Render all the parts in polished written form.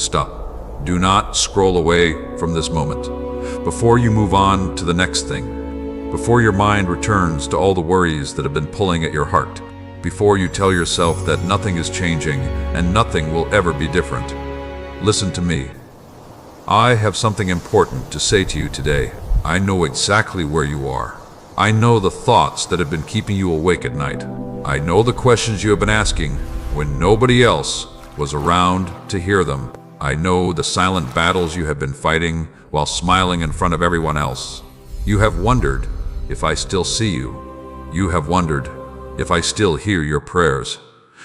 Stop. Do not scroll away from this moment. Before you move on to the next thing, before your mind returns to all the worries that have been pulling at your heart, before you tell yourself that nothing is changing and nothing will ever be different, listen to me. I have something important to say to you today. I know exactly where you are. I know the thoughts that have been keeping you awake at night. I know the questions you have been asking when nobody else was around to hear them. I know the silent battles you have been fighting while smiling in front of everyone else. You have wondered if I still see you. You have wondered if I still hear your prayers.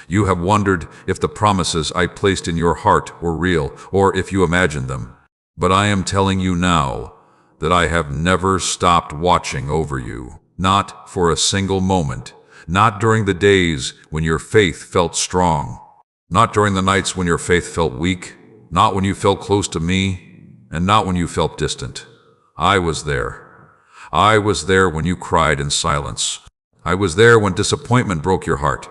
You have wondered if the promises I placed in your heart were real, or if you imagined them. But I am telling you now that I have never stopped watching over you. Not for a single moment. Not during the days when your faith felt strong. Not during the nights when your faith felt weak. Not when you felt close to me, and not when you felt distant. I was there. I was there when you cried in silence. I was there when disappointment broke your heart.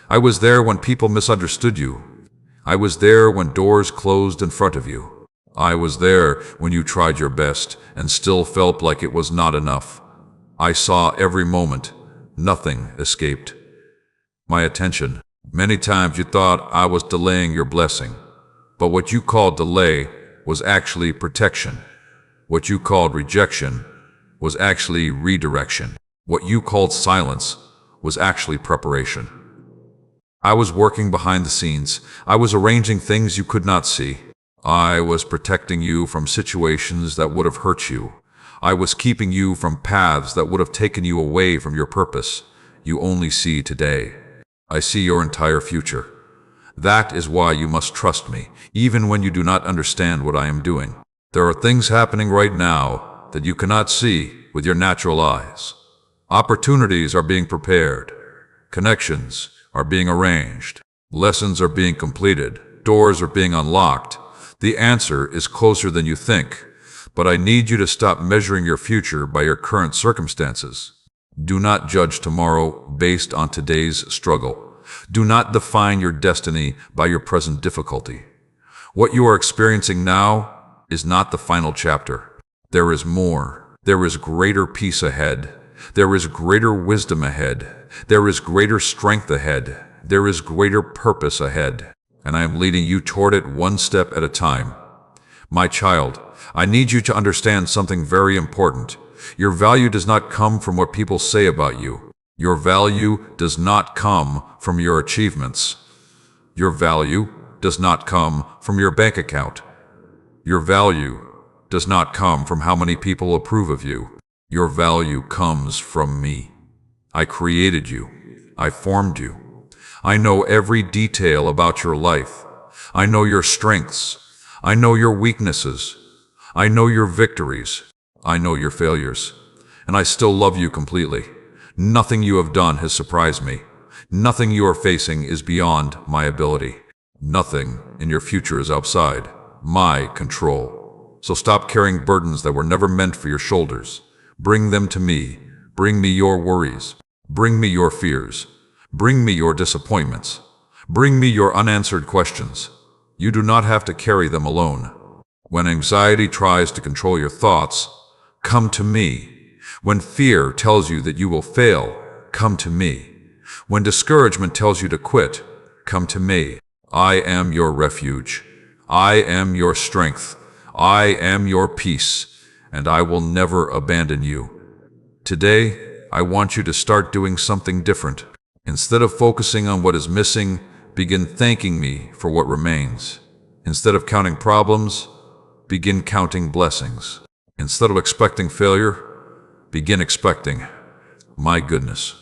I was there when people misunderstood you. I was there when doors closed in front of you. I was there when you tried your best and still felt like it was not enough. I saw every moment. Nothing escaped my attention. Many times you thought I was delaying your blessing. But what you called delay was actually protection. What you called rejection was actually redirection. What you called silence was actually preparation. I was working behind the scenes. I was arranging things you could not see. I was protecting you from situations that would have hurt you. I was keeping you from paths that would have taken you away from your purpose. You only see today. I see your entire future. That is why you must trust me, even when you do not understand what I am doing. There are things happening right now that you cannot see with your natural eyes. Opportunities are being prepared. Connections are being arranged. Lessons are being completed. Doors are being unlocked. The answer is closer than you think, but I need you to stop measuring your future by your current circumstances. Do not judge tomorrow based on today's struggle. Do not define your destiny by your present difficulty. What you are experiencing now is not the final chapter. There is more. There is greater peace ahead. There is greater wisdom ahead. There is greater strength ahead. There is greater purpose ahead. And I am leading you toward it one step at a time. My child, I need you to understand something very important. Your value does not come from what people say about you. Your value does not come from your achievements. Your value does not come from your bank account. Your value does not come from how many people approve of you. Your value comes from me. I created you. I formed you. I know every detail about your life. I know your strengths. I know your weaknesses. I know your victories. I know your failures. And I still love you completely. Nothing you have done has surprised me. Nothing you are facing is beyond my ability. Nothing in your future is outside my control. So stop carrying burdens that were never meant for your shoulders. Bring them to me. Bring me your worries. Bring me your fears. Bring me your disappointments. Bring me your unanswered questions. You do not have to carry them alone. When anxiety tries to control your thoughts, come to me. When fear tells you that you will fail, come to me. When discouragement tells you to quit, come to me. I am your refuge. I am your strength. I am your peace, and I will never abandon you. Today, I want you to start doing something different. Instead of focusing on what is missing, begin thanking me for what remains. Instead of counting problems, begin counting blessings. Instead of expecting failure, begin expecting my goodness.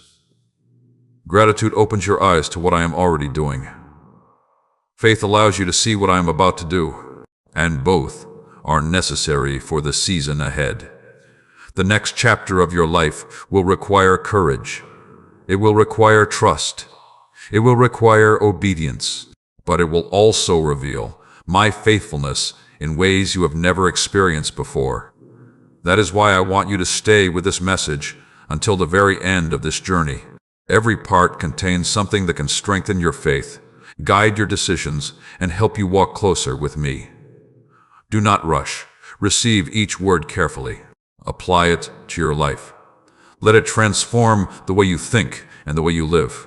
Gratitude opens your eyes to what I am already doing. Faith allows you to see what I am about to do, and both are necessary for the season ahead. The next chapter of your life will require courage. It will require trust. It will require obedience, but it will also reveal my faithfulness in ways you have never experienced before. That is why I want you to stay with this message until the very end of this journey. Every part contains something that can strengthen your faith. guide your decisions, and help you walk closer with me. Do not rush. Receive each word carefully. Apply it to your life. Let it transform the way you think and the way you live.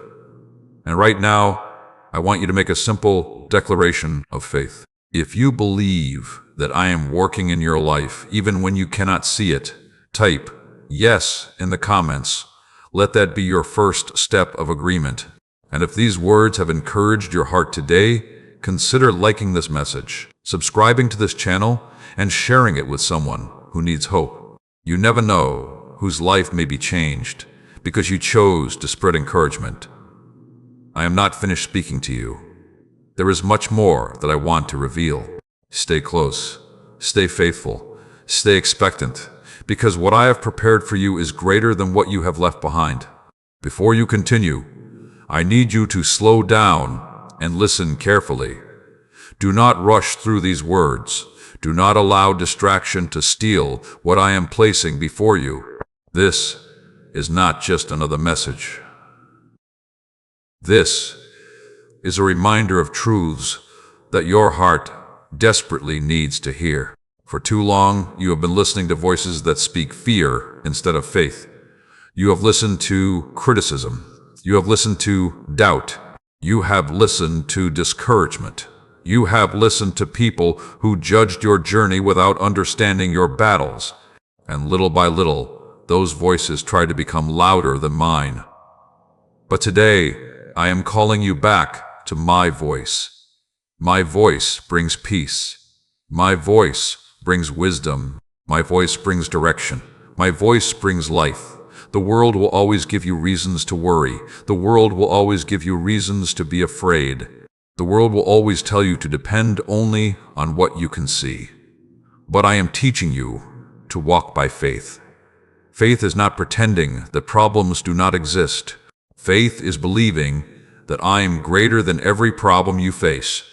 And right now, I want you to make a simple declaration of faith. If you believe that I am working in your life, even when you cannot see it, type yes in the comments. Let that be your first step of agreement. And if these words have encouraged your heart today, consider liking this message, subscribing to this channel, and sharing it with someone who needs hope. You never know whose life may be changed because you chose to spread encouragement. I am not finished speaking to you. There is much more that I want to reveal. Stay close, stay faithful, stay expectant, because what I have prepared for you is greater than what you have left behind. Before you continue, I need you to slow down and listen carefully. Do not rush through these words. Do not allow distraction to steal what I am placing before you. This is not just another message. This is a reminder of truths that your heart desperately needs to hear. For too long, you have been listening to voices that speak fear instead of faith. You have listened to criticism. You have listened to doubt. You have listened to discouragement. You have listened to people who judged your journey without understanding your battles. And little by little, those voices try to become louder than mine. But today, I am calling you back to my voice. My voice brings peace. My voice brings wisdom. My voice brings direction. My voice brings life. The world will always give you reasons to worry. The world will always give you reasons to be afraid. The world will always tell you to depend only on what you can see. But I am teaching you to walk by faith. Faith is not pretending that problems do not exist. Faith is believing that I am greater than every problem you face.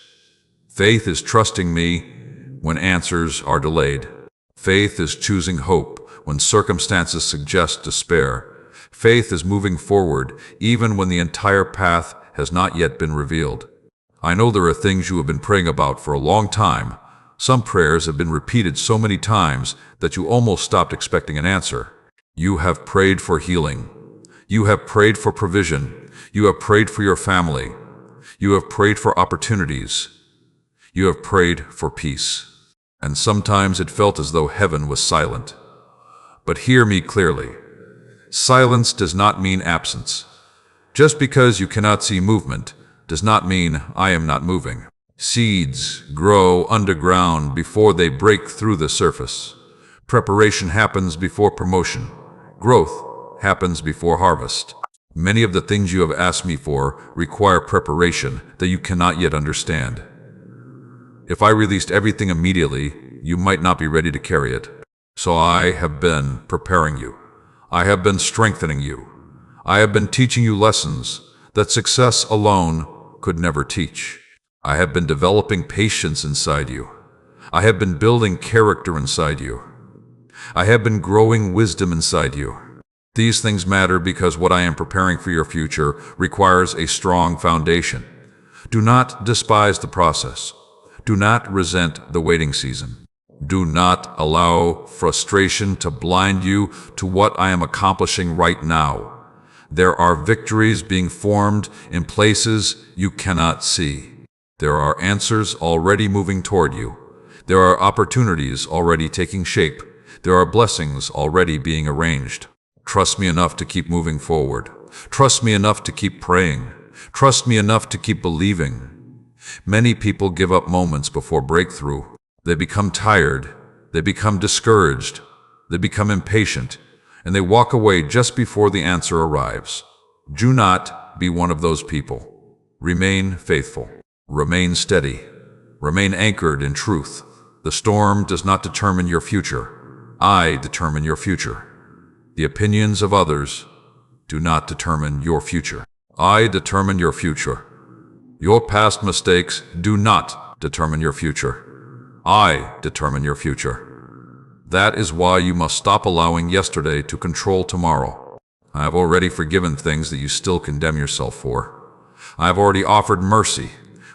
Faith is trusting me when answers are delayed. Faith is choosing hope when circumstances suggest despair. Faith is moving forward even when the entire path has not yet been revealed. I know there are things you have been praying about for a long time. Some prayers have been repeated so many times that you almost stopped expecting an answer. You have prayed for healing. You have prayed for provision. You have prayed for your family. You have prayed for opportunities. You have prayed for peace. And sometimes it felt as though heaven was silent. But hear me clearly. Silence does not mean absence. Just because you cannot see movement does not mean I am not moving. Seeds grow underground before they break through the surface. Preparation happens before promotion. Growth happens before harvest. Many of the things you have asked me for require preparation that you cannot yet understand. If I released everything immediately, you might not be ready to carry it. So I have been preparing you. I have been strengthening you. I have been teaching you lessons that success alone could never teach. I have been developing patience inside you. I have been building character inside you. I have been growing wisdom inside you. These things matter because what I am preparing for your future requires a strong foundation. Do not despise the process. Do not resent the waiting season. Do not allow frustration to blind you to what I am accomplishing right now. There are victories being formed in places you cannot see. There are answers already moving toward you. There are opportunities already taking shape. There are blessings already being arranged. Trust me enough to keep moving forward. Trust me enough to keep praying. Trust me enough to keep believing. Many people give up moments before breakthrough. They become tired. They become discouraged. They become impatient. And they walk away just before the answer arrives. Do not be one of those people. Remain faithful. Remain steady. Remain anchored in truth. The storm does not determine your future. I determine your future. The opinions of others do not determine your future. I determine your future. Your past mistakes do not determine your future. I determine your future. That is why you must stop allowing yesterday to control tomorrow. I have already forgiven things that you still condemn yourself for. I have already offered mercy.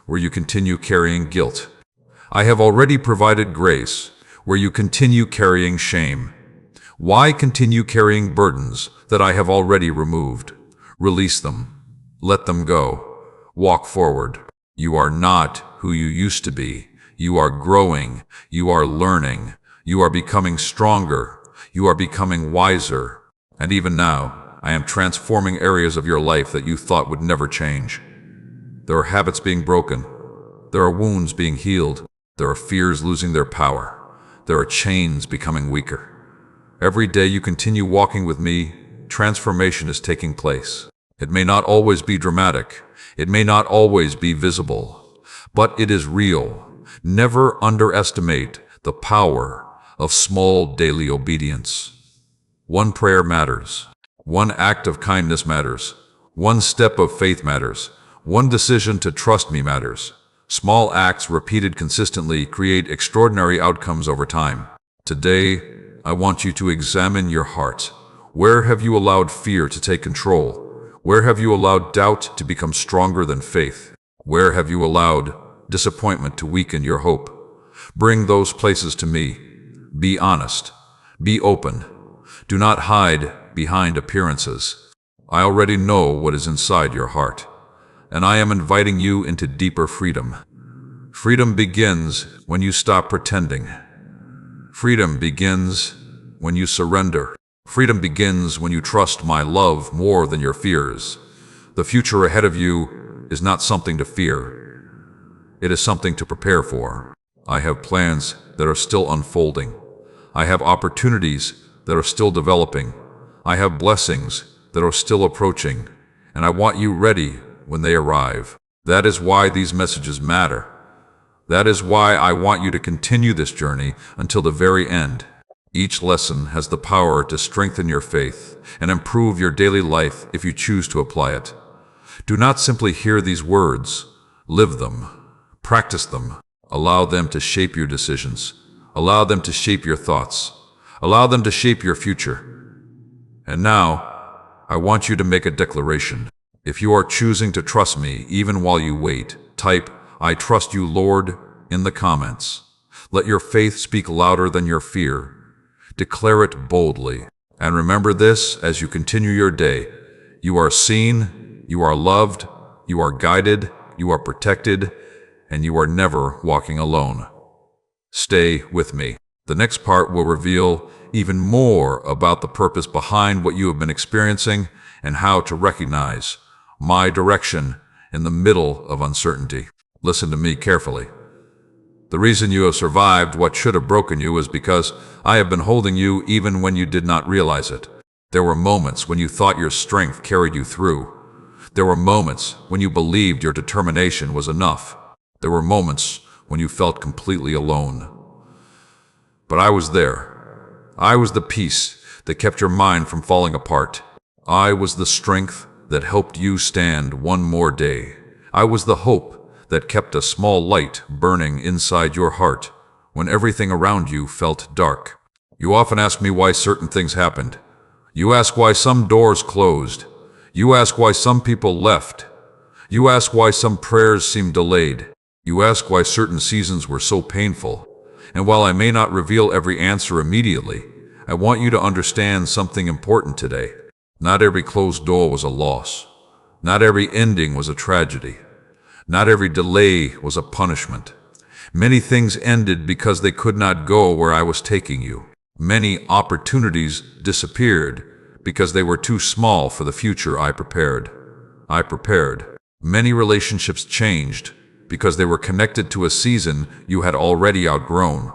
where you continue carrying guilt. I have already provided grace, where you continue carrying shame. Why continue carrying burdens that I have already removed? Release them. Let them go. Walk forward. You are not who you used to be. You are growing. You are learning. You are becoming stronger. You are becoming wiser. And even now, I am transforming areas of your life that you thought would never change. There are habits being broken. There are wounds being healed. There are fears losing their power. There are chains becoming weaker. Every day you continue walking with me, transformation is taking place. It may not always be dramatic. It may not always be visible. But it is real. Never underestimate the power of small daily obedience. One prayer matters. One act of kindness matters. One step of faith matters. One decision to trust me matters. Small acts repeated consistently create extraordinary outcomes over time. Today, I want you to examine your heart. Where have you allowed fear to take control? Where have you allowed doubt to become stronger than faith? Where have you allowed disappointment to weaken your hope? Bring those places to me. Be honest. Be open. Do not hide behind appearances. I already know what is inside your heart, and I am inviting you into deeper freedom. Freedom begins when you stop pretending. Freedom begins when you surrender. Freedom begins when you trust my love more than your fears. The future ahead of you is not something to fear. It is something to prepare for. I have plans that are still unfolding. I have opportunities that are still developing. I have blessings that are still approaching, and I want you ready when they arrive. That is why these messages matter. That is why I want you to continue this journey until the very end. Each lesson has the power to strengthen your faith and improve your daily life if you choose to apply it. Do not simply hear these words. Live them. Practice them. Allow them to shape your decisions. Allow them to shape your thoughts. Allow them to shape your future. And now, I want you to make a declaration. If you are choosing to trust me even while you wait, type, "I trust you, Lord," in the comments. Let your faith speak louder than your fear. Declare it boldly. And remember this as you continue your day. You are seen, you are loved, you are guided, you are protected, and you are never walking alone. Stay with me. The next part will reveal even more about the purpose behind what you have been experiencing and how to recognize my direction in the middle of uncertainty. Listen to me carefully. The reason you have survived what should have broken you is because I have been holding you even when you did not realize it. There were moments when you thought your strength carried you through. There were moments when you believed your determination was enough. There were moments when you felt completely alone. But I was there. I was the peace that kept your mind from falling apart. I was the strength that helped you stand one more day. I was the hope that kept a small light burning inside your heart when everything around you felt dark. You often ask me why certain things happened. You ask why some doors closed. You ask why some people left. You ask why some prayers seemed delayed. You ask why certain seasons were so painful. And while I may not reveal every answer immediately, I want you to understand something important today. Not every closed door was a loss. Not every ending was a tragedy. Not every delay was a punishment. Many things ended because they could not go where I was taking you. Many opportunities disappeared because they were too small for the future I prepared. Many relationships changed because they were connected to a season you had already outgrown.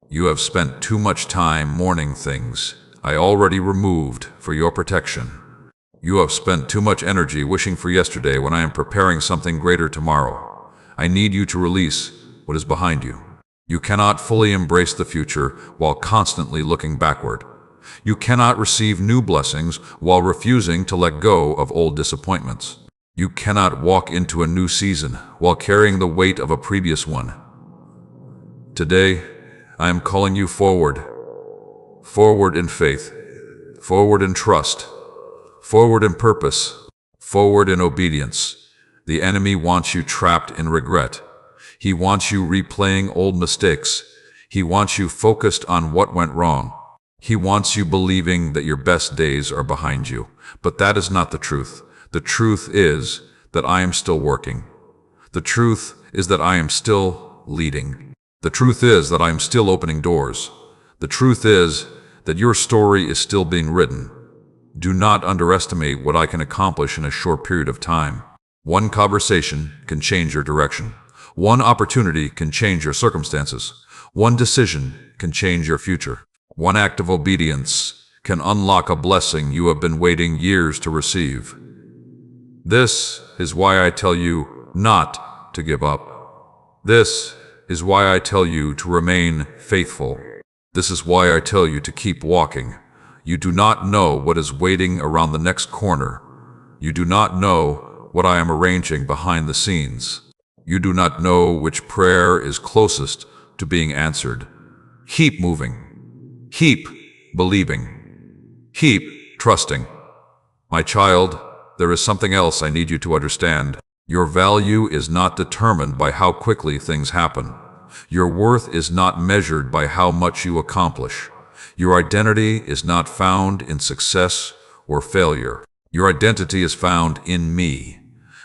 You have spent too much time mourning things I already removed for your protection. You have spent too much energy wishing for yesterday when I am preparing something greater tomorrow. I need you to release what is behind you. You cannot fully embrace the future while constantly looking backward. You cannot receive new blessings while refusing to let go of old disappointments. You cannot walk into a new season while carrying the weight of a previous one. Today, I am calling you forward. Forward in faith. Forward in trust. Forward in purpose. Forward in obedience. The enemy wants you trapped in regret. He wants you replaying old mistakes. He wants you focused on what went wrong. He wants you believing that your best days are behind you. But that is not the truth. The truth is that I am still working. The truth is that I am still leading. The truth is that I am still opening doors. The truth is that your story is still being written. Do not underestimate what I can accomplish in a short period of time. One conversation can change your direction. One opportunity can change your circumstances. One decision can change your future. One act of obedience can unlock a blessing you have been waiting years to receive. This is why I tell you not to give up. This is why I tell you to remain faithful. This is why I tell you to keep walking. You do not know what is waiting around the next corner. You do not know what I am arranging behind the scenes. You do not know which prayer is closest to being answered. Keep moving. Keep believing. Keep trusting. My child, there is something else I need you to understand. Your value is not determined by how quickly things happen. Your worth is not measured by how much you accomplish. Your identity is not found in success or failure. Your identity is found in me.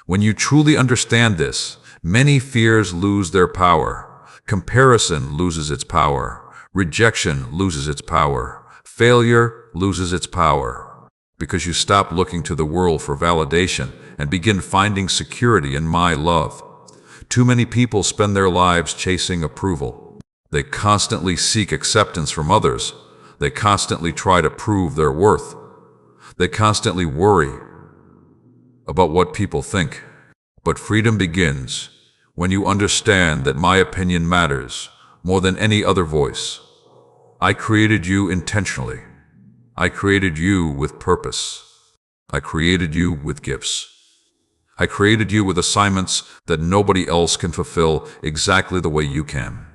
When you truly understand this, many fears lose their power. Comparison loses its power. Rejection loses its power. Failure loses its power. Because you stop looking to the world for validation and begin finding security in my love. Too many people spend their lives chasing approval. They constantly seek acceptance from others. They constantly try to prove their worth. They constantly worry about what people think. But freedom begins when you understand that my opinion matters more than any other voice. I created you intentionally. I created you with purpose. I created you with gifts. I created you with assignments that nobody else can fulfill exactly the way you can.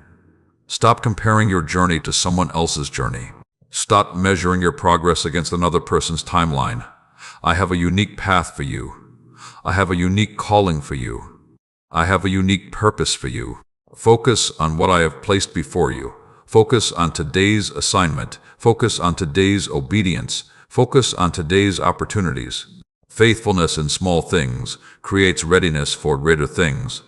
Stop comparing your journey to someone else's journey. Stop measuring your progress against another person's timeline. I have a unique path for you. I have a unique calling for you. I have a unique purpose for you. Focus on what I have placed before you. Focus on today's assignment. Focus on today's obedience. Focus on today's opportunities. Faithfulness in small things creates readiness for greater things.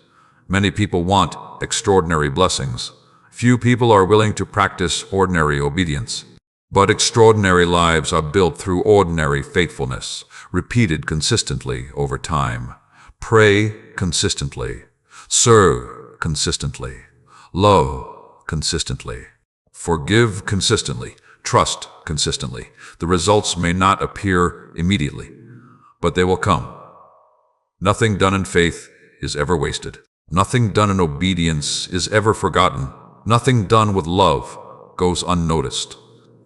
Many people want extraordinary blessings. Few people are willing to practice ordinary obedience. But extraordinary lives are built through ordinary faithfulness, repeated consistently over time. Pray consistently. Serve consistently. Love consistently. Forgive consistently. Trust consistently. The results may not appear immediately, but they will come. Nothing done in faith is ever wasted. Nothing done in obedience is ever forgotten. Nothing done with love goes unnoticed.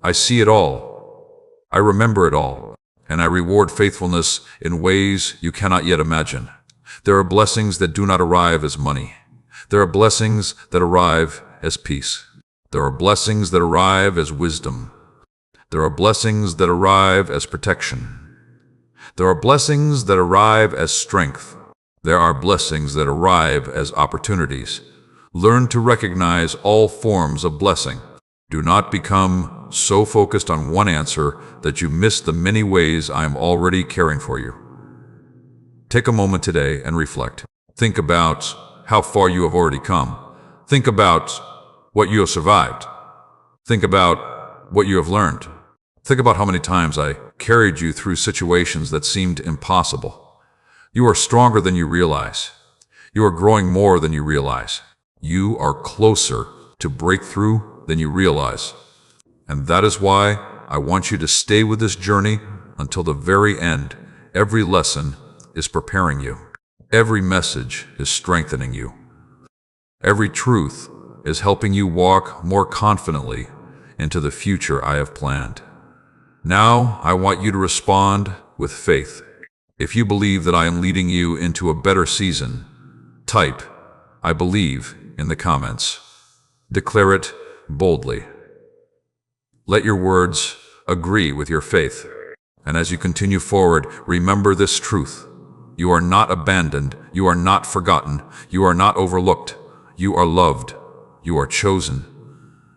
I see it all. I remember it all. And I reward faithfulness in ways you cannot yet imagine. There are blessings that do not arrive as money. There are blessings that arrive as peace. There are blessings that arrive as wisdom. There are blessings that arrive as protection. There are blessings that arrive as strength. There are blessings that arrive as opportunities. Learn to recognize all forms of blessing. Do not become so focused on one answer that you miss the many ways I am already caring for you. Take a moment today and reflect. Think about how far you have already come. Think about what you have survived. Think about what you have learned. Think about how many times I carried you through situations that seemed impossible. You are stronger than you realize. You are growing more than you realize. You are closer to breakthrough than you realize. And that is why I want you to stay with this journey until the very end. Every lesson is preparing you. Every message is strengthening you. Every truth is helping you walk more confidently into the future I have planned. Now, I want you to respond with faith. If you believe that I am leading you into a better season, type, "I believe," in the comments. Declare it boldly. Let your words agree with your faith. And as you continue forward, remember this truth. You are not abandoned. You are not forgotten. You are not overlooked. You are loved. You are chosen.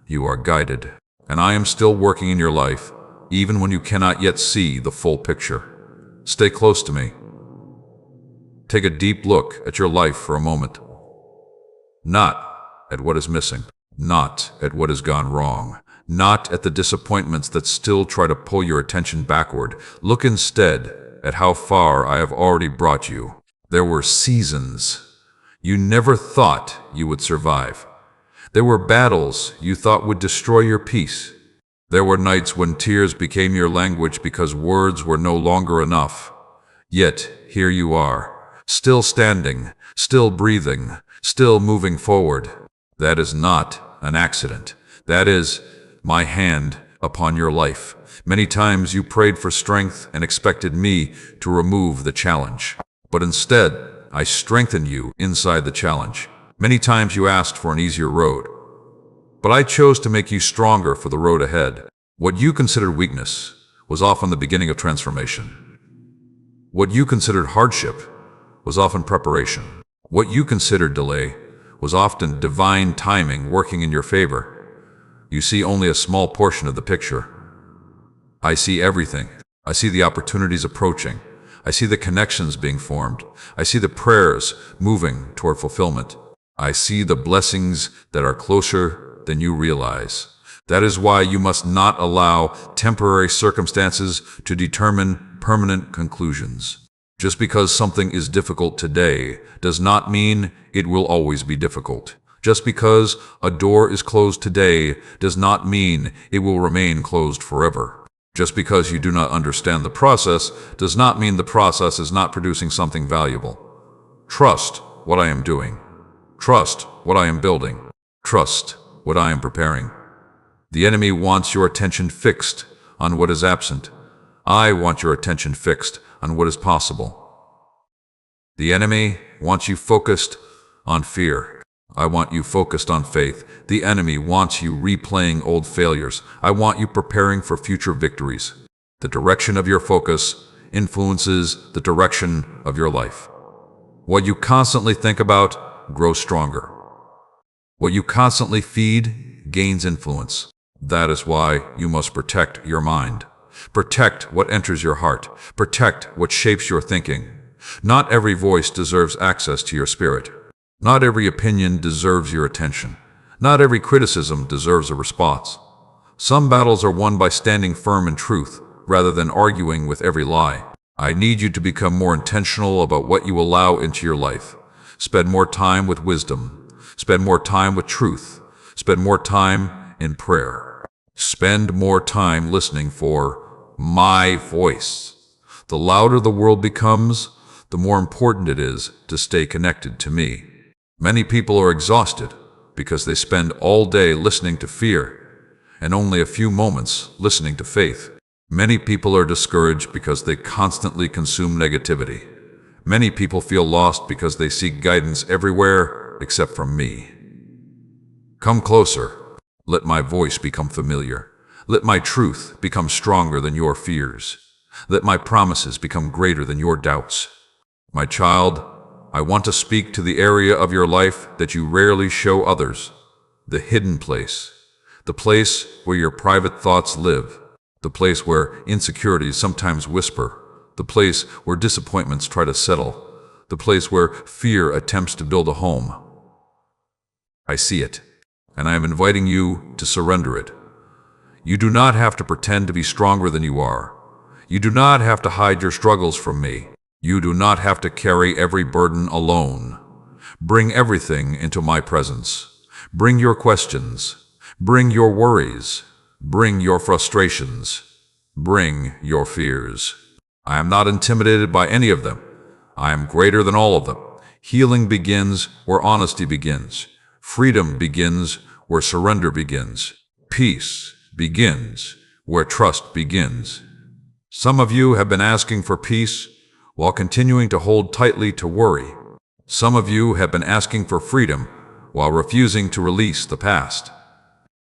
You are guided. And I am still working in your life, even when you cannot yet see the full picture. Stay close to me. Take a deep look at your life for a moment. Not at what is missing, not at what has gone wrong, not at the disappointments that still try to pull your attention backward. Look instead at how far I have already brought you. There were seasons you never thought you would survive. There were battles you thought would destroy your peace. There were nights when tears became your language because words were no longer enough. Yet here you are, still standing, still breathing, still moving forward. That is not an accident. That is my hand upon your life. Many times you prayed for strength and expected me to remove the challenge. But instead, I strengthened you inside the challenge. Many times you asked for an easier road. But I chose to make you stronger for the road ahead. What you considered weakness was often the beginning of transformation. What you considered hardship was often preparation. What you considered delay was often divine timing working in your favor. You see only a small portion of the picture. I see everything. I see the opportunities approaching. I see the connections being formed. I see the prayers moving toward fulfillment. I see the blessings that are closer than you realize. That is why you must not allow temporary circumstances to determine permanent conclusions. Just because something is difficult today does not mean it will always be difficult. Just because a door is closed today does not mean it will remain closed forever. Just because you do not understand the process does not mean the process is not producing something valuable. Trust what I am doing. Trust what I am building. Trust what I am preparing. The enemy wants your attention fixed on what is absent. I want your attention fixed on what is possible. The enemy wants you focused on fear. I want you focused on faith. The enemy wants you replaying old failures. I want you preparing for future victories. The direction of your focus influences the direction of your life. What you constantly think about grows stronger. What you constantly feed gains influence. That is why you must protect your mind. Protect what enters your heart. Protect what shapes your thinking. Not every voice deserves access to your spirit. Not every opinion deserves your attention. Not every criticism deserves a response. Some battles are won by standing firm in truth rather than arguing with every lie. I need you to become more intentional about what you allow into your life. Spend more time with wisdom. Spend more time with truth. Spend more time in prayer. Spend more time listening for my voice. The louder the world becomes, the more important it is to stay connected to me. Many people are exhausted because they spend all day listening to fear and only a few moments listening to faith. Many people are discouraged because they constantly consume negativity. Many people feel lost because they seek guidance everywhere except from me. Come closer. Let my voice become familiar. Let my truth become stronger than your fears. Let my promises become greater than your doubts. My child, I want to speak to the area of your life that you rarely show others. The hidden place. The place where your private thoughts live. The place where insecurities sometimes whisper. The place where disappointments try to settle. The place where fear attempts to build a home. I see it, and I am inviting you to surrender it. You do not have to pretend to be stronger than you are. You do not have to hide your struggles from me. You do not have to carry every burden alone. Bring everything into my presence. Bring your questions. Bring your worries. Bring your frustrations. Bring your fears. I am not intimidated by any of them. I am greater than all of them. Healing begins where honesty begins. Freedom begins where surrender begins. Peace begins where trust begins. Some of you have been asking for peace while continuing to hold tightly to worry. Some of you have been asking for freedom while refusing to release the past.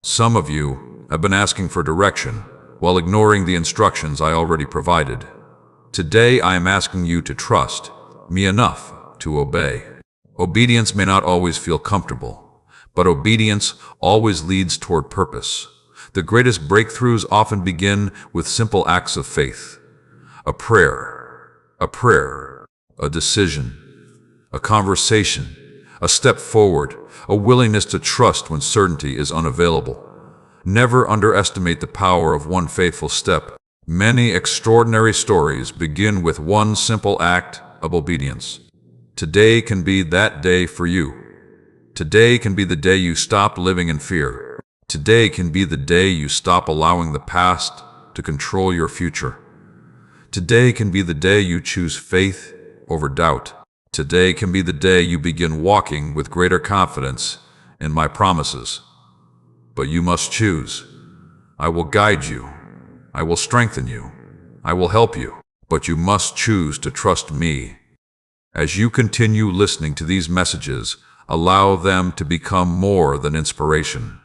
Some of you have been asking for direction while ignoring the instructions I already provided. Today I am asking you to trust me enough to obey. Obedience may not always feel comfortable, but obedience always leads toward purpose. The greatest breakthroughs often begin with simple acts of faith. A prayer, a decision, a conversation, a step forward, a willingness to trust when certainty is unavailable. Never underestimate the power of one faithful step. Many extraordinary stories begin with one simple act of obedience. Today can be that day for you. Today can be the day you stop living in fear. Today can be the day you stop allowing the past to control your future. Today can be the day you choose faith over doubt. Today can be the day you begin walking with greater confidence in my promises. But you must choose. I will guide you. I will strengthen you. I will help you. But you must choose to trust me. As you continue listening to these messages, allow them to become more than inspiration.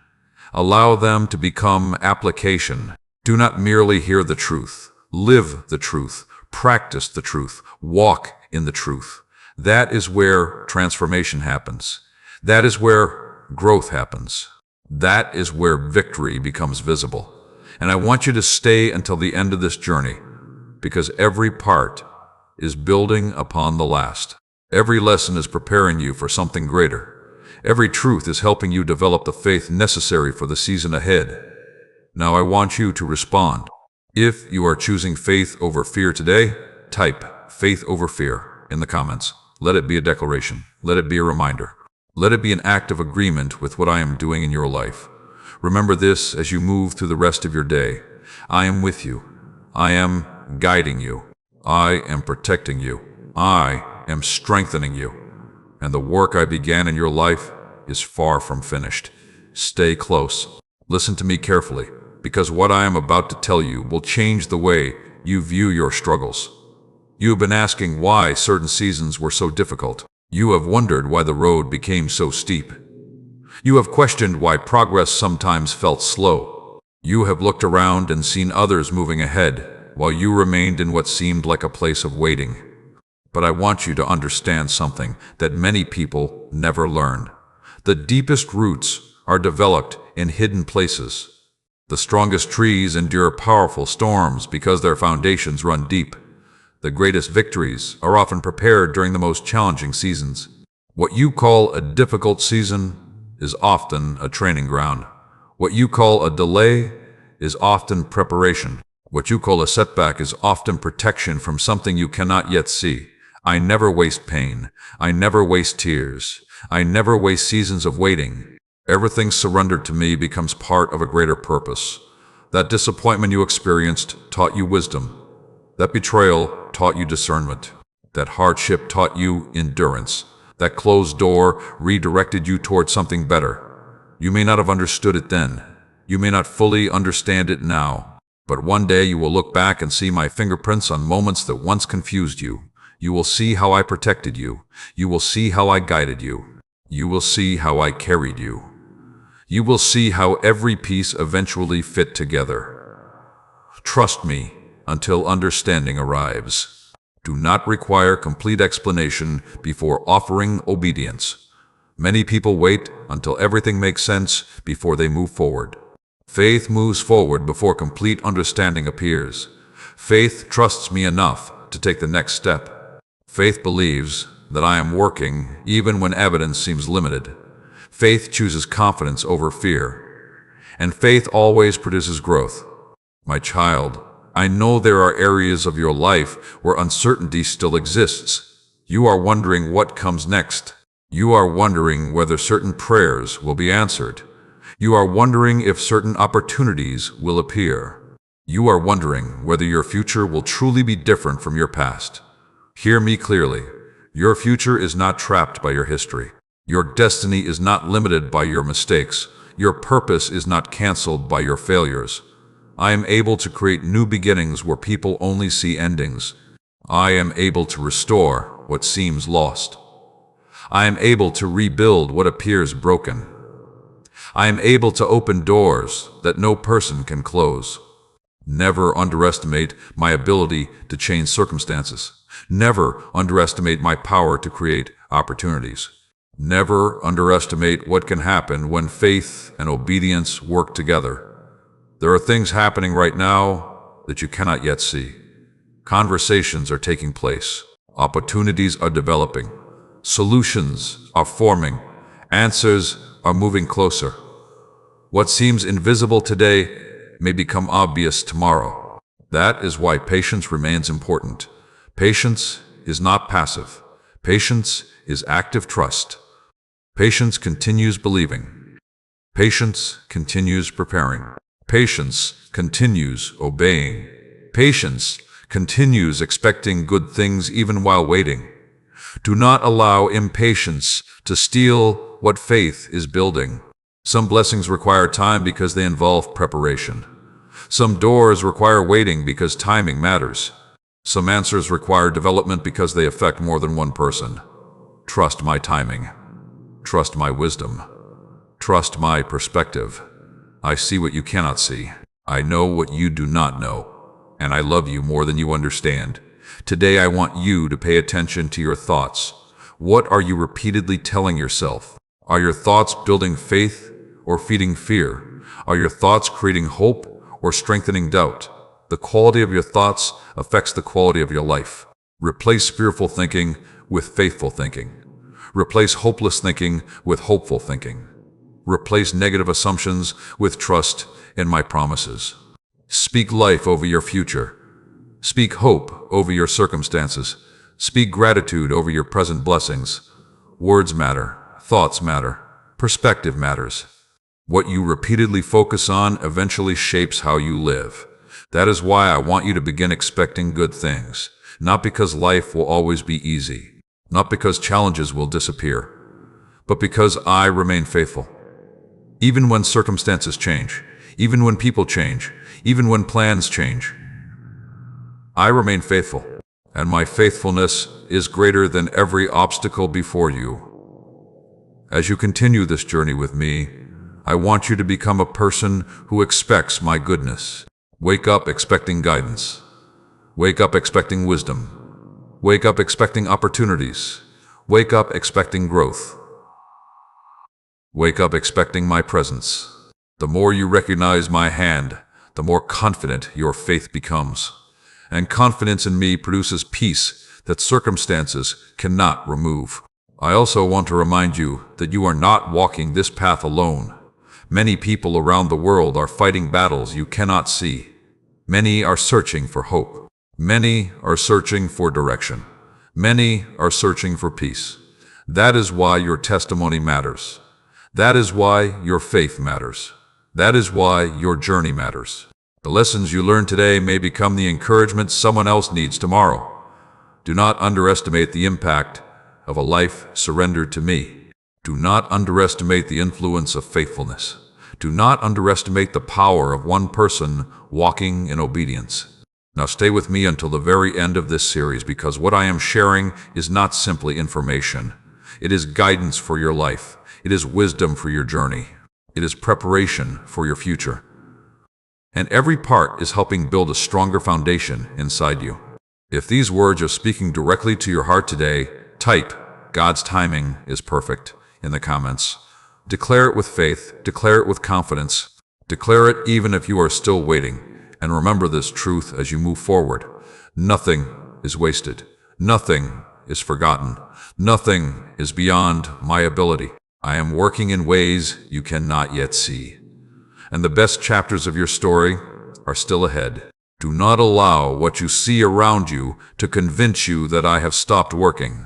Allow them to become application. Do not merely hear the truth. Live the truth. Practice the truth. Walk in the truth. That is where transformation happens. That is where growth happens. That is where victory becomes visible. And I want you to stay until the end of this journey, because every part is building upon the last. Every lesson is preparing you for something greater. Every truth is helping you develop the faith necessary for the season ahead. Now I want you to respond. If you are choosing faith over fear today, type faith over fear in the comments. Let it be a declaration. Let it be a reminder. Let it be an act of agreement with what I am doing in your life. Remember this as you move through the rest of your day. I am with you. I am guiding you. I am protecting you. I am strengthening you. And the work I began in your life is far from finished. Stay close. Listen to me carefully, because what I am about to tell you will change the way you view your struggles. You have been asking why certain seasons were so difficult. You have wondered why the road became so steep. You have questioned why progress sometimes felt slow. You have looked around and seen others moving ahead, while you remained in what seemed like a place of waiting. But I want you to understand something that many people never learn. The deepest roots are developed in hidden places. The strongest trees endure powerful storms because their foundations run deep. The greatest victories are often prepared during the most challenging seasons. What you call a difficult season is often a training ground. What you call a delay is often preparation. What you call a setback is often protection from something you cannot yet see. I never waste pain. I never waste tears. I never waste seasons of waiting. Everything surrendered to me becomes part of a greater purpose. That disappointment you experienced taught you wisdom. That betrayal taught you discernment. That hardship taught you endurance. That closed door redirected you toward something better. You may not have understood it then. You may not fully understand it now. But one day you will look back and see my fingerprints on moments that once confused you. You will see how I protected you. You will see how I guided you. You will see how I carried you. You will see how every piece eventually fit together. Trust me until understanding arrives. Do not require complete explanation before offering obedience. Many people wait until everything makes sense before they move forward. Faith moves forward before complete understanding appears. Faith trusts me enough to take the next step. Faith believes that I am working even when evidence seems limited. Faith chooses confidence over fear. And faith always produces growth. My child, I know there are areas of your life where uncertainty still exists. You are wondering what comes next. You are wondering whether certain prayers will be answered. You are wondering if certain opportunities will appear. You are wondering whether your future will truly be different from your past. Hear me clearly. Your future is not trapped by your history. Your destiny is not limited by your mistakes. Your purpose is not canceled by your failures. I am able to create new beginnings where people only see endings. I am able to restore what seems lost. I am able to rebuild what appears broken. I am able to open doors that no person can close. Never underestimate my ability to change circumstances. Never underestimate my power to create opportunities. Never underestimate what can happen when faith and obedience work together. There are things happening right now that you cannot yet see. Conversations are taking place. Opportunities are developing. Solutions are forming. Answers are moving closer. What seems invisible today may become obvious tomorrow. That is why patience remains important. Patience is not passive. Patience is active trust. Patience continues believing. Patience continues preparing. Patience continues obeying. Patience continues expecting good things even while waiting. Do not allow impatience to steal what faith is building. Some blessings require time because they involve preparation. Some doors require waiting because timing matters. Some answers require development because they affect more than one person. Trust my timing. Trust my wisdom. Trust my perspective. I see what you cannot see. I know what you do not know. And I love you more than you understand. Today I want you to pay attention to your thoughts. What are you repeatedly telling yourself? Are your thoughts building faith or feeding fear? Are your thoughts creating hope or strengthening doubt? The quality of your thoughts affects the quality of your life. Replace fearful thinking with faithful thinking. Replace hopeless thinking with hopeful thinking. Replace negative assumptions with trust in my promises. Speak life over your future. Speak hope over your circumstances. Speak gratitude over your present blessings. Words matter. Thoughts matter. Perspective matters. What you repeatedly focus on eventually shapes how you live. That is why I want you to begin expecting good things. Not because life will always be easy. Not because challenges will disappear. But because I remain faithful. Even when circumstances change. Even when people change. Even when plans change. I remain faithful. And my faithfulness is greater than every obstacle before you. As you continue this journey with me, I want you to become a person who expects my goodness. Wake up expecting guidance. Wake up expecting wisdom. Wake up expecting opportunities. Wake up expecting growth. Wake up expecting my presence. The more you recognize my hand, the more confident your faith becomes. And confidence in me produces peace that circumstances cannot remove. I also want to remind you that you are not walking this path alone. Many people around the world are fighting battles you cannot see. Many are searching for hope. Many are searching for direction. Many are searching for peace. That is why your testimony matters. That is why your faith matters. That is why your journey matters. The lessons you learn today may become the encouragement someone else needs tomorrow. Do not underestimate the impact of a life surrendered to me. Do not underestimate the influence of faithfulness. Do not underestimate the power of one person walking in obedience. Now stay with me until the very end of this series, because what I am sharing is not simply information. It is guidance for your life. It is wisdom for your journey. It is preparation for your future. And every part is helping build a stronger foundation inside you. If these words are speaking directly to your heart today, type "God's timing is perfect" in the comments. Declare it with faith. Declare it with confidence. Declare it even if you are still waiting. And remember this truth as you move forward. Nothing is wasted. Nothing is forgotten. Nothing is beyond my ability. I am working in ways you cannot yet see. And the best chapters of your story are still ahead. Do not allow what you see around you to convince you that I have stopped working.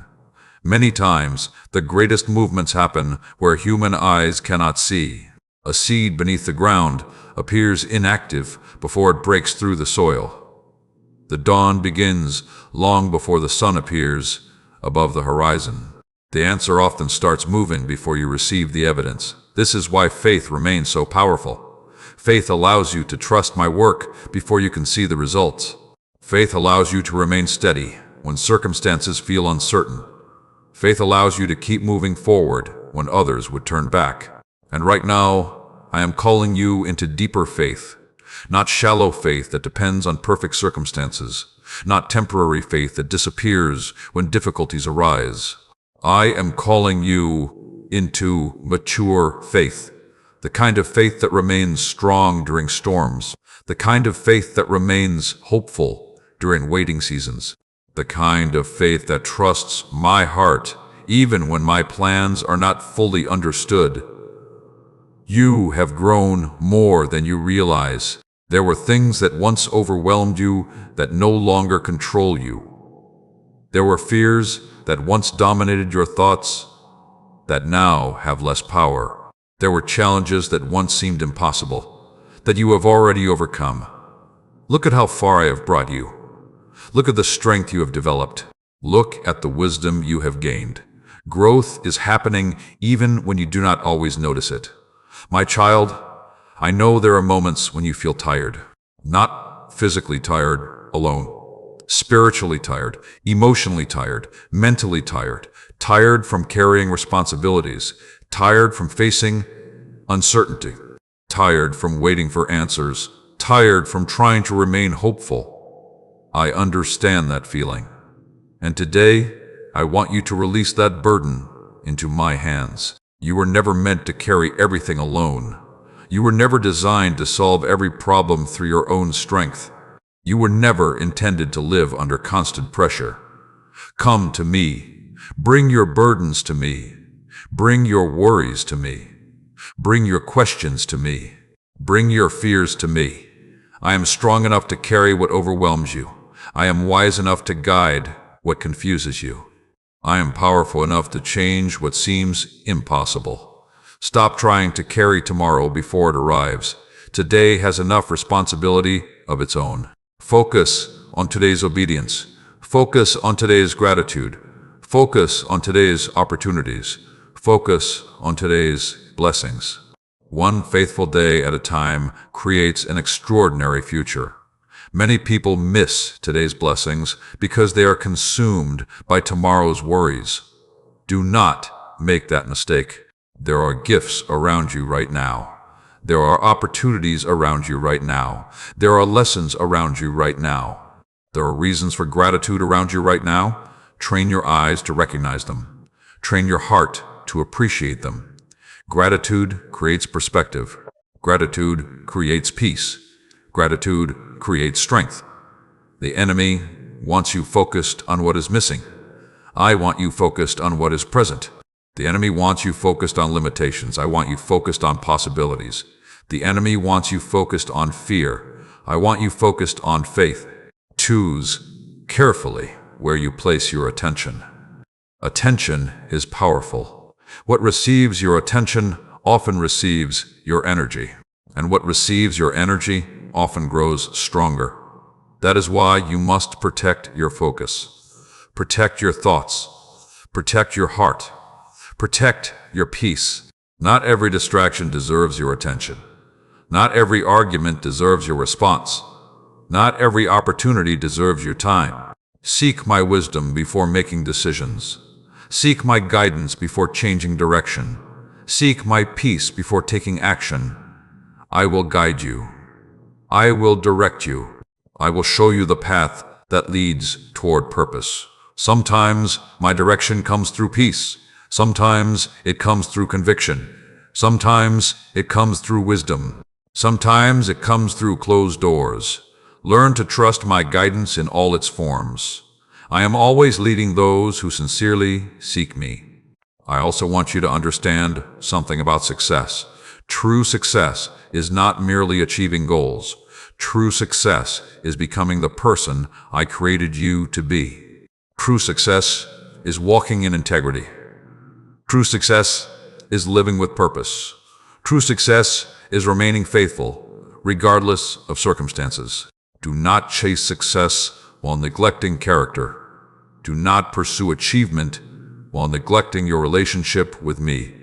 Many times, the greatest movements happen where human eyes cannot see. A seed beneath the ground appears inactive before it breaks through the soil. The dawn begins long before the sun appears above the horizon. The answer often starts moving before you receive the evidence. This is why faith remains so powerful. Faith allows you to trust my work before you can see the results. Faith allows you to remain steady when circumstances feel uncertain. Faith allows you to keep moving forward when others would turn back. And right now, I am calling you into deeper faith. Not shallow faith that depends on perfect circumstances. Not temporary faith that disappears when difficulties arise. I am calling you into mature faith. The kind of faith that remains strong during storms. The kind of faith that remains hopeful during waiting seasons. The kind of faith that trusts my heart even when my plans are not fully understood. You have grown more than you realize. There were things that once overwhelmed you that no longer control you. There were fears that once dominated your thoughts that now have less power. There were challenges that once seemed impossible that you have already overcome. Look at how far I have brought you. Look at the strength you have developed. Look at the wisdom you have gained. Growth is happening even when you do not always notice it. My child, I know there are moments when you feel tired. Not physically tired alone. Spiritually tired, emotionally tired, mentally tired. Tired from carrying responsibilities. Tired from facing uncertainty. Tired from waiting for answers. Tired from trying to remain hopeful. I understand that feeling. And today, I want you to release that burden into my hands. You were never meant to carry everything alone. You were never designed to solve every problem through your own strength. You were never intended to live under constant pressure. Come to me. Bring your burdens to me. Bring your worries to me. Bring your questions to me. Bring your fears to me. I am strong enough to carry what overwhelms you. I am wise enough to guide what confuses you. I am powerful enough to change what seems impossible. Stop trying to carry tomorrow before it arrives. Today has enough responsibility of its own. Focus on today's obedience. Focus on today's gratitude. Focus on today's opportunities. Focus on today's blessings. One faithful day at a time creates an extraordinary future. Many people miss today's blessings because they are consumed by tomorrow's worries. Do not make that mistake. There are gifts around you right now. There are opportunities around you right now. There are lessons around you right now. There are reasons for gratitude around you right now. Train your eyes to recognize them. Train your heart to appreciate them. Gratitude creates perspective. Gratitude creates peace. Gratitude creates strength. The enemy wants you focused on what is missing. I want you focused on what is present. The enemy wants you focused on limitations. I want you focused on possibilities. The enemy wants you focused on fear. I want you focused on faith. Choose carefully where you place your attention. Attention is powerful. What receives your attention often receives your energy. And what receives your energy often grows stronger. That is why you must protect your focus. Protect your thoughts. Protect your heart. Protect your peace. Not every distraction deserves your attention. Not every argument deserves your response. Not every opportunity deserves your time. Seek my wisdom before making decisions. Seek my guidance before changing direction. Seek my peace before taking action. I will guide you. I will direct you. I will show you the path that leads toward purpose. Sometimes my direction comes through peace. Sometimes it comes through conviction. Sometimes it comes through wisdom. Sometimes it comes through closed doors. Learn to trust my guidance in all its forms. I am always leading those who sincerely seek me. I also want you to understand something about success. True success is not merely achieving goals. True success is becoming the person I created you to be. True success is walking in integrity. True success is living with purpose. True success is remaining faithful, regardless of circumstances. Do not chase success while neglecting character. Do not pursue achievement while neglecting your relationship with me.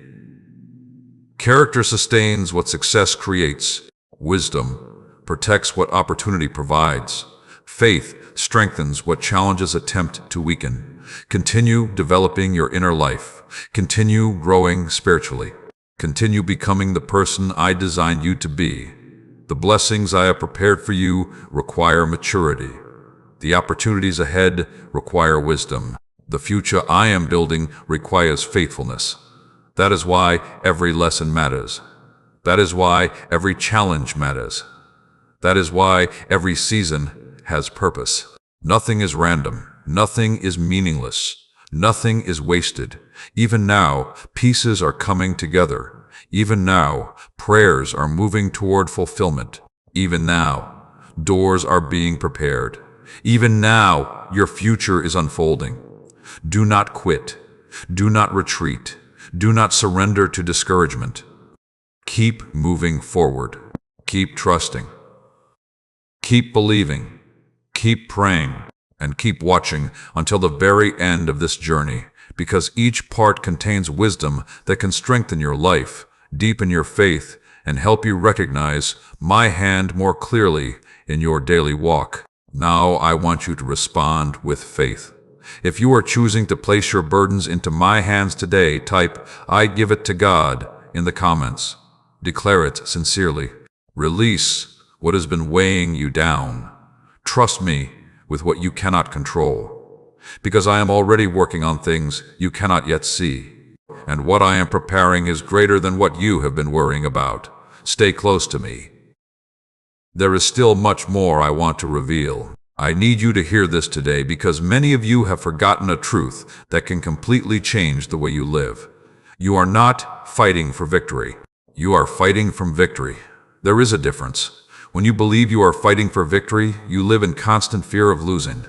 Character sustains what success creates. Wisdom protects what opportunity provides. Faith strengthens what challenges attempt to weaken. Continue developing your inner life. Continue growing spiritually. Continue becoming the person I designed you to be. The blessings I have prepared for you require maturity. The opportunities ahead require wisdom. The future I am building requires faithfulness. That is why every lesson matters. That is why every challenge matters. That is why every season has purpose. Nothing is random. Nothing is meaningless. Nothing is wasted. Even now, pieces are coming together. Even now, prayers are moving toward fulfillment. Even now, doors are being prepared. Even now, your future is unfolding. Do not quit. Do not retreat. Do not surrender to discouragement. Keep moving forward. Keep trusting. Keep believing. Keep praying. And keep watching until the very end of this journey, because each part contains wisdom that can strengthen your life, deepen your faith, and help you recognize my hand more clearly in your daily walk. Now I want you to respond with faith. If you are choosing to place your burdens into my hands today, type, "I give it to God," in the comments. Declare it sincerely. Release what has been weighing you down. Trust me with what you cannot control, because I am already working on things you cannot yet see. And what I am preparing is greater than what you have been worrying about. Stay close to me. There is still much more I want to reveal. I need you to hear this today because many of you have forgotten a truth that can completely change the way you live. You are not fighting for victory. You are fighting from victory. There is a difference. When you believe you are fighting for victory, you live in constant fear of losing.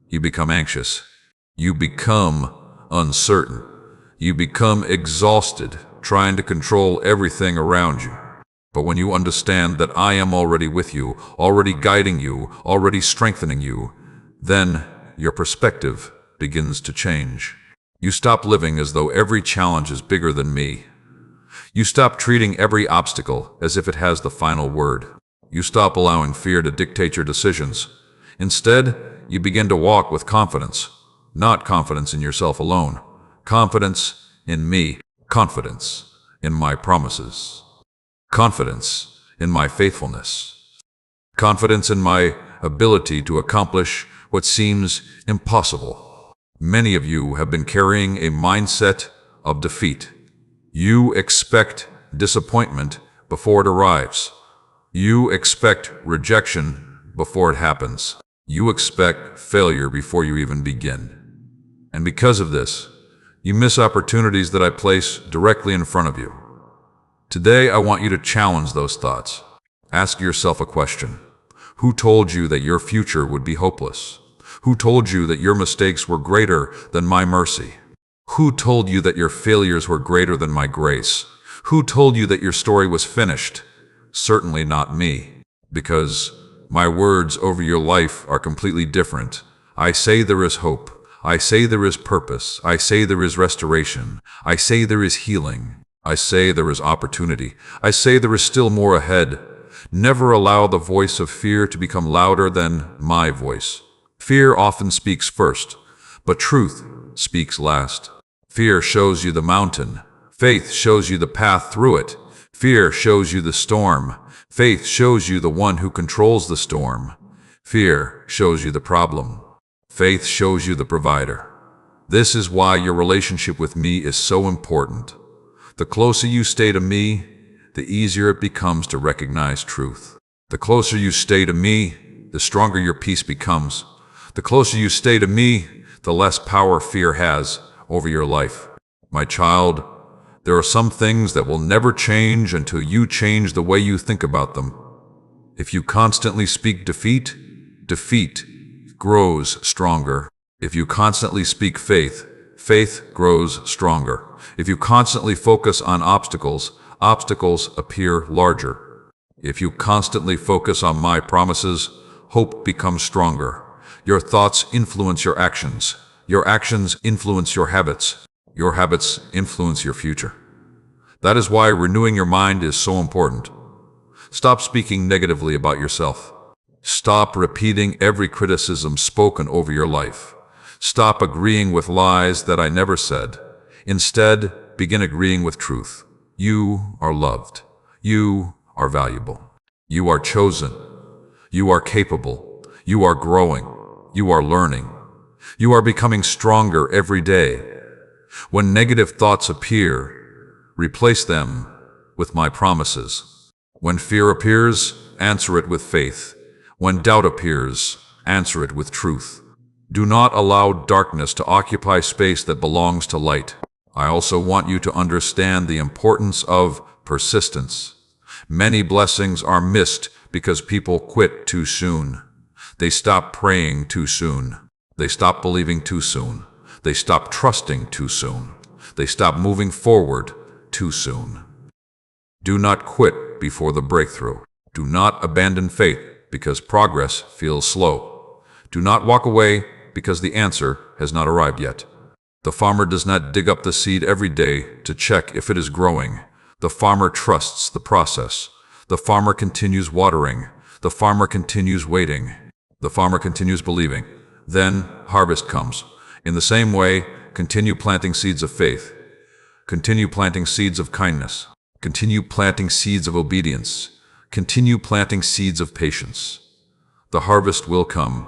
You become anxious. You become uncertain. You become exhausted, trying to control everything around you. But when you understand that I am already with you, already guiding you, already strengthening you, then your perspective begins to change. You stop living as though every challenge is bigger than me. You stop treating every obstacle as if it has the final word. You stop allowing fear to dictate your decisions. Instead, you begin to walk with confidence. Not confidence in yourself alone. Confidence in me. Confidence in my promises. Confidence in my faithfulness. Confidence in my ability to accomplish what seems impossible. Many of you have been carrying a mindset of defeat. You expect disappointment before it arrives. You expect rejection before it happens. You expect failure before you even begin. And because of this, you miss opportunities that I place directly in front of you. Today, I want you to challenge those thoughts. Ask yourself a question. Who told you that your future would be hopeless? Who told you that your mistakes were greater than my mercy? Who told you that your failures were greater than my grace? Who told you that your story was finished? Certainly not me, because my words over your life are completely different. I say there is hope. I say there is purpose. I say there is restoration. I say there is healing. I say there is opportunity. I say there is still more ahead. Never allow the voice of fear to become louder than my voice. Fear often speaks first, but truth speaks last. Fear shows you the mountain. Faith shows you the path through it. Fear shows you the storm. Faith shows you the one who controls the storm. Fear shows you the problem. Faith shows you the provider. This is why your relationship with me is so important. The closer you stay to me, the easier it becomes to recognize truth. The closer you stay to me, the stronger your peace becomes. The closer you stay to me, the less power fear has over your life. My child, there are some things that will never change until you change the way you think about them. If you constantly speak defeat, defeat grows stronger. If you constantly speak faith, faith grows stronger. If you constantly focus on obstacles, obstacles appear larger. If you constantly focus on my promises, hope becomes stronger. Your thoughts influence your actions. Your actions influence your habits. Your habits influence your future. That is why renewing your mind is so important. Stop speaking negatively about yourself. Stop repeating every criticism spoken over your life. Stop agreeing with lies that I never said. Instead, begin agreeing with truth. You are loved. You are valuable. You are chosen. You are capable. You are growing. You are learning. You are becoming stronger every day. When negative thoughts appear, replace them with my promises. When fear appears, answer it with faith. When doubt appears, answer it with truth. Do not allow darkness to occupy space that belongs to light. I also want you to understand the importance of persistence. Many blessings are missed because people quit too soon. They stop praying too soon. They stop believing too soon. They stop trusting too soon. They stop moving forward too soon. Do not quit before the breakthrough. Do not abandon faith because progress feels slow. Do not walk away because the answer has not arrived yet. The farmer does not dig up the seed every day to check if it is growing. The farmer trusts the process. The farmer continues watering. The farmer continues waiting. The farmer continues believing. Then harvest comes. In the same way, continue planting seeds of faith. Continue planting seeds of kindness. Continue planting seeds of obedience. Continue planting seeds of patience. The harvest will come,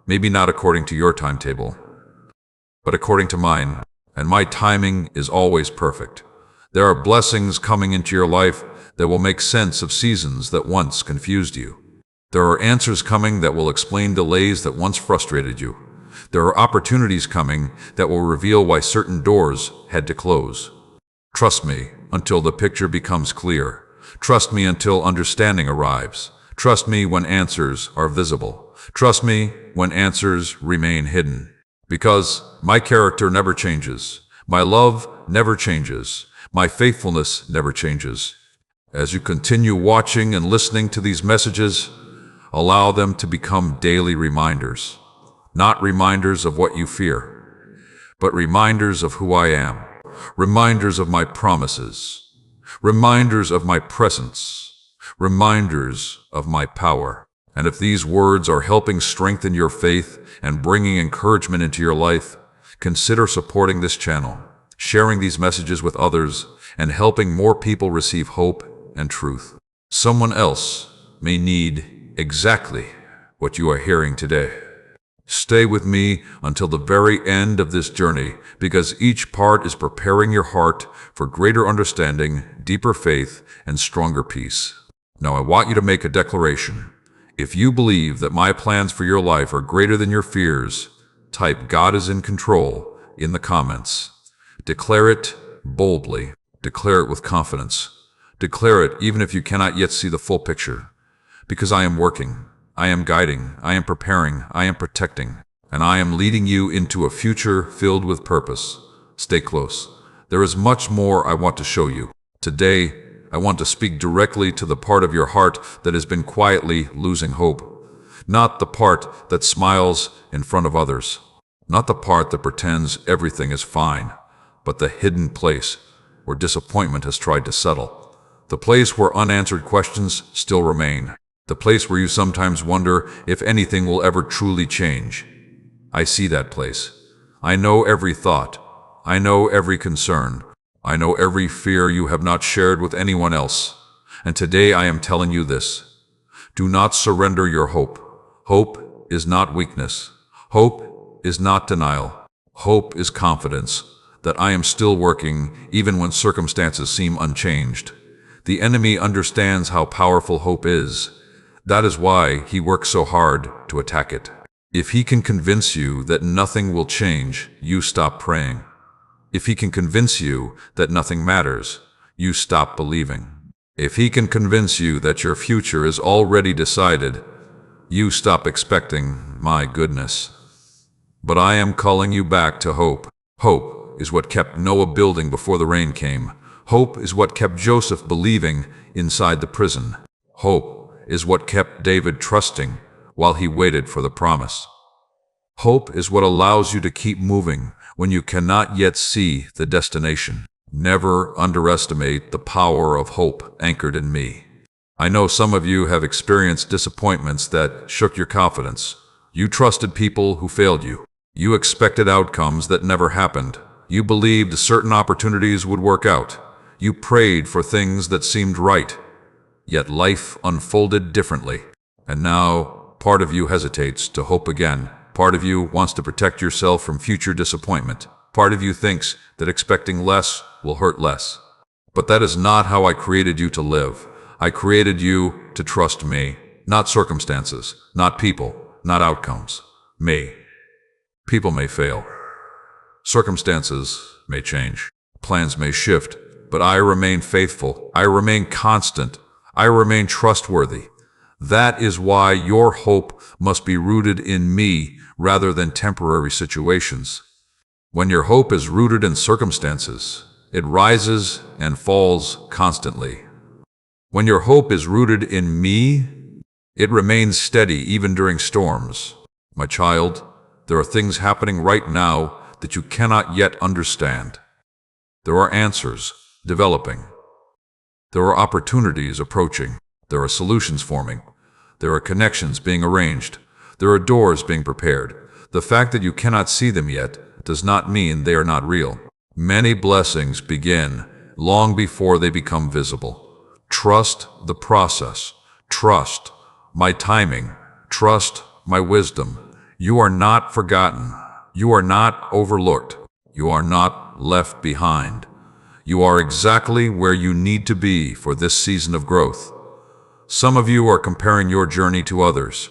maybe not according to your timetable, but according to mine, and my timing is always perfect. There are blessings coming into your life that will make sense of seasons that once confused you. There are answers coming that will explain delays that once frustrated you. There are opportunities coming that will reveal why certain doors had to close. Trust me until the picture becomes clear. Trust me until understanding arrives. Trust me when answers are visible. Trust me when answers remain hidden. Because my character never changes. My love never changes. My faithfulness never changes. As you continue watching and listening to these messages, allow them to become daily reminders. Not reminders of what you fear, but reminders of who I am. Reminders of my promises. Reminders of my presence. Reminders of my power. And if these words are helping strengthen your faith and bringing encouragement into your life, consider supporting this channel, sharing these messages with others, and helping more people receive hope and truth. Someone else may need exactly what you are hearing today. Stay with me until the very end of this journey, because each part is preparing your heart for greater understanding, deeper faith, and stronger peace. Now I want you to make a declaration. If you believe that my plans for your life are greater than your fears, type "God is in control" in the comments. Declare it boldly. Declare it with confidence. Declare it even if you cannot yet see the full picture. Because I am working. I am guiding, I am preparing, I am protecting, and I am leading you into a future filled with purpose. Stay close. There is much more I want to show you. Today, I want to speak directly to the part of your heart that has been quietly losing hope. Not the part that smiles in front of others. Not the part that pretends everything is fine, but the hidden place where disappointment has tried to settle. The place where unanswered questions still remain. The place where you sometimes wonder if anything will ever truly change. I see that place. I know every thought. I know every concern. I know every fear you have not shared with anyone else. And today I am telling you this. Do not surrender your hope. Hope is not weakness. Hope is not denial. Hope is confidence that I am still working even when circumstances seem unchanged. The enemy understands how powerful hope is. That is why he works so hard to attack it. If he can convince you that nothing will change, you stop praying. If he can convince you that nothing matters, you stop believing. If he can convince you that your future is already decided, you stop expecting my goodness. But I am calling you back to hope. Hope is what kept Noah building before the rain came. Hope is what kept Joseph believing inside the prison. Hope is what kept David trusting while he waited for the promise. Hope is what allows you to keep moving when you cannot yet see the destination. Never underestimate the power of hope anchored in me. I know some of you have experienced disappointments that shook your confidence. You trusted people who failed you. You expected outcomes that never happened. You believed certain opportunities would work out. You prayed for things that seemed right. yet life unfolded differently. And now, part of you hesitates to hope again. Part of you wants to protect yourself from future disappointment. Part of you thinks that expecting less will hurt less. But that is not how I created you to live. I created you to trust me, not circumstances, not people, not outcomes. Me. People may fail. Circumstances may change. Plans may shift, but I remain faithful. I remain constant. I remain trustworthy. That is why your hope must be rooted in me rather than temporary situations. When your hope is rooted in circumstances, it rises and falls constantly. When your hope is rooted in me, it remains steady even during storms. My child, there are things happening right now that you cannot yet understand. There are answers developing. There are opportunities approaching. There are solutions forming. There are connections being arranged. There are doors being prepared. The fact that you cannot see them yet does not mean they are not real. Many blessings begin long before they become visible. Trust the process. Trust my timing. Trust my wisdom. You are not forgotten. You are not overlooked. You are not left behind. You are exactly where you need to be for this season of growth. Some of you are comparing your journey to others.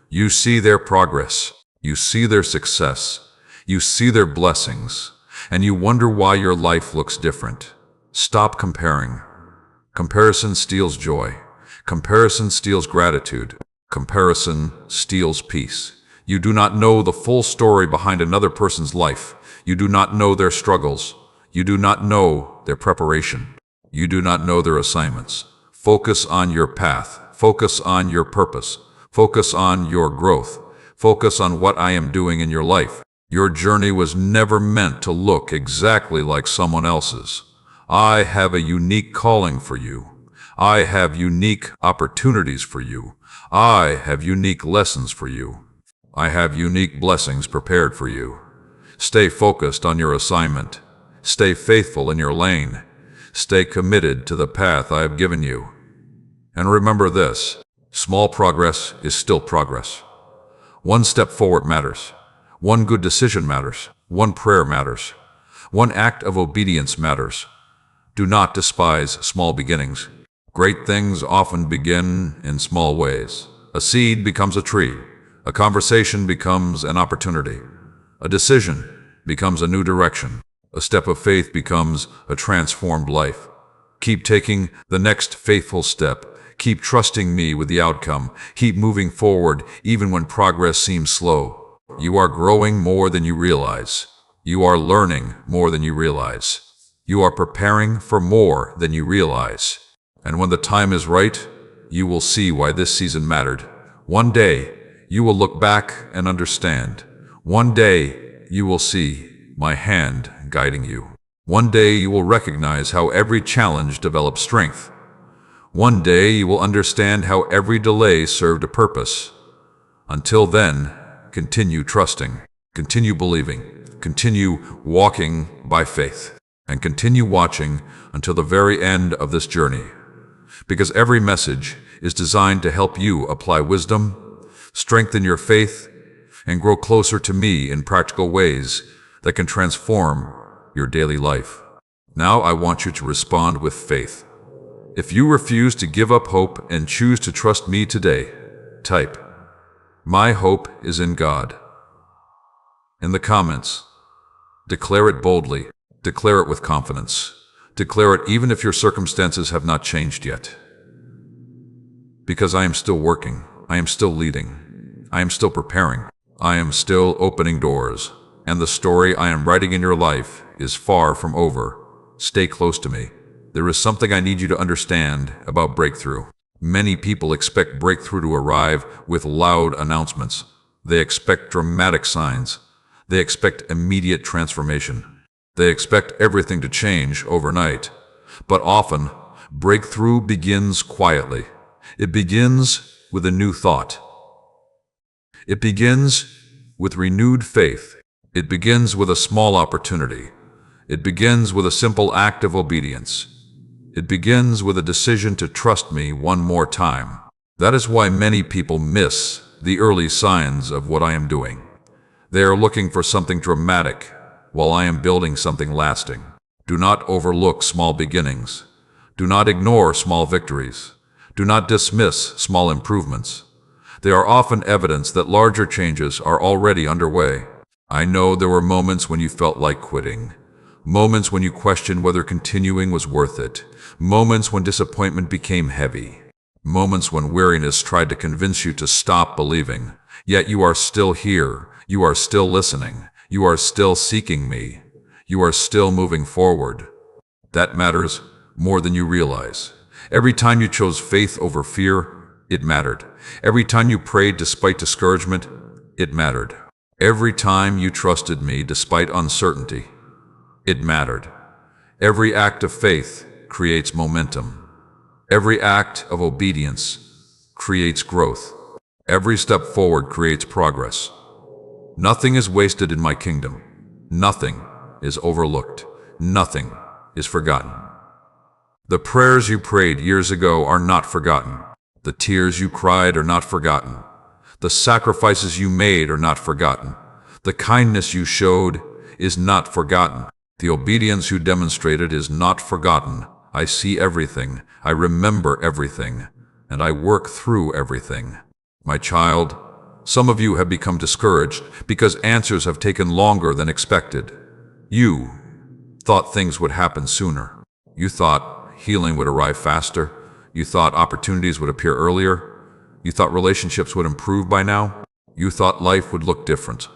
You see their progress. You see their success. You see their blessings. And you wonder why your life looks different. Stop comparing. Comparison steals joy. Comparison steals gratitude. Comparison steals peace. You do not know the full story behind another person's life. You do not know their struggles. You do not know their preparation. You do not know their assignments. Focus on your path. Focus on your purpose. Focus on your growth. Focus on what I am doing in your life. Your journey was never meant to look exactly like someone else's. I have a unique calling for you. I have unique opportunities for you. I have unique lessons for you. I have unique blessings prepared for you. Stay focused on your assignment. Stay faithful in your lane. Stay committed to the path I have given you. And remember this, small progress is still progress. One step forward matters. One good decision matters. One prayer matters. One act of obedience matters. Do not despise small beginnings. Great things often begin in small ways. A seed becomes a tree. A conversation becomes an opportunity. A decision becomes a new direction. A step of faith becomes a transformed life. Keep taking the next faithful step. Keep trusting me with the outcome. Keep moving forward even when progress seems slow. You are growing more than you realize. You are learning more than you realize. You are preparing for more than you realize. And when the time is right, you will see why this season mattered. One day, you will look back and understand. One day, you will see my hand guiding you. One day, you will recognize how every challenge develops strength. One day, you will understand how every delay served a purpose. Until then, continue trusting, continue believing, continue walking by faith, and continue watching until the very end of this journey. Because every message is designed to help you apply wisdom, strengthen your faith, and grow closer to me in practical ways that can transform your daily life. Now I want you to respond with faith. If you refuse to give up hope and choose to trust me today, type, "My hope is in God." In the comments, declare it boldly, declare it with confidence, declare it even if your circumstances have not changed yet. Because I am still working, I am still leading, I am still preparing, I am still opening doors, and the story I am writing in your life is far from over. Stay close to me. There is something I need you to understand about breakthrough. Many people expect breakthrough to arrive with loud announcements. They expect dramatic signs. They expect immediate transformation. They expect everything to change overnight. But often, breakthrough begins quietly. It begins with a new thought. It begins with renewed faith. It begins with a small opportunity. It begins with a simple act of obedience. It begins with a decision to trust me one more time. That is why many people miss the early signs of what I am doing. They are looking for something dramatic, while I am building something lasting. Do not overlook small beginnings. Do not ignore small victories. Do not dismiss small improvements. They are often evidence that larger changes are already underway. I know there were moments when you felt like quitting. Moments when you questioned whether continuing was worth it. Moments when disappointment became heavy. Moments when weariness tried to convince you to stop believing. Yet you are still here. You are still listening. You are still seeking me. You are still moving forward. That matters more than you realize. Every time you chose faith over fear, it mattered. Every time you prayed despite discouragement, it mattered. Every time you trusted me despite uncertainty, it mattered. Every act of faith creates momentum. Every act of obedience creates growth. Every step forward creates progress. Nothing is wasted in my kingdom. Nothing is overlooked. Nothing is forgotten. The prayers you prayed years ago are not forgotten. The tears you cried are not forgotten. The sacrifices you made are not forgotten. The kindness you showed is not forgotten. The obedience you demonstrated is not forgotten. I see everything, I remember everything, and I work through everything. My child, some of you have become discouraged because answers have taken longer than expected. You thought things would happen sooner. You thought healing would arrive faster. You thought opportunities would appear earlier. You thought relationships would improve by now. You thought life would look different.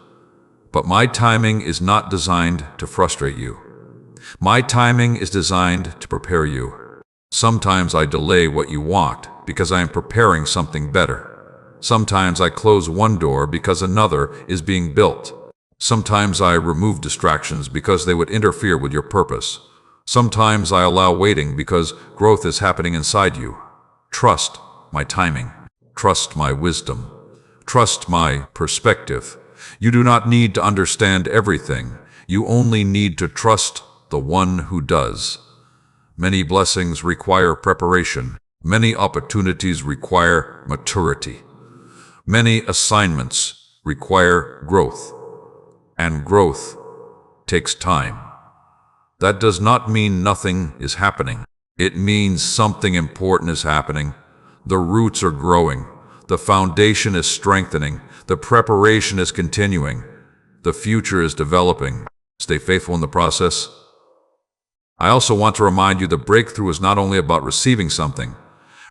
But my timing is not designed to frustrate you. My timing is designed to prepare you. Sometimes I delay what you want because I am preparing something better. Sometimes I close one door because another is being built. Sometimes I remove distractions because they would interfere with your purpose. Sometimes I allow waiting because growth is happening inside you. Trust my timing. Trust my wisdom. Trust my perspective. You do not need to understand everything. You only need to trust the one who does. Many blessings require preparation. Many opportunities require maturity. Many assignments require growth. And growth takes time. That does not mean nothing is happening. It means something important is happening. The roots are growing. The foundation is strengthening. The preparation is continuing. The future is developing. Stay faithful in the process. I also want to remind you that breakthrough is not only about receiving something.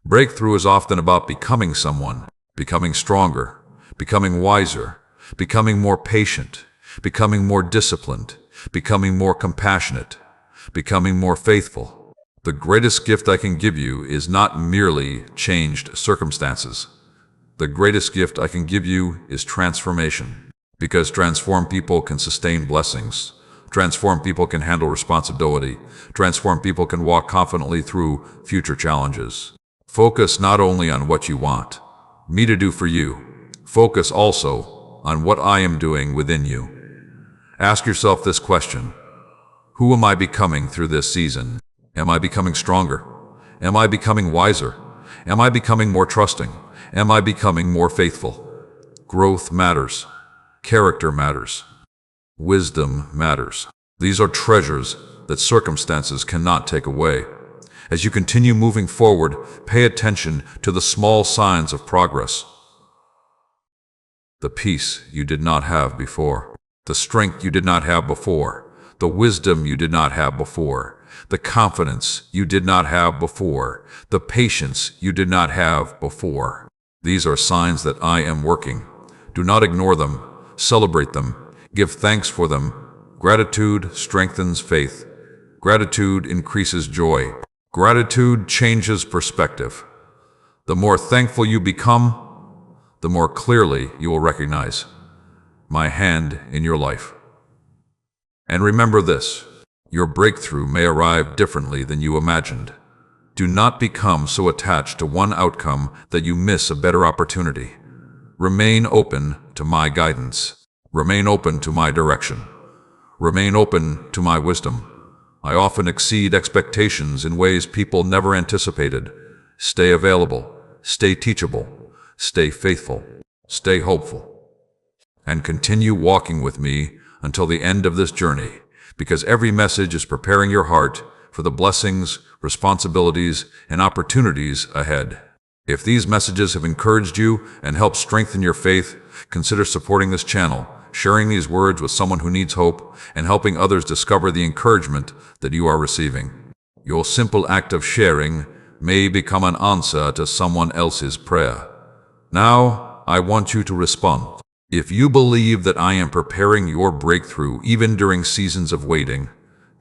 Breakthrough is often about becoming someone, becoming stronger, becoming wiser, becoming more patient, becoming more disciplined, becoming more compassionate, becoming more faithful. The greatest gift I can give you is not merely changed circumstances. The greatest gift I can give you is transformation, because transformed people can sustain blessings. Transformed people can handle responsibility. Transformed people can walk confidently through future challenges. Focus not only on what you want me to do for you, focus also on what I am doing within you. Ask yourself this question: who am I becoming through this season? Am I becoming stronger? Am I becoming wiser? Am I becoming more trusting? Am I becoming more faithful? Growth matters. Character matters. Wisdom matters. These are treasures that circumstances cannot take away. As you continue moving forward, pay attention to the small signs of progress. The peace you did not have before. The strength you did not have before. The wisdom you did not have before. The confidence you did not have before. The patience you did not have before. These are signs that I am working. Do not ignore them. Celebrate them. Give thanks for them. Gratitude strengthens faith. Gratitude increases joy. Gratitude changes perspective. The more thankful you become, the more clearly you will recognize my hand in your life. And remember this: your breakthrough may arrive differently than you imagined. Do not become so attached to one outcome that you miss a better opportunity. Remain open to my guidance. Remain open to my direction. Remain open to my wisdom. I often exceed expectations in ways people never anticipated. Stay available, stay teachable, stay faithful, stay hopeful, and continue walking with me until the end of this journey, because every message is preparing your heart for the blessings, responsibilities, and opportunities ahead. If these messages have encouraged you and helped strengthen your faith, consider supporting this channel, sharing these words with someone who needs hope, and helping others discover the encouragement that you are receiving. Your simple act of sharing may become an answer to someone else's prayer. Now, I want you to respond. If you believe that I am preparing your breakthrough even during seasons of waiting,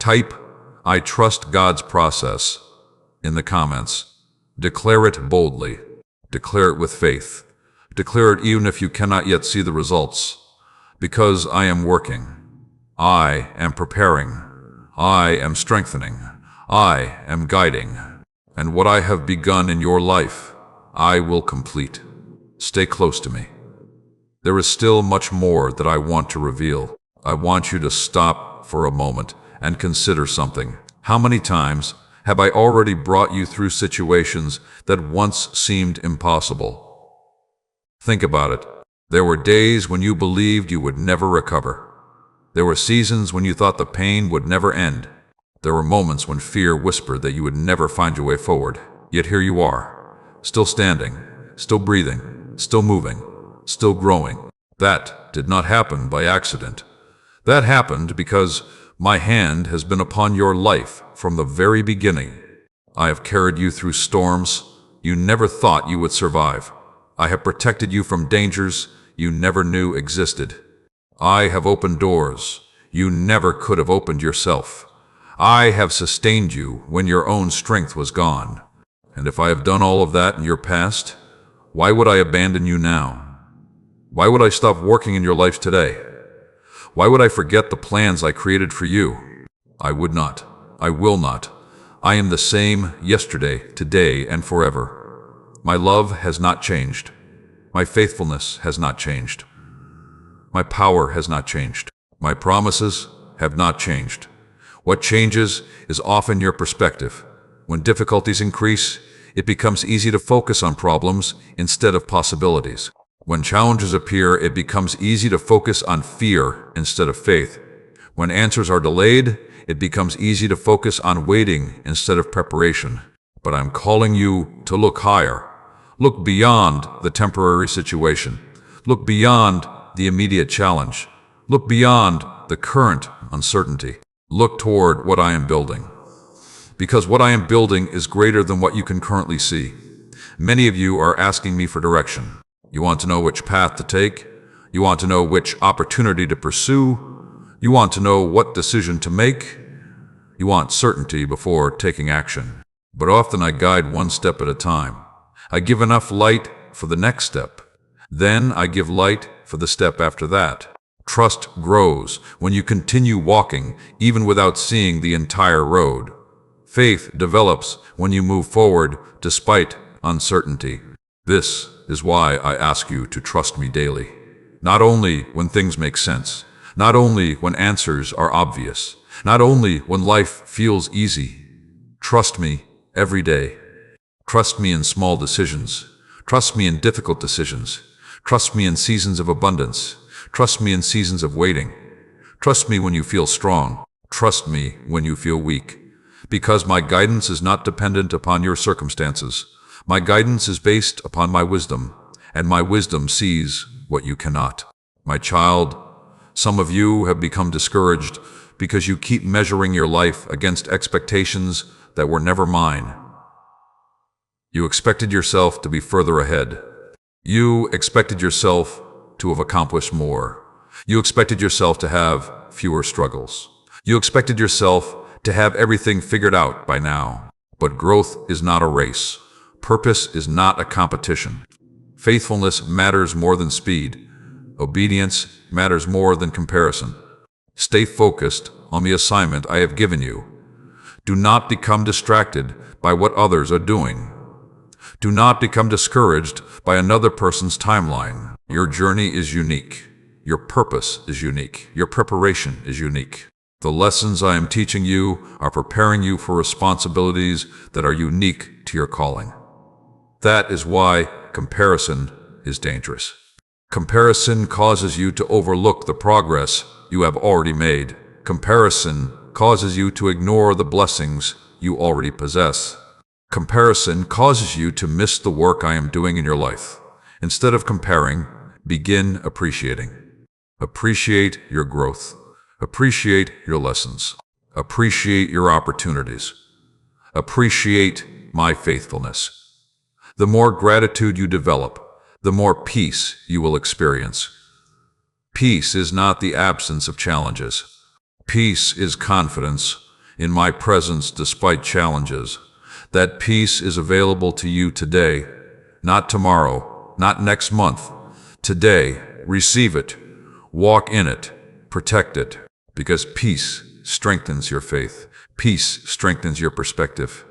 type, "I trust God's process," in the comments. Declare it boldly. Declare it with faith. Declare it even if you cannot yet see the results. Because I am working. I am preparing. I am strengthening. I am guiding. And what I have begun in your life, I will complete. Stay close to me. There is still much more that I want to reveal. I want you to stop for a moment and consider something. How many times have I already brought you through situations that once seemed impossible? Think about it. There were days when you believed you would never recover. There were seasons when you thought the pain would never end. There were moments when fear whispered that you would never find your way forward. Yet here you are, still standing, still breathing, still moving, still growing. That did not happen by accident. That happened because my hand has been upon your life from the very beginning. I have carried you through storms you never thought you would survive. I have protected you from dangers you never knew existed. I have opened doors you never could have opened yourself. I have sustained you when your own strength was gone. And if I have done all of that in your past, why would I abandon you now? Why would I stop working in your life today? Why would I forget the plans I created for you? I would not. I will not. I am the same yesterday, today, and forever. My love has not changed. My faithfulness has not changed. My power has not changed. My promises have not changed. What changes is often your perspective. When difficulties increase, it becomes easy to focus on problems instead of possibilities. When challenges appear, it becomes easy to focus on fear instead of faith. When answers are delayed, it becomes easy to focus on waiting instead of preparation. But I'm calling you to look higher. Look beyond the temporary situation. Look beyond the immediate challenge. Look beyond the current uncertainty. Look toward what I am building. Because what I am building is greater than what you can currently see. Many of you are asking me for direction. You want to know which path to take. You want to know which opportunity to pursue. You want to know what decision to make. You want certainty before taking action. But often I guide one step at a time. I give enough light for the next step. Then I give light for the step after that. Trust grows when you continue walking even without seeing the entire road. Faith develops when you move forward despite uncertainty. This is why I ask you to trust me daily. Not only when things make sense, not only when answers are obvious, not only when life feels easy. Trust me every day. Trust me in small decisions. Trust me in difficult decisions. Trust me in seasons of abundance. Trust me in seasons of waiting. Trust me when you feel strong. Trust me when you feel weak. Because my guidance is not dependent upon your circumstances. My guidance is based upon my wisdom, and my wisdom sees what you cannot. My child, some of you have become discouraged because you keep measuring your life against expectations that were never mine. You expected yourself to be further ahead. You expected yourself to have accomplished more. You expected yourself to have fewer struggles. You expected yourself to have everything figured out by now. But growth is not a race. Purpose is not a competition. Faithfulness matters more than speed. Obedience matters more than comparison. Stay focused on the assignment I have given you. Do not become distracted by what others are doing. Do not become discouraged by another person's timeline. Your journey is unique. Your purpose is unique. Your preparation is unique. The lessons I am teaching you are preparing you for responsibilities that are unique to your calling. That is why comparison is dangerous. Comparison causes you to overlook the progress you have already made. Comparison causes you to ignore the blessings you already possess. Comparison causes you to miss the work I am doing in your life. Instead of comparing, begin appreciating. Appreciate your growth. Appreciate your lessons. Appreciate your opportunities. Appreciate my faithfulness. The more gratitude you develop, the more peace you will experience. Peace is not the absence of challenges. Peace is confidence in my presence despite challenges. That peace is available to you today, not tomorrow, not next month. Today, receive it, walk in it, protect it, because peace strengthens your faith. Peace strengthens your perspective.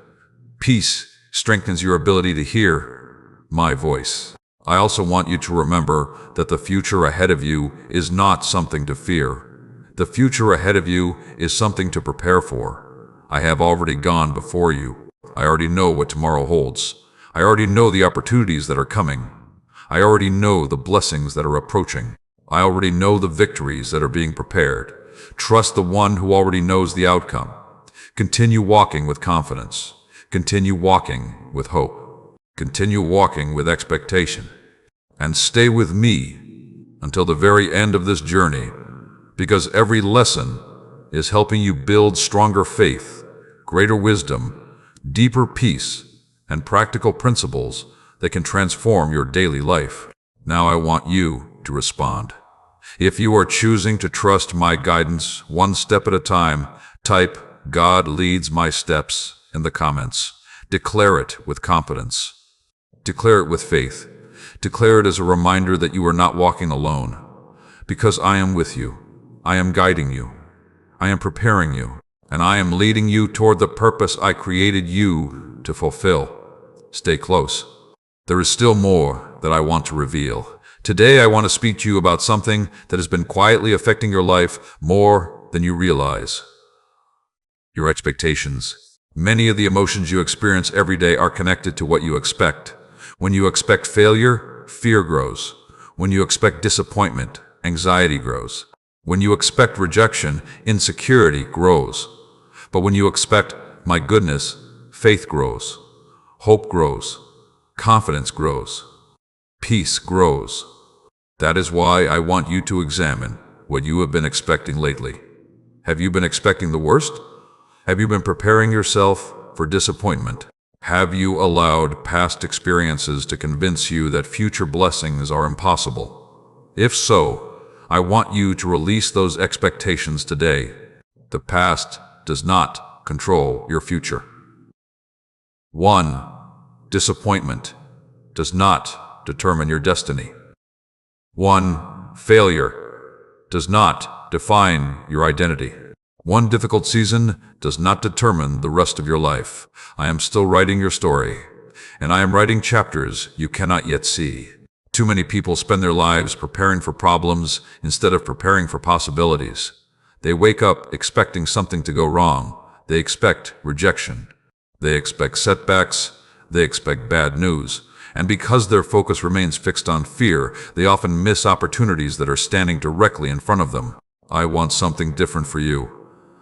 Peace strengthens your ability to hear my voice. I also want you to remember that the future ahead of you is not something to fear. The future ahead of you is something to prepare for. I have already gone before you. I already know what tomorrow holds. I already know the opportunities that are coming. I already know the blessings that are approaching. I already know the victories that are being prepared. Trust the one who already knows the outcome. Continue walking with confidence. Continue walking with hope. Continue walking with expectation. And stay with me until the very end of this journey, because every lesson is helping you build stronger faith, greater wisdom, deeper peace, and practical principles that can transform your daily life. Now I want you to respond. If you are choosing to trust my guidance one step at a time, type "God leads my steps" in the comments. Declare it with confidence. Declare it with faith. Declare it as a reminder that you are not walking alone. Because I am with you. I am guiding you. I am preparing you. And I am leading you toward the purpose I created you to fulfill. Stay close. There is still more that I want to reveal. Today I want to speak to you about something that has been quietly affecting your life more than you realize. Your expectations. Many of the emotions you experience every day are connected to what you expect. When you expect failure, fear grows. When you expect disappointment, anxiety grows. When you expect rejection, insecurity grows. But when you expect my goodness, faith grows. Hope grows. Confidence grows. Peace grows. That is why I want you to examine what you have been expecting lately. Have you been expecting the worst? Have you been preparing yourself for disappointment? Have you allowed past experiences to convince you that future blessings are impossible? If so, I want you to release those expectations today. The past does not control your future. 1. Disappointment does not determine your destiny. 1. Failure does not define your identity. One difficult season does not determine the rest of your life. I am still writing your story, and I am writing chapters you cannot yet see. Too many people spend their lives preparing for problems instead of preparing for possibilities. They wake up expecting something to go wrong. They expect rejection. They expect setbacks. They expect bad news. And because their focus remains fixed on fear, they often miss opportunities that are standing directly in front of them. I want something different for you.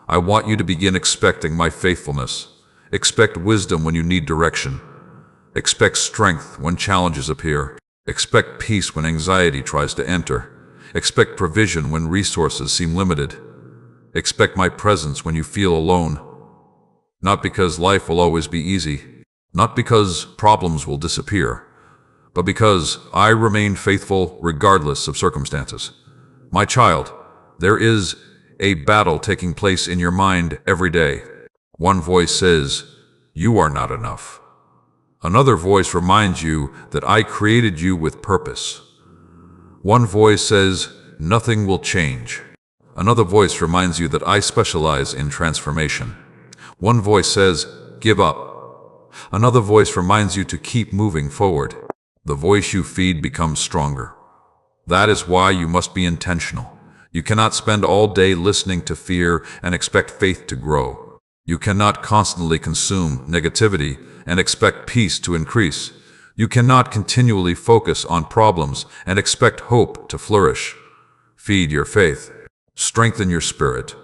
I want you to begin expecting my faithfulness. Expect wisdom when you need direction. Expect strength when challenges appear. Expect peace when anxiety tries to enter. Expect provision when resources seem limited. Expect my presence when you feel alone. Not because life will always be easy, not because problems will disappear, but because I remain faithful regardless of circumstances. My child, there is a battle taking place in your mind every day. One voice says, "You are not enough." Another voice reminds you that I created you with purpose. One voice says, "Nothing will change." Another voice reminds you that I specialize in transformation. One voice says, "Give up." Another voice reminds you to keep moving forward. The voice you feed becomes stronger. That is why you must be intentional. You cannot spend all day listening to fear and expect faith to grow. You cannot constantly consume negativity and expect peace to increase. You cannot continually focus on problems and expect hope to flourish. Feed your faith. Strengthen your spirit.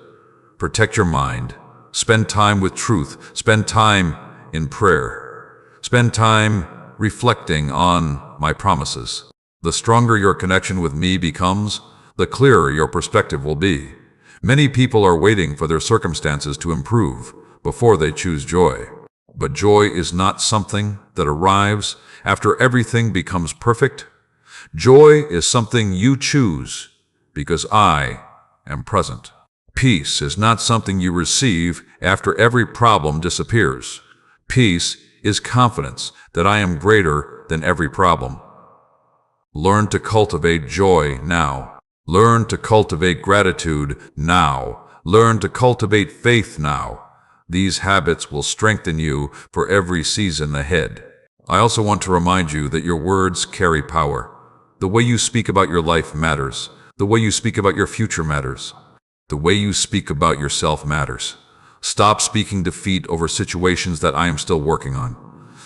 Protect your mind. Spend time with truth. Spend time in prayer. Spend time reflecting on my promises. The stronger your connection with me becomes, the clearer your perspective will be. Many people are waiting for their circumstances to improve before they choose joy. But joy is not something that arrives after everything becomes perfect. Joy is something you choose because I am present. Peace is not something you receive after every problem disappears. Peace is confidence that I am greater than every problem. Learn to cultivate joy now. Learn to cultivate gratitude now. Learn to cultivate faith now. These habits will strengthen you for every season ahead. I also want to remind you that your words carry power. The way you speak about your life matters. The way you speak about your future matters. The way you speak about yourself matters. Stop speaking defeat over situations that I am still working on.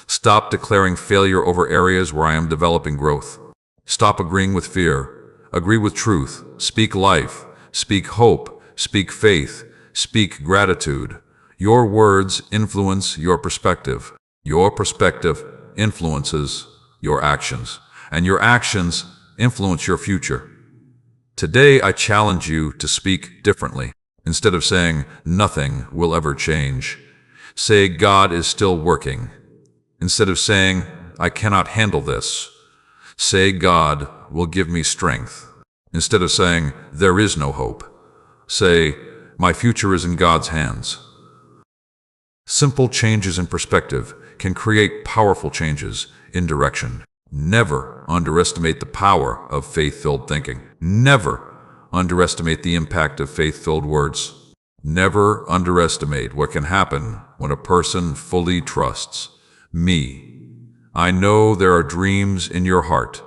Stop declaring failure over areas where I am developing growth. Stop agreeing with fear. Agree with truth. Speak life. Speak hope. Speak faith. Speak gratitude. Your words influence your perspective. Your perspective influences your actions, and your actions influence your future. Today, I challenge you to speak differently. Instead of saying, nothing will ever change, say, God is still working. Instead of saying, I cannot handle this, say, God will give me strength. Instead of saying, there is no hope, say, my future is in God's hands. Simple changes in perspective can create powerful changes in direction. Never underestimate the power of faith-filled thinking. Never underestimate the impact of faith-filled words. Never underestimate what can happen when a person fully trusts me. I know there are dreams in your heart.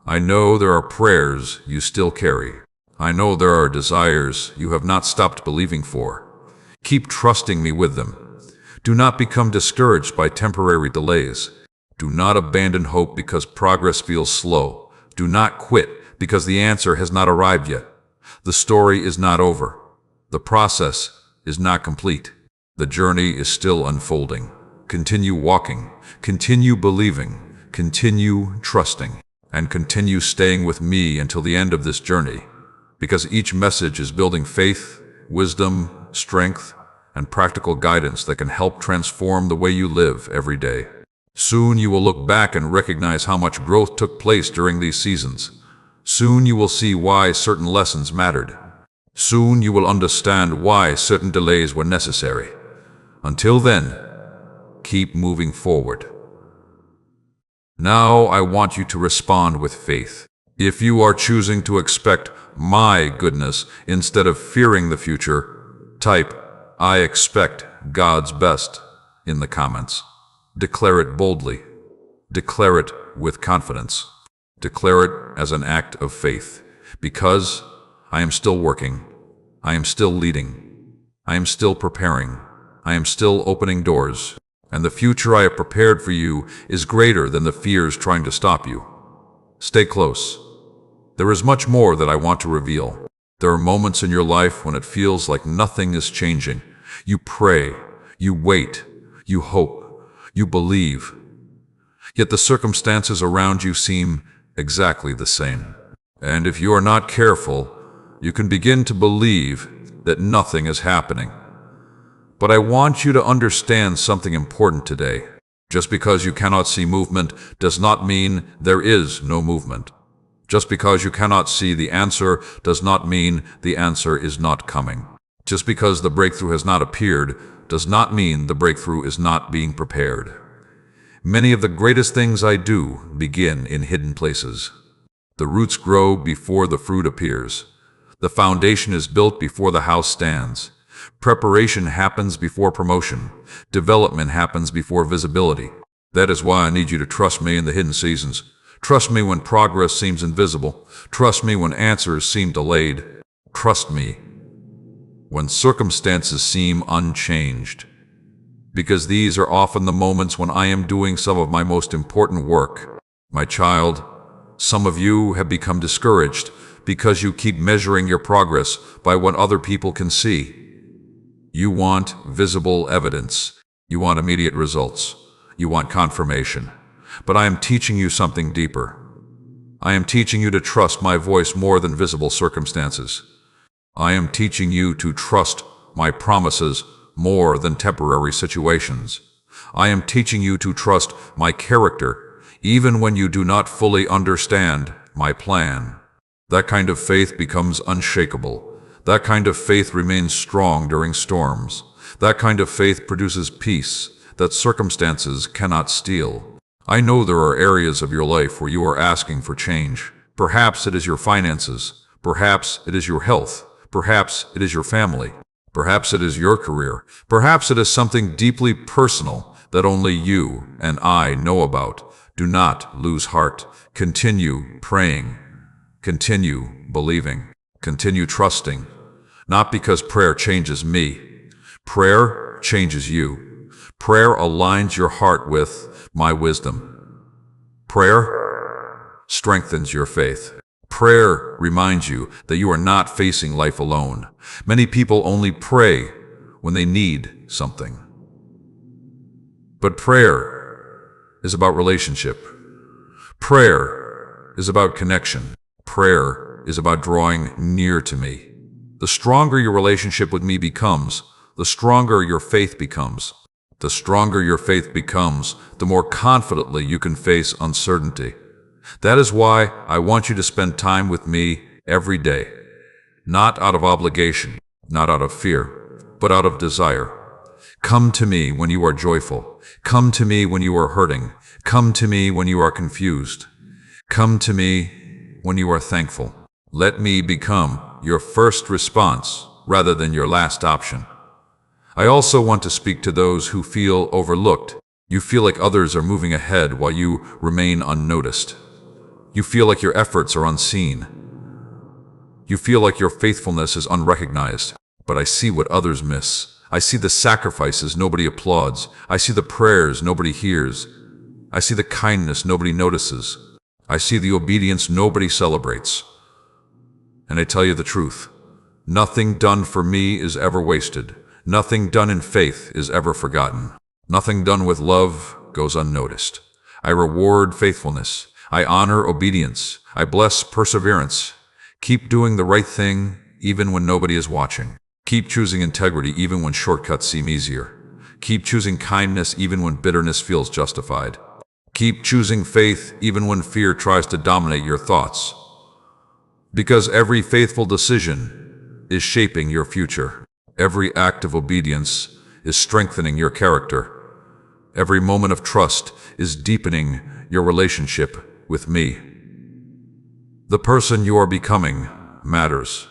I know there are prayers you still carry. I know there are desires you have not stopped believing for. Keep trusting me with them. Do not become discouraged by temporary delays. Do not abandon hope because progress feels slow. Do not quit because the answer has not arrived yet. The story is not over. The process is not complete. The journey is still unfolding. Continue walking, continue believing, continue trusting, and continue staying with me until the end of this journey, because each message is building faith, wisdom, strength, and practical guidance that can help transform the way you live every day. Soon you will look back and recognize how much growth took place during these seasons. Soon you will see why certain lessons mattered. Soon you will understand why certain delays were necessary. Until then, keep moving forward. Now I want you to respond with faith. If you are choosing to expect my goodness instead of fearing the future, type, I expect God's best in the comments. Declare it boldly. Declare it with confidence. Declare it as an act of faith. Because I am still working. I am still leading. I am still preparing. I am still opening doors. And the future I have prepared for you is greater than the fears trying to stop you. Stay close. There is much more that I want to reveal. There are moments in your life when it feels like nothing is changing. You pray. You wait. You hope. You believe, yet the circumstances around you seem exactly the same. And if you are not careful, you can begin to believe that nothing is happening. But I want you to understand something important today. Just because you cannot see movement does not mean there is no movement. Just because you cannot see the answer does not mean the answer is not coming. Just because the breakthrough has not appeared does not mean the breakthrough is not being prepared. Many of the greatest things I do begin in hidden places. The roots grow before the fruit appears. The foundation is built before the house stands. Preparation happens before promotion. Development happens before visibility. That is why I need you to trust me in the hidden seasons. Trust me when progress seems invisible. Trust me when answers seem delayed. Trust me when circumstances seem unchanged, because these are often the moments when I am doing some of my most important work. My child, some of you have become discouraged because you keep measuring your progress by what other people can see. You want visible evidence. You want immediate results. You want confirmation. But I am teaching you something deeper. I am teaching you to trust my voice more than visible circumstances. I am teaching you to trust my promises more than temporary situations. I am teaching you to trust my character, even when you do not fully understand my plan. That kind of faith becomes unshakable. That kind of faith remains strong during storms. That kind of faith produces peace that circumstances cannot steal. I know there are areas of your life where you are asking for change. Perhaps it is your finances. Perhaps it is your health. Perhaps it is your family. Perhaps it is your career. Perhaps it is something deeply personal that only you and I know about. Do not lose heart. Continue praying. Continue believing. Continue trusting. Not because prayer changes me. Prayer changes you. Prayer aligns your heart with my wisdom. Prayer strengthens your faith. Prayer reminds you that you are not facing life alone. Many people only pray when they need something. But prayer is about relationship. Prayer is about connection. Prayer is about drawing near to me. The stronger your relationship with me becomes, the stronger your faith becomes. The stronger your faith becomes, the more confidently you can face uncertainty. That is why I want you to spend time with me every day. Not out of obligation, not out of fear, but out of desire. Come to me when you are joyful. Come to me when you are hurting. Come to me when you are confused. Come to me when you are thankful. Let me become your first response rather than your last option. I also want to speak to those who feel overlooked. You feel like others are moving ahead while you remain unnoticed. You feel like your efforts are unseen. You feel like your faithfulness is unrecognized. But I see what others miss. I see the sacrifices nobody applauds. I see the prayers nobody hears. I see the kindness nobody notices. I see the obedience nobody celebrates. And I tell you the truth, nothing done for me is ever wasted. Nothing done in faith is ever forgotten. Nothing done with love goes unnoticed. I reward faithfulness. I honor obedience. I bless perseverance. Keep doing the right thing even when nobody is watching. Keep choosing integrity even when shortcuts seem easier. Keep choosing kindness even when bitterness feels justified. Keep choosing faith even when fear tries to dominate your thoughts. Because every faithful decision is shaping your future. Every act of obedience is strengthening your character. Every moment of trust is deepening your relationship with me. The person you are becoming matters.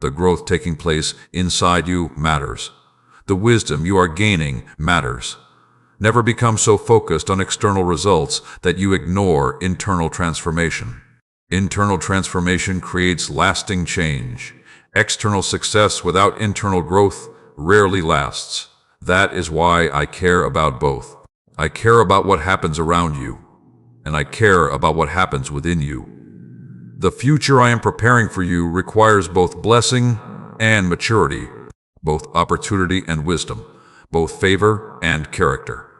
The growth taking place inside you matters. The wisdom you are gaining matters. Never become so focused on external results that you ignore internal transformation. Internal transformation creates lasting change. External success without internal growth rarely lasts. That is why I care about both. I care about what happens around you, and I care about what happens within you. The future I am preparing for you requires both blessing and maturity, both opportunity and wisdom, both favor and character.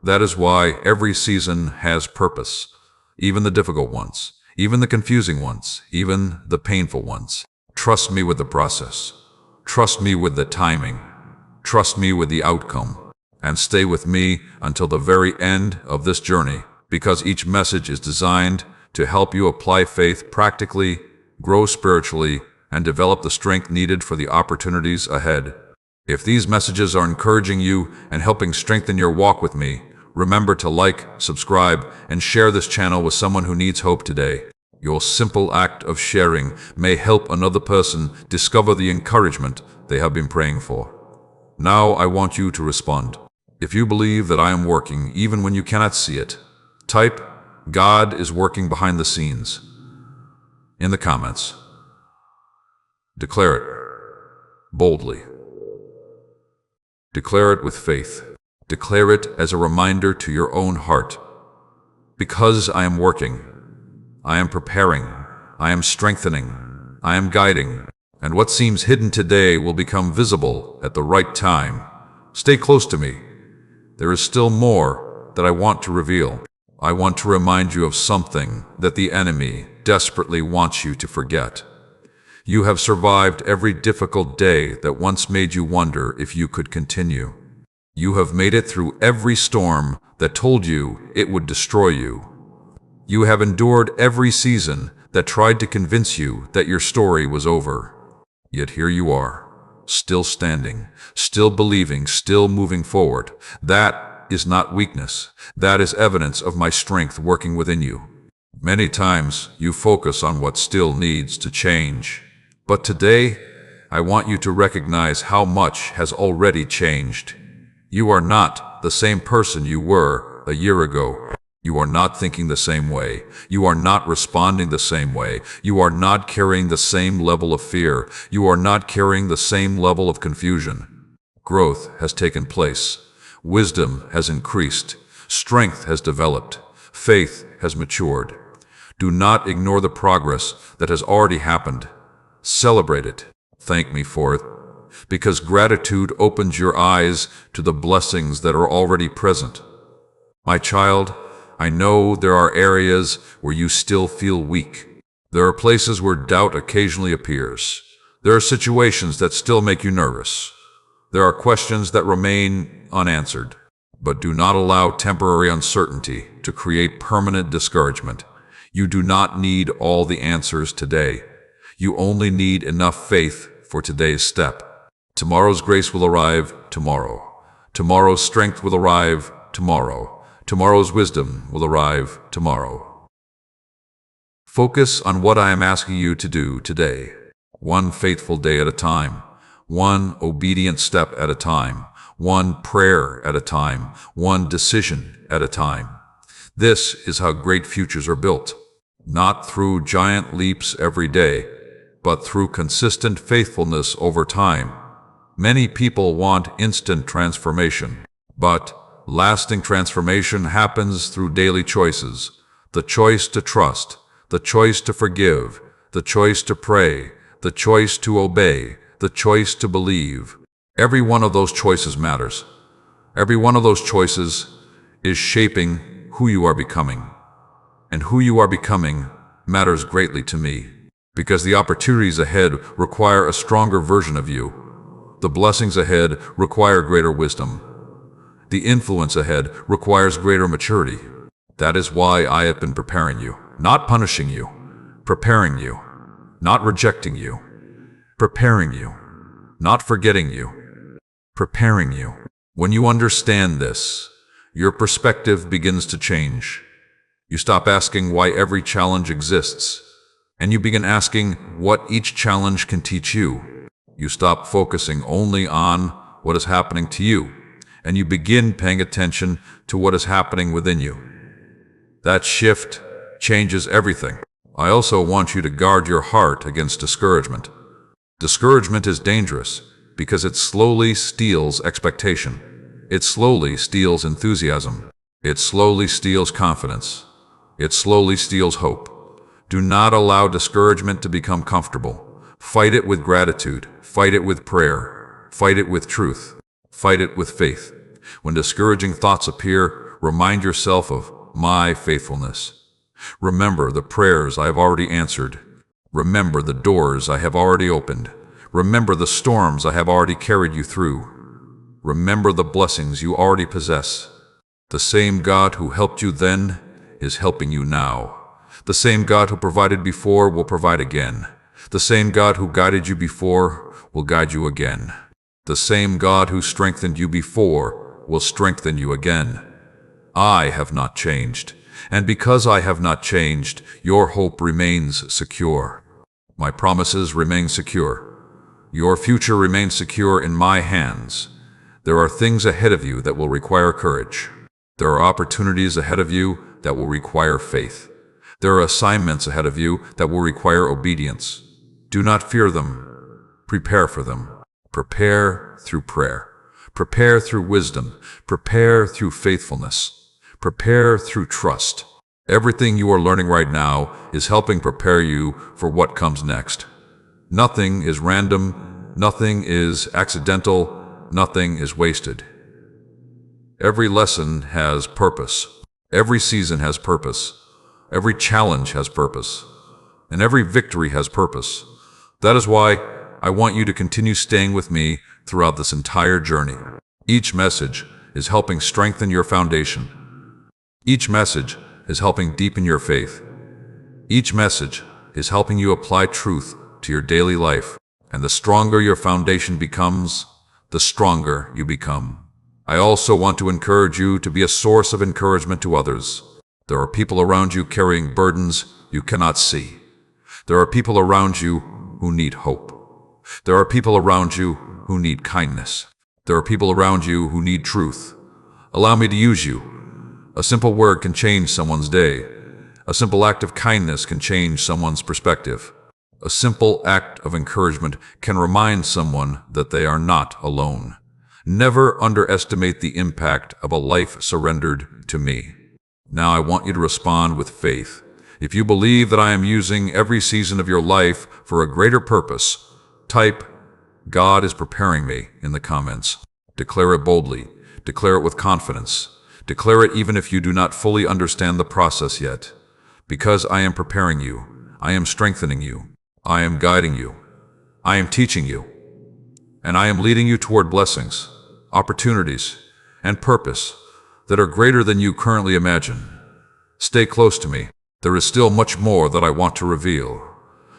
That is why every season has purpose, even the difficult ones, even the confusing ones, even the painful ones. Trust me with the process. Trust me with the timing. Trust me with the outcome. And stay with me until the very end of this journey, because each message is designed to help you apply faith practically, grow spiritually, and develop the strength needed for the opportunities ahead. If these messages are encouraging you and helping strengthen your walk with me, remember to like, subscribe, and share this channel with someone who needs hope today. Your simple act of sharing may help another person discover the encouragement they have been praying for. Now I want you to respond. If you believe that I am working even when you cannot see it, type "God is working behind the scenes" in the comments. Declare it boldly. Declare it with faith. Declare it as a reminder to your own heart. Because I am working, I am preparing, I am strengthening, I am guiding, and what seems hidden today will become visible at the right time. Stay close to me. There is still more that I want to reveal. I want to remind you of something that the enemy desperately wants you to forget. You have survived every difficult day that once made you wonder if you could continue. You have made it through every storm that told you it would destroy you. You have endured every season that tried to convince you that your story was over. Yet here you are, still standing, still believing, still moving forward. That is not weakness. That is evidence of my strength working within you. Many times you focus on what still needs to change. But today, I want you to recognize how much has already changed. You are not the same person you were a year ago. You are not thinking the same way. You are not responding the same way. You are not carrying the same level of fear. You are not carrying the same level of confusion. Growth has taken place. Wisdom has increased. Strength has developed. Faith has matured. Do not ignore the progress that has already happened. Celebrate it. Thank me for it. Because gratitude opens your eyes to the blessings that are already present. My child, I know there are areas where you still feel weak. There are places where doubt occasionally appears. There are situations that still make you nervous. There are questions that remain unanswered. But do not allow temporary uncertainty to create permanent discouragement. You do not need all the answers today. You only need enough faith for today's step. Tomorrow's grace will arrive tomorrow. Tomorrow's strength will arrive tomorrow. Tomorrow's wisdom will arrive tomorrow. Focus on what I am asking you to do today. One faithful day at a time. One obedient step at a time. One prayer at a time. One decision at a time. This is how great futures are built. Not through giant leaps every day, but through consistent faithfulness over time. Many people want instant transformation, but lasting transformation happens through daily choices. The choice to trust, the choice to forgive, the choice to pray, the choice to obey, the choice to believe. Every one of those choices matters. Every one of those choices is shaping who you are becoming. And who you are becoming matters greatly to me, because the opportunities ahead require a stronger version of you. The blessings ahead require greater wisdom. The influence ahead requires greater maturity. That is why I have been preparing you, not punishing you, preparing you, not rejecting you, preparing you, not forgetting you, preparing you. When you understand this, your perspective begins to change. You stop asking why every challenge exists, and you begin asking what each challenge can teach you. You stop focusing only on what is happening to you, and you begin paying attention to what is happening within you. That shift changes everything. I also want you to guard your heart against discouragement. Discouragement is dangerous because it slowly steals expectation. It slowly steals enthusiasm. It slowly steals confidence. It slowly steals hope. Do not allow discouragement to become comfortable. Fight it with gratitude. Fight it with prayer. Fight it with truth. Fight it with faith. When discouraging thoughts appear, remind yourself of my faithfulness. Remember the prayers I have already answered. Remember the doors I have already opened. Remember the storms I have already carried you through. Remember the blessings you already possess. The same God who helped you then is helping you now. The same God who provided before will provide again. The same God who guided you before will guide you again. The same God who strengthened you before will strengthen you again. I have not changed, and because I have not changed, your hope remains secure. My promises remain secure. Your future remains secure in my hands. There are things ahead of you that will require courage. There are opportunities ahead of you that will require faith. There are assignments ahead of you that will require obedience. Do not fear them. Prepare for them. Prepare through prayer. Prepare through wisdom. Prepare through faithfulness. Prepare through trust. Everything you are learning right now is helping prepare you for what comes next. Nothing is random. Nothing is accidental. Nothing is wasted. Every lesson has purpose. Every season has purpose. Every challenge has purpose. And every victory has purpose. That is why I want you to continue staying with me throughout this entire journey. Each message is helping strengthen your foundation. Each message is helping deepen your faith. Each message is helping you apply truth to your daily life. And the stronger your foundation becomes, the stronger you become. I also want to encourage you to be a source of encouragement to others. There are people around you carrying burdens you cannot see. There are people around you who need hope. There are people around you who need kindness. There are people around you who need truth. Allow me to use you. A simple word can change someone's day. A simple act of kindness can change someone's perspective. A simple act of encouragement can remind someone that they are not alone. Never underestimate the impact of a life surrendered to me. Now I want you to respond with faith. If you believe that I am using every season of your life for a greater purpose, type, "God is preparing me" in the comments. Declare it boldly. Declare it with confidence. Declare it even if you do not fully understand the process yet. Because I am preparing you. I am strengthening you. I am guiding you. I am teaching you. And I am leading you toward blessings, opportunities, and purpose that are greater than you currently imagine. Stay close to me. There is still much more that I want to reveal.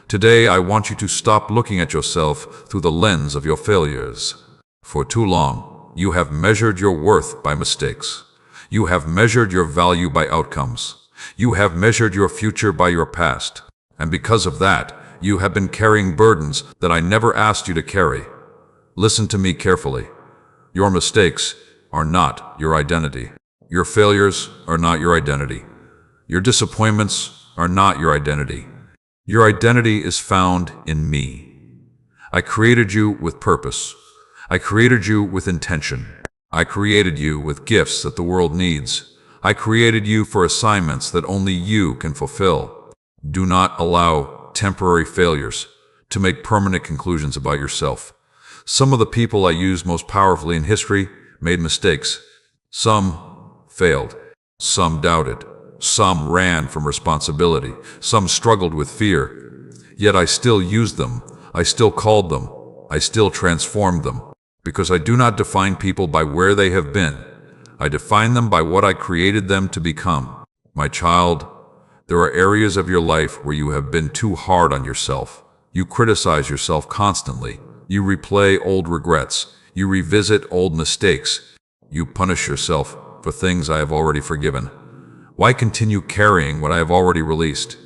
Today, I want you to stop looking at yourself through the lens of your failures. For too long, you have measured your worth by mistakes. You have measured your value by outcomes. You have measured your future by your past. And because of that, you have been carrying burdens that I never asked you to carry. Listen to me carefully. Your mistakes are not your identity. Your failures are not your identity. Your disappointments are not your identity. Your identity is found in me. I created you with purpose. I created you with intention. I created you with gifts that the world needs. I created you for assignments that only you can fulfill. Do not allow temporary failures to make permanent conclusions about yourself. Some of the people I used most powerfully in history made mistakes. Some failed. Some doubted. Some ran from responsibility. Some struggled with fear. Yet I still used them. I still called them. I still transformed them. Because I do not define people by where they have been. I define them by what I created them to become. My child, there are areas of your life where you have been too hard on yourself. You criticize yourself constantly. You replay old regrets. You revisit old mistakes. You punish yourself for things I have already forgiven. Why continue carrying what I have already released?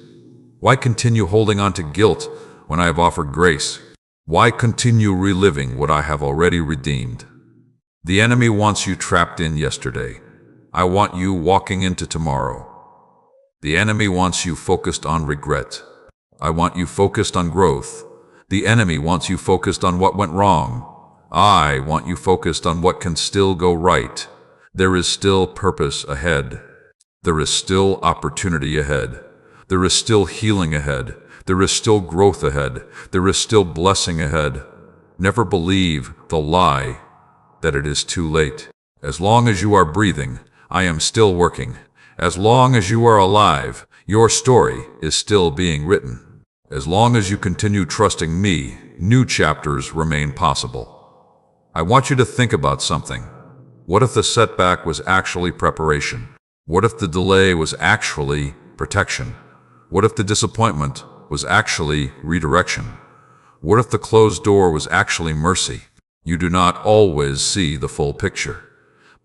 Why continue holding on to guilt when I have offered grace? Why continue reliving what I have already redeemed? The enemy wants you trapped in yesterday. I want you walking into tomorrow. The enemy wants you focused on regret. I want you focused on growth. The enemy wants you focused on what went wrong. I want you focused on what can still go right. There is still purpose ahead. There is still opportunity ahead. There is still healing ahead. There is still growth ahead. There is still blessing ahead. Never believe the lie that it is too late. As long as you are breathing, I am still working. As long as you are alive, your story is still being written. As long as you continue trusting me, new chapters remain possible. I want you to think about something. What if the setback was actually preparation? What if the delay was actually protection? What if the disappointment was actually redirection? What if the closed door was actually mercy? You do not always see the full picture,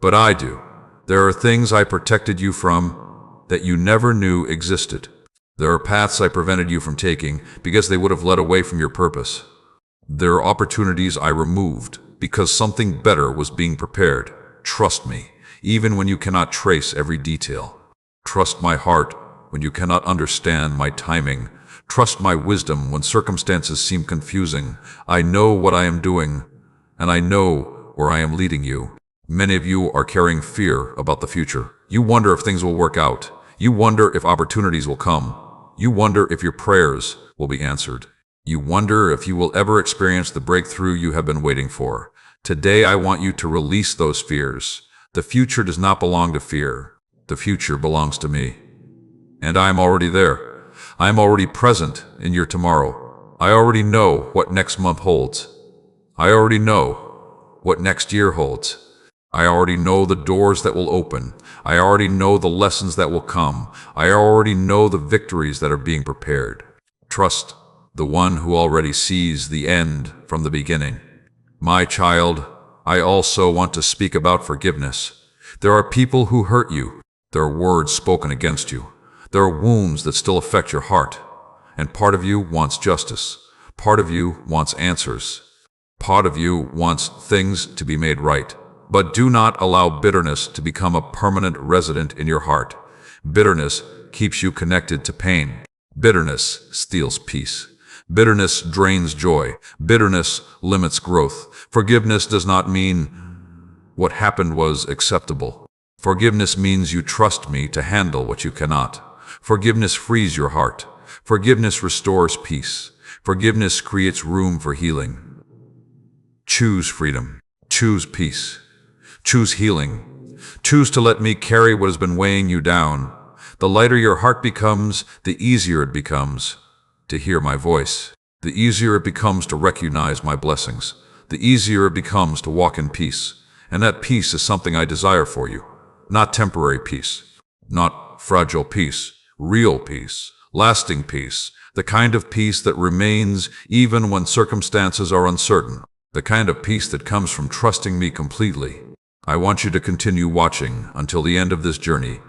but I do. There are things I protected you from that you never knew existed. There are paths I prevented you from taking because they would have led away from your purpose. There are opportunities I removed because something better was being prepared. Trust me, even when you cannot trace every detail. Trust my heart when you cannot understand my timing. Trust my wisdom when circumstances seem confusing. I know what I am doing, and I know where I am leading you. Many of you are carrying fear about the future. You wonder if things will work out. You wonder if opportunities will come. You wonder if your prayers will be answered. You wonder if you will ever experience the breakthrough you have been waiting for. Today, I want you to release those fears. The future does not belong to fear. The future belongs to me. And I am already there. I am already present in your tomorrow. I already know what next month holds. I already know what next year holds. I already know the doors that will open. I already know the lessons that will come. I already know the victories that are being prepared. Trust the one who already sees the end from the beginning. My child, I also want to speak about forgiveness. There are people who hurt you. There are words spoken against you. There are wounds that still affect your heart. And part of you wants justice. Part of you wants answers. Part of you wants things to be made right. But do not allow bitterness to become a permanent resident in your heart. Bitterness keeps you connected to pain. Bitterness steals peace. Bitterness drains joy. Bitterness limits growth. Forgiveness does not mean what happened was acceptable. Forgiveness means you trust me to handle what you cannot. Forgiveness frees your heart. Forgiveness restores peace. Forgiveness creates room for healing. Choose freedom. Choose peace. Choose healing. Choose to let me carry what has been weighing you down. The lighter your heart becomes, the easier it becomes to hear my voice. The easier it becomes to recognize my blessings. The easier it becomes to walk in peace. And that peace is something I desire for you. Not temporary peace. Not fragile peace. Real peace. Lasting peace. The kind of peace that remains even when circumstances are uncertain. The kind of peace that comes from trusting me completely. I want you to continue watching until the end of this journey,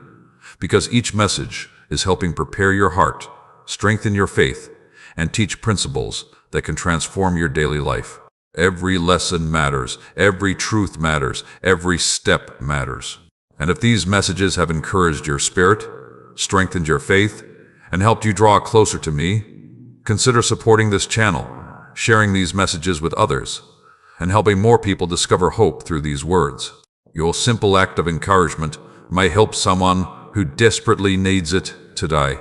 because each message is helping prepare your heart, strengthen your faith, and teach principles that can transform your daily life. Every lesson matters. Every truth matters. Every step matters. And if these messages have encouraged your spirit, strengthened your faith, and helped you draw closer to me, consider supporting this channel, sharing these messages with others, and helping more people discover hope through these words. Your simple act of encouragement might help someone who desperately needs it today.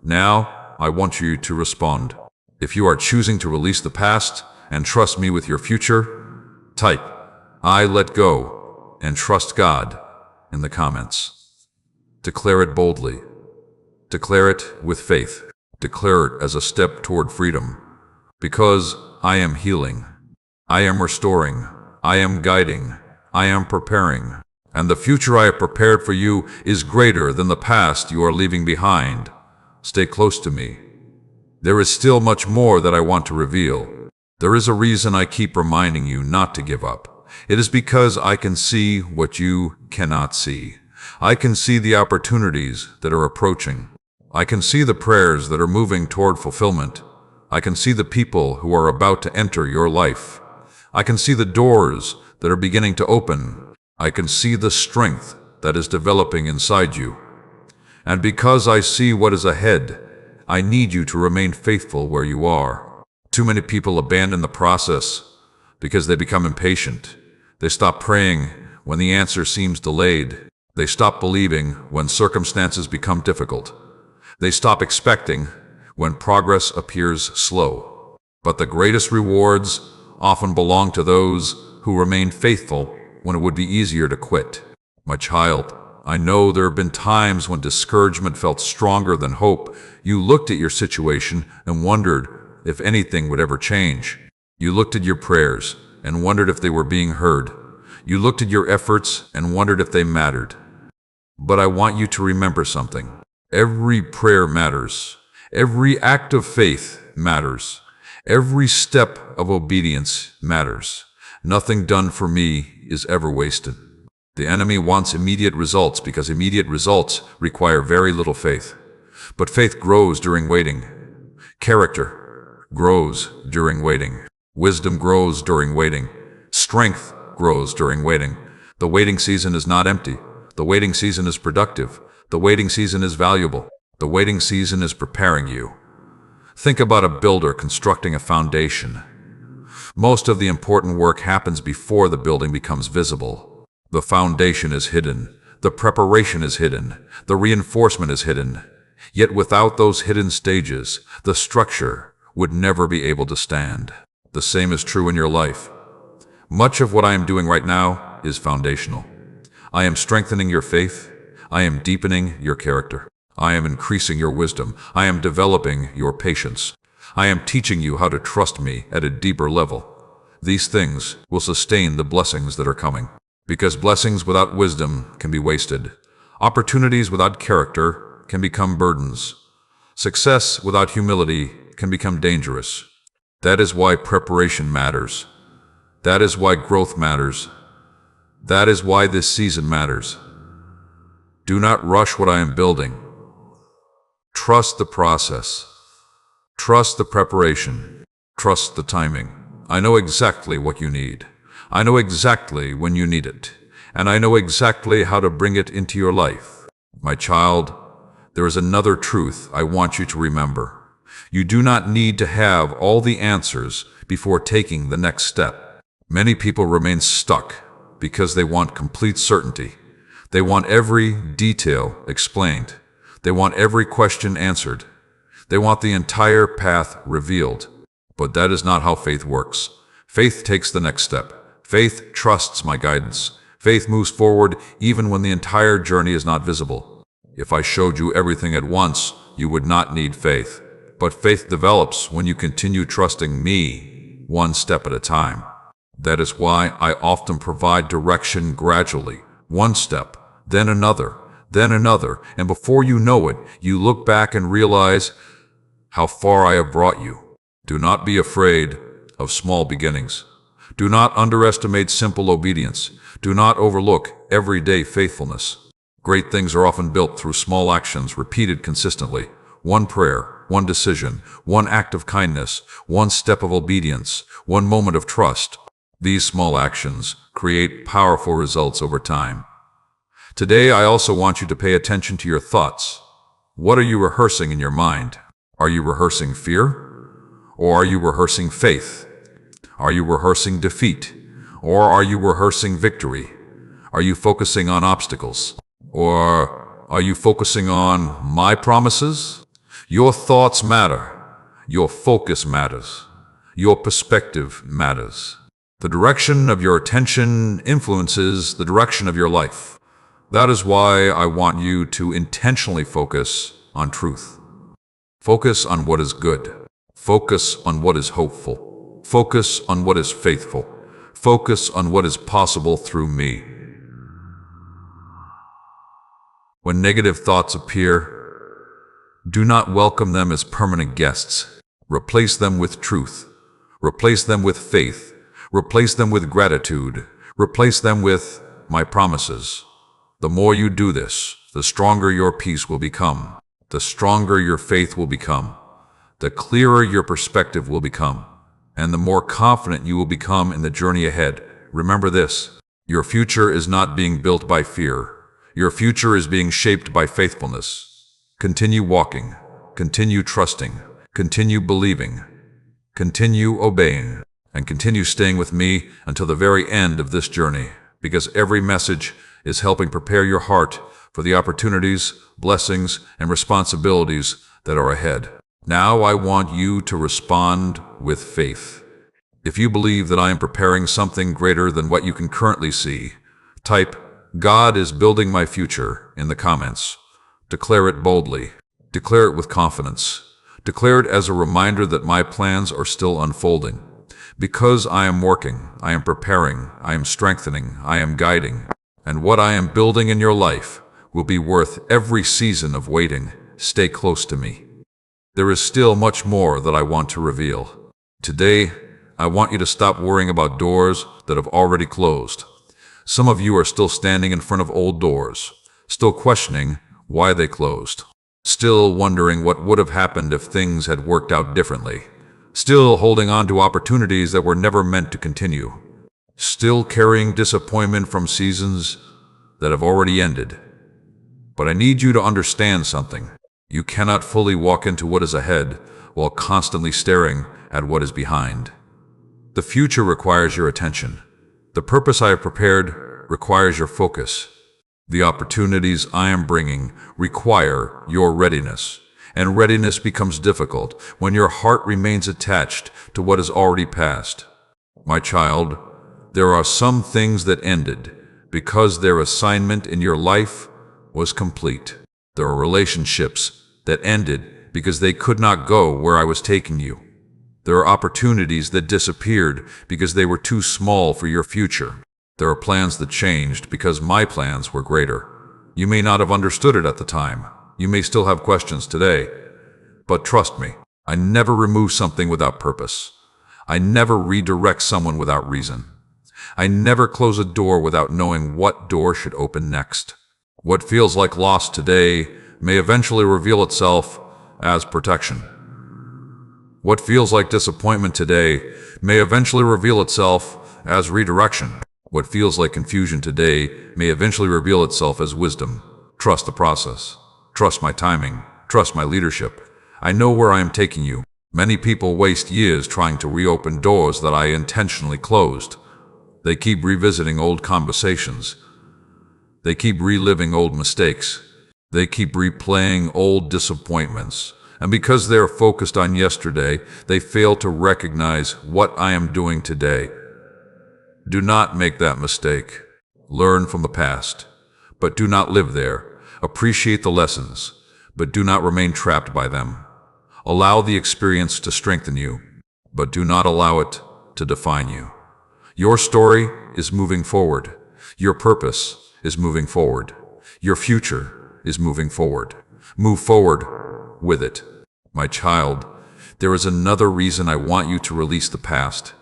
Now, I want you to respond. If you are choosing to release the past and trust me with your future, type, "I let go and trust God" in the comments. Declare it boldly. Declare it with faith. Declare it as a step toward freedom. Because I am healing. I am restoring. I am guiding. I am preparing. And the future I have prepared for you is greater than the past you are leaving behind. Stay close to me. There is still much more that I want to reveal. There is a reason I keep reminding you not to give up. It is because I can see what you cannot see. I can see the opportunities that are approaching. I can see the prayers that are moving toward fulfillment. I can see the people who are about to enter your life. I can see the doors that are beginning to open. I can see the strength that is developing inside you. And because I see what is ahead, I need you to remain faithful where you are. Too many people abandon the process because they become impatient. They stop praying when the answer seems delayed. They stop believing when circumstances become difficult. They stop expecting when progress appears slow. But the greatest rewards often belong to those who remain faithful when it would be easier to quit. My child, I know there have been times when discouragement felt stronger than hope. You looked at your situation and wondered if anything would ever change. You looked at your prayers and wondered if they were being heard. You looked at your efforts and wondered if they mattered. But I want you to remember something. Every prayer matters. Every act of faith matters. Every step of obedience matters. Nothing done for me is ever wasted. The enemy wants immediate results because immediate results require very little faith. But faith grows during waiting. Character grows during waiting. Wisdom grows during waiting. Strength grows during waiting. The waiting season is not empty. The waiting season is productive. The waiting season is valuable. The waiting season is preparing you. Think about a builder constructing a foundation. Most of the important work happens before the building becomes visible. The foundation is hidden. The preparation is hidden. The reinforcement is hidden. Yet without those hidden stages, the structure would never be able to stand. The same is true in your life. Much of what I am doing right now is foundational. I am strengthening your faith. I am deepening your character. I am increasing your wisdom. I am developing your patience. I am teaching you how to trust me at a deeper level. These things will sustain the blessings that are coming. Because blessings without wisdom can be wasted. Opportunities without character can become burdens. Success without humility can become dangerous. That is why preparation matters. That is why growth matters. That is why this season matters. Do not rush what I am building. Trust the process. Trust the preparation. Trust the timing. I know exactly what you need. I know exactly when you need it. And I know exactly how to bring it into your life. My child, there is another truth I want you to remember. You do not need to have all the answers before taking the next step. Many people remain stuck because they want complete certainty. They want every detail explained. They want every question answered. They want the entire path revealed. But that is not how faith works. Faith takes the next step. Faith trusts my guidance. Faith moves forward even when the entire journey is not visible. If I showed you everything at once, you would not need faith. But faith develops when you continue trusting me, one step at a time. That is why I often provide direction gradually, one step, then another, and before you know it, you look back and realize how far I have brought you. Do not be afraid of small beginnings. Do not underestimate simple obedience. Do not overlook everyday faithfulness. Great things are often built through small actions repeated consistently. One prayer, one decision, one act of kindness, one step of obedience, one moment of trust. These small actions create powerful results over time. Today, I also want you to pay attention to your thoughts. What are you rehearsing in your mind? Are you rehearsing fear? Or are you rehearsing faith? Are you rehearsing defeat? Or are you rehearsing victory? Are you focusing on obstacles? Or are you focusing on my promises? Your thoughts matter. Your focus matters. Your perspective matters. The direction of your attention influences the direction of your life. That is why I want you to intentionally focus on truth. Focus on what is good. Focus on what is hopeful. Focus on what is faithful. Focus on what is possible through me. When negative thoughts appear, do not welcome them as permanent guests. Replace them with truth. Replace them with faith. Replace them with gratitude. Replace them with my promises. The more you do this, the stronger your peace will become. The stronger your faith will become. The clearer your perspective will become. And the more confident you will become in the journey ahead. Remember this, your future is not being built by fear. Your future is being shaped by faithfulness. Continue walking. Continue trusting. Continue believing. Continue obeying. And continue staying with me until the very end of this journey. Because every message is helping prepare your heart for the opportunities, blessings, and responsibilities that are ahead. Now I want you to respond with faith. If you believe that I am preparing something greater than what you can currently see, type, "God is building my future" in the comments. Declare it boldly. Declare it with confidence. Declare it as a reminder that my plans are still unfolding. Because I am working, I am preparing, I am strengthening, I am guiding. And what I am building in your life will be worth every season of waiting. Stay close to me. There is still much more that I want to reveal. Today, I want you to stop worrying about doors that have already closed. Some of you are still standing in front of old doors, still questioning why they closed, still wondering what would have happened if things had worked out differently, still holding on to opportunities that were never meant to continue, still carrying disappointment from seasons that have already ended. But I need you to understand something. You cannot fully walk into what is ahead while constantly staring at what is behind. The future requires your attention. The purpose I have prepared requires your focus. The opportunities I am bringing require your readiness, and readiness becomes difficult when your heart remains attached to what is already past. My child, there are some things that ended because their assignment in your life was complete. There are relationships that ended because they could not go where I was taking you. There are opportunities that disappeared because they were too small for your future. There are plans that changed because my plans were greater. You may not have understood it at the time. You may still have questions today. But trust me, I never remove something without purpose. I never redirect someone without reason. I never close a door without knowing what door should open next. What feels like loss today may eventually reveal itself as protection. What feels like disappointment today may eventually reveal itself as redirection. What feels like confusion today may eventually reveal itself as wisdom. Trust the process. Trust my timing. Trust my leadership. I know where I am taking you. Many people waste years trying to reopen doors that I intentionally closed. They keep revisiting old conversations. They keep reliving old mistakes. They keep replaying old disappointments. And because they are focused on yesterday, they fail to recognize what I am doing today. Do not make that mistake. Learn from the past, but do not live there. Appreciate the lessons, but do not remain trapped by them. Allow the experience to strengthen you, but do not allow it to define you. Your story is moving forward. Your purpose is moving forward. Your future is moving forward. Move forward with it. My child, there is another reason I want you to release the past.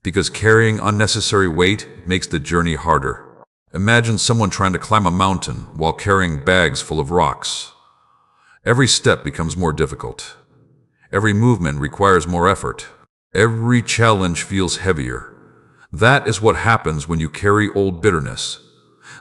Because carrying unnecessary weight makes the journey harder. Imagine someone trying to climb a mountain while carrying bags full of rocks. Every step becomes more difficult. Every movement requires more effort. Every challenge feels heavier. That is what happens when you carry old bitterness.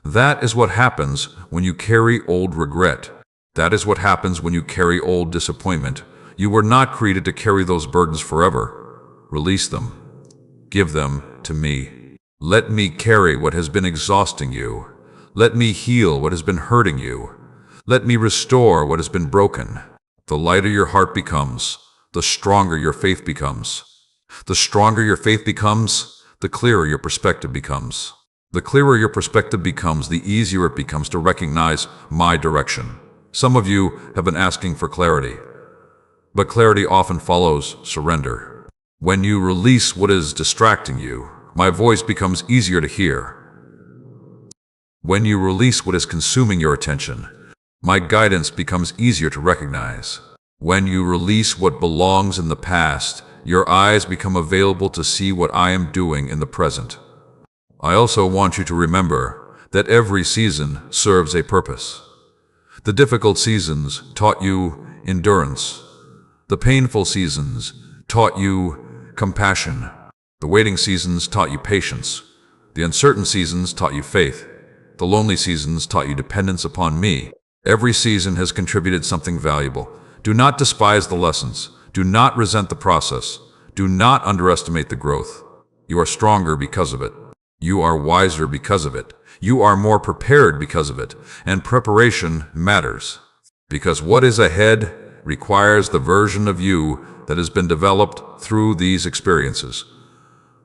That is what happens when you carry old regret. That is what happens when you carry old disappointment. You were not created to carry those burdens forever. Release them. Give them to me. Let me carry what has been exhausting you. Let me heal what has been hurting you. Let me restore what has been broken. The lighter your heart becomes, the stronger your faith becomes. The stronger your faith becomes, the clearer your perspective becomes. The clearer your perspective becomes, the easier it becomes to recognize my direction. Some of you have been asking for clarity, but clarity often follows surrender. When you release what is distracting you, my voice becomes easier to hear. When you release what is consuming your attention, my guidance becomes easier to recognize. When you release what belongs in the past, your eyes become available to see what I am doing in the present. I also want you to remember that every season serves a purpose. The difficult seasons taught you endurance. The painful seasons taught you compassion. The waiting seasons taught you patience. The uncertain seasons taught you faith. The lonely seasons taught you dependence upon me. Every season has contributed something valuable. Do not despise the lessons. Do not resent the process. Do not underestimate the growth. You are stronger because of it. You are wiser because of it. You are more prepared because of it. And preparation matters. Because what is ahead requires the version of you that has been developed through these experiences.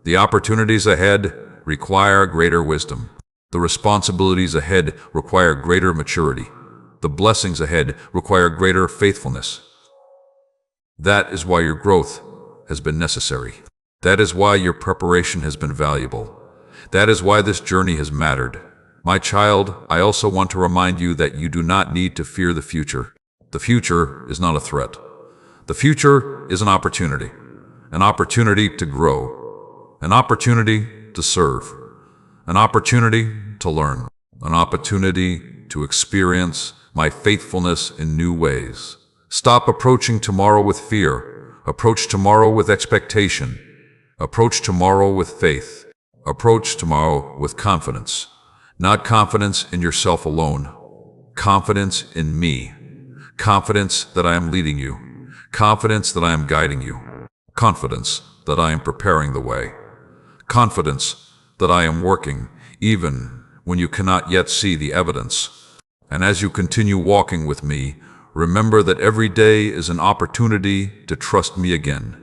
The opportunities ahead require greater wisdom. The responsibilities ahead require greater maturity. The blessings ahead require greater faithfulness. That is why your growth has been necessary. That is why your preparation has been valuable. That is why this journey has mattered. My child, I also want to remind you that you do not need to fear the future. The future is not a threat. The future is an opportunity to grow, an opportunity to serve, an opportunity to learn, an opportunity to experience my faithfulness in new ways. Stop approaching tomorrow with fear. Approach tomorrow with expectation. Approach tomorrow with faith. Approach tomorrow with confidence. Not confidence in yourself alone. Confidence in me. confidence that I am leading you, confidence that I am guiding you, confidence that I am preparing the way, confidence that I am working even when you cannot yet see the evidence. And as you continue walking with me, remember that every day is an opportunity to trust me again.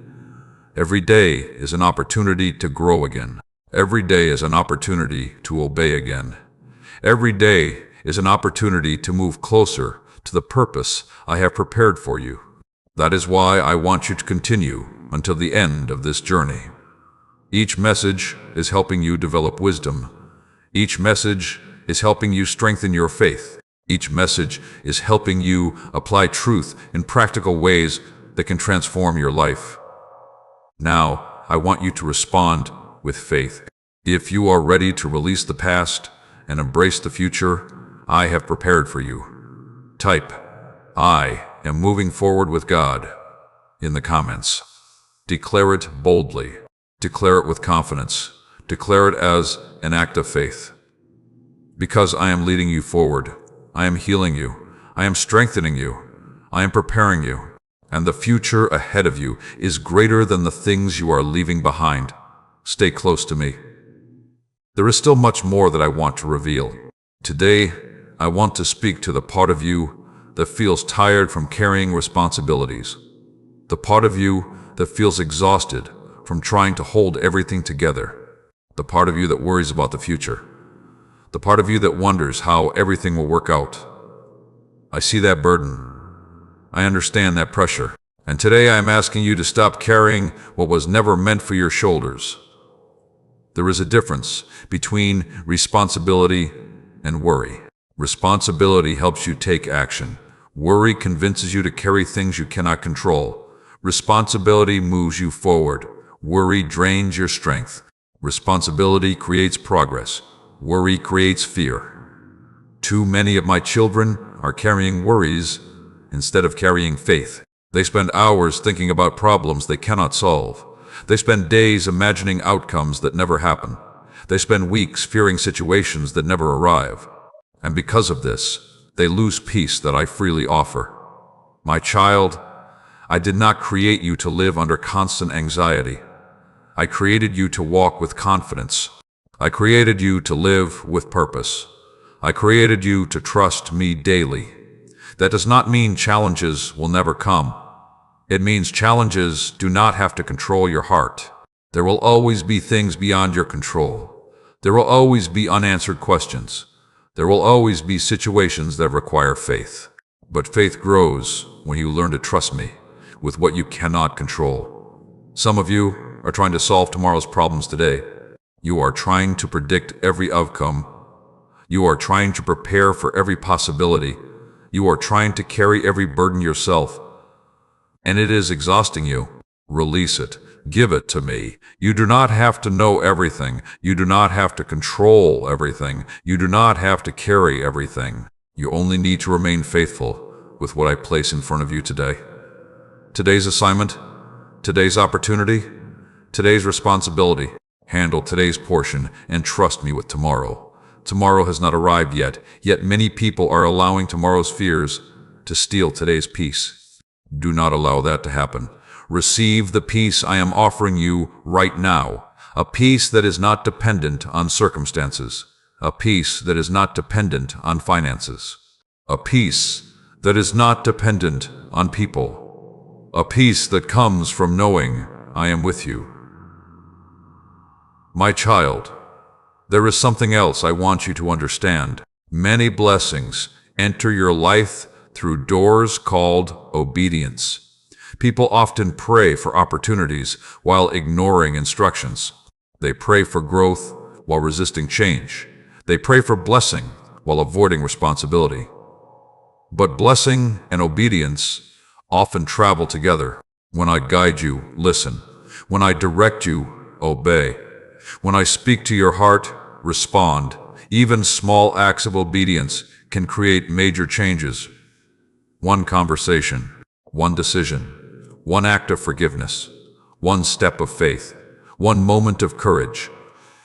Every day is an opportunity to grow again. Every day is an opportunity to obey again. Every day is an opportunity to move closer to the purpose I have prepared for you. That is why I want you to continue until the end of this journey. Each message is helping you develop wisdom. Each message is helping you strengthen your faith. Each message is helping you apply truth in practical ways that can transform your life. Now, I want you to respond with faith. If you are ready to release the past and embrace the future I have prepared for you, type, "I am moving forward with God," in the comments. Declare it boldly. Declare it with confidence. Declare it as an act of faith. Because I am leading you forward, I am healing you, I am strengthening you, I am preparing you, and the future ahead of you is greater than the things you are leaving behind. Stay close to me. There is still much more that I want to reveal. Today, I want to speak to the part of you that feels tired from carrying responsibilities, the part of you that feels exhausted from trying to hold everything together, the part of you that worries about the future, the part of you that wonders how everything will work out. I see that burden. I understand that pressure. And today I am asking you to stop carrying what was never meant for your shoulders. There is a difference between responsibility and worry. Responsibility helps you take action. Worry convinces you to carry things you cannot control. Responsibility moves you forward. Worry drains your strength. Responsibility creates progress. Worry creates fear. Too many of my children are carrying worries instead of carrying faith. They spend hours thinking about problems they cannot solve. They spend days imagining outcomes that never happen. They spend weeks fearing situations that never arrive. And because of this, they lose peace that I freely offer. My child, I did not create you to live under constant anxiety. I created you to walk with confidence. I created you to live with purpose. I created you to trust me daily. That does not mean challenges will never come. It means challenges do not have to control your heart. There will always be things beyond your control. There will always be unanswered questions. There will always be situations that require faith. But faith grows when you learn to trust me with what you cannot control. Some of you are trying to solve tomorrow's problems today. You are trying to predict every outcome. You are trying to prepare for every possibility. You are trying to carry every burden yourself. And it is exhausting you. Release it. Give it to me. You do not have to know everything. You do not have to control everything. You do not have to carry everything. You only need to remain faithful with what I place in front of you today. Today's assignment, today's opportunity, today's responsibility. Handle today's portion and trust me with tomorrow. Tomorrow has not arrived yet many people are allowing tomorrow's fears to steal today's peace. Do not allow that to happen. Receive the peace I am offering you right now, a peace that is not dependent on circumstances, a peace that is not dependent on finances, a peace that is not dependent on people, a peace that comes from knowing I am with you. My child, there is something else I want you to understand. Many blessings enter your life through doors called obedience. People often pray for opportunities while ignoring instructions. They pray for growth while resisting change. They pray for blessing while avoiding responsibility. But blessing and obedience often travel together. When I guide you, listen. When I direct you, obey. When I speak to your heart, respond. Even small acts of obedience can create major changes. One conversation, one decision, one act of forgiveness, one step of faith, one moment of courage.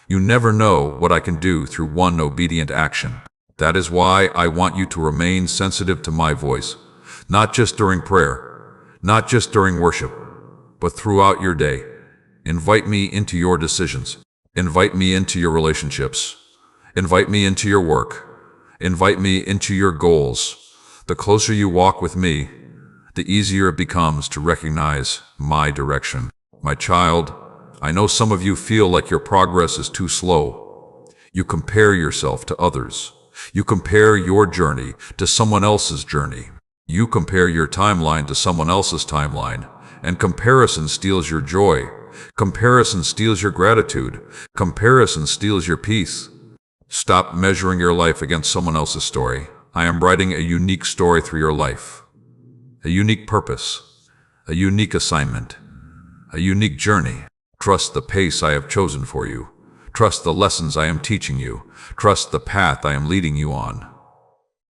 You never know what I can do through one obedient action. That is why I want you to remain sensitive to my voice. Not just during prayer, not just during worship, but throughout your day. Invite me into your decisions. Invite me into your relationships. Invite me into your work. Invite me into your goals. The closer you walk with me, the easier it becomes to recognize my direction. My child, I know some of you feel like your progress is too slow. You compare yourself to others. You compare your journey to someone else's journey. You compare your timeline to someone else's timeline, and comparison steals your joy. Comparison steals your gratitude. Comparison steals your peace. Stop measuring your life against someone else's story. I am writing a unique story through your life. A unique purpose. A unique assignment. A unique journey. Trust the pace I have chosen for you. Trust the lessons I am teaching you. Trust the path I am leading you on.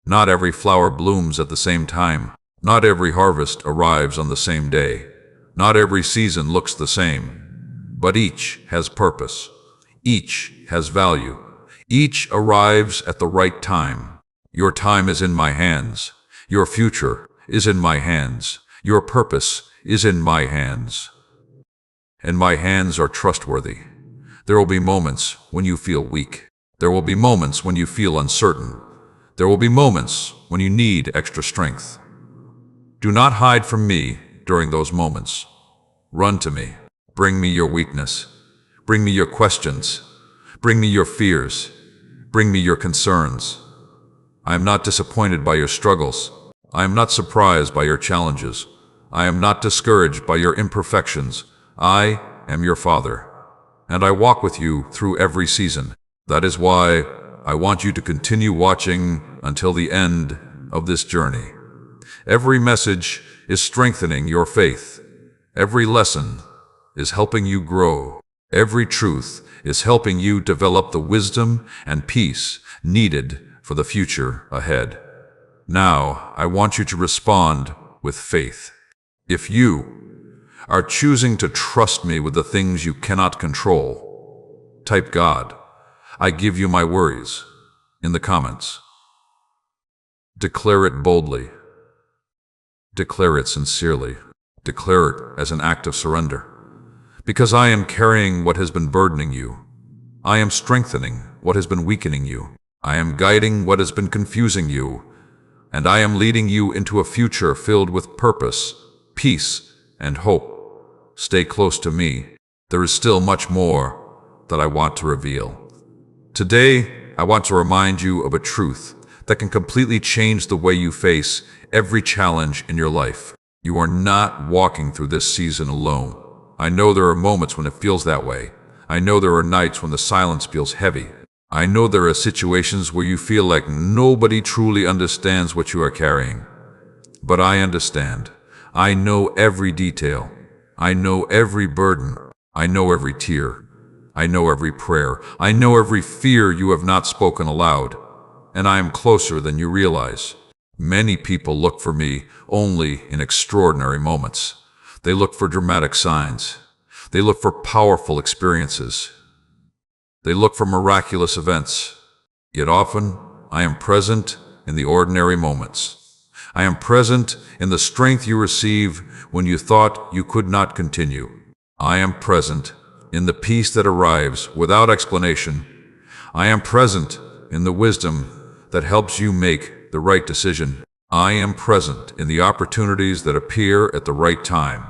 Not every flower blooms at the same time. Not every harvest arrives on the same day. Not every season looks the same. But each has purpose. Each has value. Each arrives at the right time. Your time is in my hands. Your future is in my hands. Your purpose is in my hands. And my hands are trustworthy. There will be moments when you feel weak. There will be moments when you feel uncertain. There will be moments when you need extra strength. Do not hide from me during those moments. Run to me. Bring me your weakness. Bring me your questions. Bring me your fears. Bring me your concerns. I am not disappointed by your struggles. I am not surprised by your challenges. I am not discouraged by your imperfections. I am your Father, and I walk with you through every season. That is why I want you to continue watching until the end of this journey. Every message is strengthening your faith. Every lesson is helping you grow. Every truth is helping you develop the wisdom and peace needed for the future ahead. Now, I want you to respond with faith. If you are choosing to trust me with the things you cannot control, type God, I give you my worries, in the comments. Declare it boldly. Declare it sincerely. Declare it as an act of surrender. Because I am carrying what has been burdening you. I am strengthening what has been weakening you. I am guiding what has been confusing you. And I am leading you into a future filled with purpose, peace, and hope. Stay close to me. There is still much more that I want to reveal. Today, I want to remind you of a truth that can completely change the way you face every challenge in your life. You are not walking through this season alone. I know there are moments when it feels that way. I know there are nights when the silence feels heavy. I know there are situations where you feel like nobody truly understands what you are carrying. But I understand. I know every detail. I know every burden. I know every tear. I know every prayer. I know every fear you have not spoken aloud. And I am closer than you realize. Many people look for me only in extraordinary moments. They look for dramatic signs. They look for powerful experiences. They look for miraculous events. Yet often, I am present in the ordinary moments. I am present in the strength you receive when you thought you could not continue. I am present in the peace that arrives without explanation. I am present in the wisdom that helps you make the right decision. I am present in the opportunities that appear at the right time.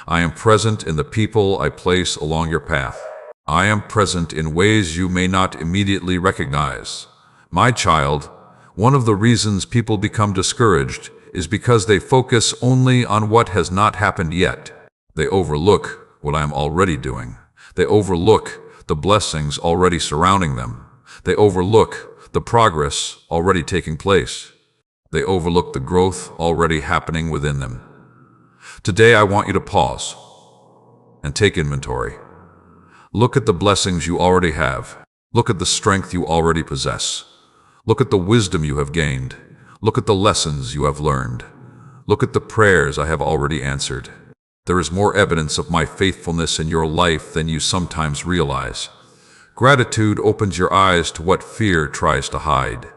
I am present in the people I place along your path. I am present in ways you may not immediately recognize. My child, one of the reasons people become discouraged is because they focus only on what has not happened yet. They overlook what I am already doing. They overlook the blessings already surrounding them. They overlook the progress already taking place. They overlook the growth already happening within them. Today, I want you to pause and take inventory. Look at the blessings you already have. Look at the strength you already possess. Look at the wisdom you have gained. Look at the lessons you have learned. Look at the prayers I have already answered. There is more evidence of my faithfulness in your life than you sometimes realize. Gratitude opens your eyes to what fear tries to hide.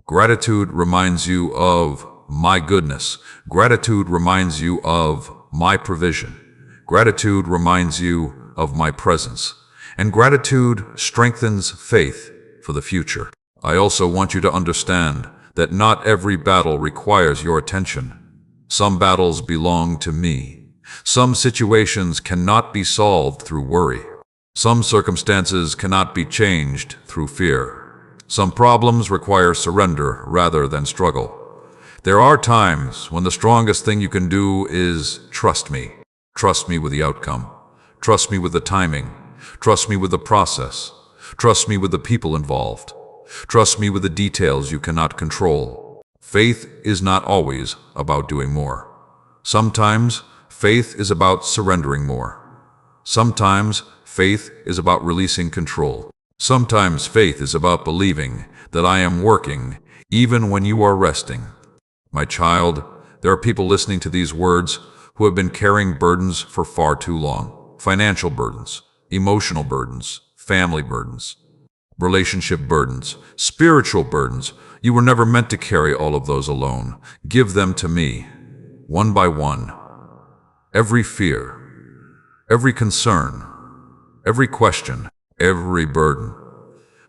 Gratitude reminds you of my goodness. Gratitude reminds you of my provision. Gratitude reminds you of my presence. And gratitude strengthens faith for the future. I also want you to understand that not every battle requires your attention. Some battles belong to me. Some situations cannot be solved through worry. Some circumstances cannot be changed through fear. Some problems require surrender rather than struggle. There are times when the strongest thing you can do is trust me. Trust me with the outcome. Trust me with the timing. Trust me with the process. Trust me with the people involved. Trust me with the details you cannot control. Faith is not always about doing more. Sometimes faith is about surrendering more. Sometimes faith is about releasing control. Sometimes faith is about believing that I am working even when you are resting. My child, there are people listening to these words who have been carrying burdens for far too long. Financial burdens, emotional burdens, family burdens, relationship burdens, spiritual burdens. You were never meant to carry all of those alone. Give them to me, one by one. Every fear, every concern, every question, every burden.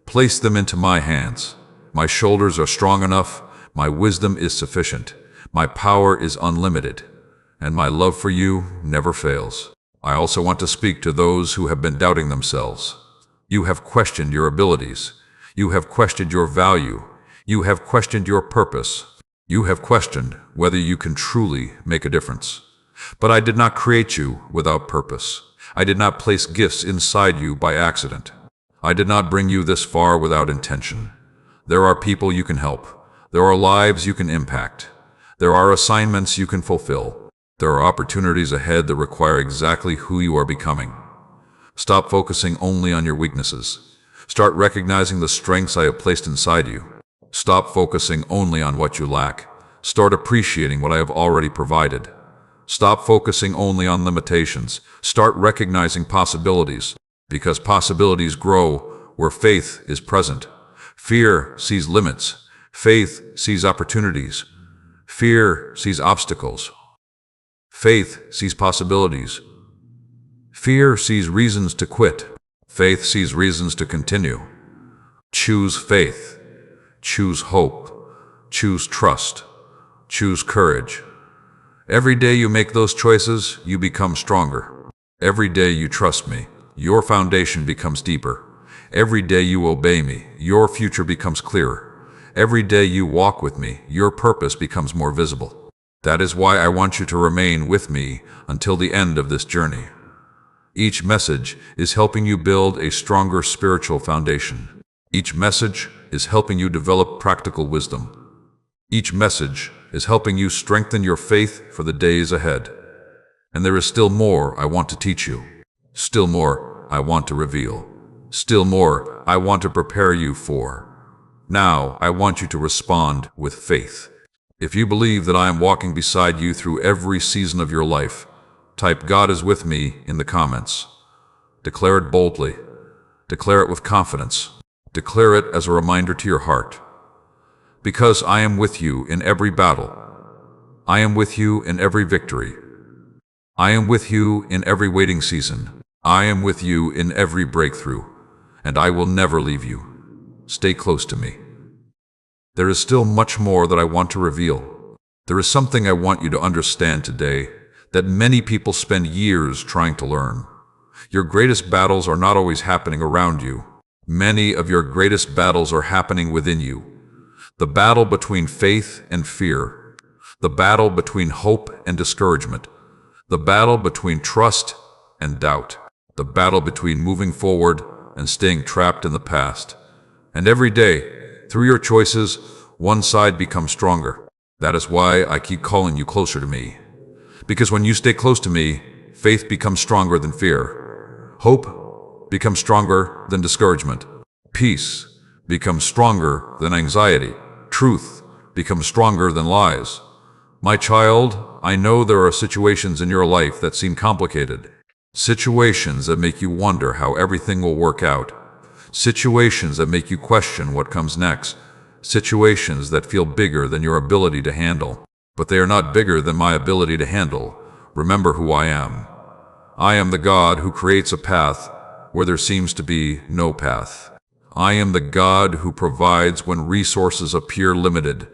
Place them into my hands. My shoulders are strong enough, my wisdom is sufficient, my power is unlimited, and my love for you never fails. I also want to speak to those who have been doubting themselves. You have questioned your abilities. You have questioned your value. You have questioned your purpose. You have questioned whether you can truly make a difference. But I did not create you without purpose. I did not place gifts inside you by accident. I did not bring you this far without intention. There are people you can help. There are lives you can impact. There are assignments you can fulfill. There are opportunities ahead that require exactly who you are becoming. Stop focusing only on your weaknesses. Start recognizing the strengths I have placed inside you. Stop focusing only on what you lack. Start appreciating what I have already provided. Stop focusing only on limitations. Start recognizing possibilities, because possibilities grow where faith is present. Fear sees limits. Faith sees opportunities. Fear sees obstacles. Faith sees possibilities. Fear sees reasons to quit. Faith sees reasons to continue. Choose faith. Choose hope. Choose trust. Choose courage. Every day you make those choices, you become stronger. Every day you trust me, your foundation becomes deeper. Every day you obey me, your future becomes clearer. Every day you walk with me, your purpose becomes more visible. That is why I want you to remain with me until the end of this journey. Each message is helping you build a stronger spiritual foundation. Each message is helping you develop practical wisdom. Each message is helping you strengthen your faith for the days ahead. And there is still more I want to teach you. Still more I want to reveal. Still more I want to prepare you for. Now I want you to respond with faith. If you believe that I am walking beside you through every season of your life, type "God is with me" in the comments. Declare it boldly. Declare it with confidence. Declare it as a reminder to your heart. Because I am with you in every battle. I am with you in every victory. I am with you in every waiting season. I am with you in every breakthrough. And I will never leave you. Stay close to me. There is still much more that I want to reveal. There is something I want you to understand today that many people spend years trying to learn. Your greatest battles are not always happening around you. Many of your greatest battles are happening within you. The battle between faith and fear. The battle between hope and discouragement. The battle between trust and doubt. The battle between moving forward and staying trapped in the past. And every day, through your choices, one side becomes stronger. That is why I keep calling you closer to me. Because when you stay close to me, faith becomes stronger than fear. Hope becomes stronger than discouragement. Peace becomes stronger than anxiety. Truth becomes stronger than lies. My child, I know there are situations in your life that seem complicated. Situations that make you wonder how everything will work out. Situations that make you question what comes next. Situations that feel bigger than your ability to handle. but they are not bigger than my ability to handle. Remember who I am. I am the God who creates a path where there seems to be no path. I am the God who provides when resources appear limited.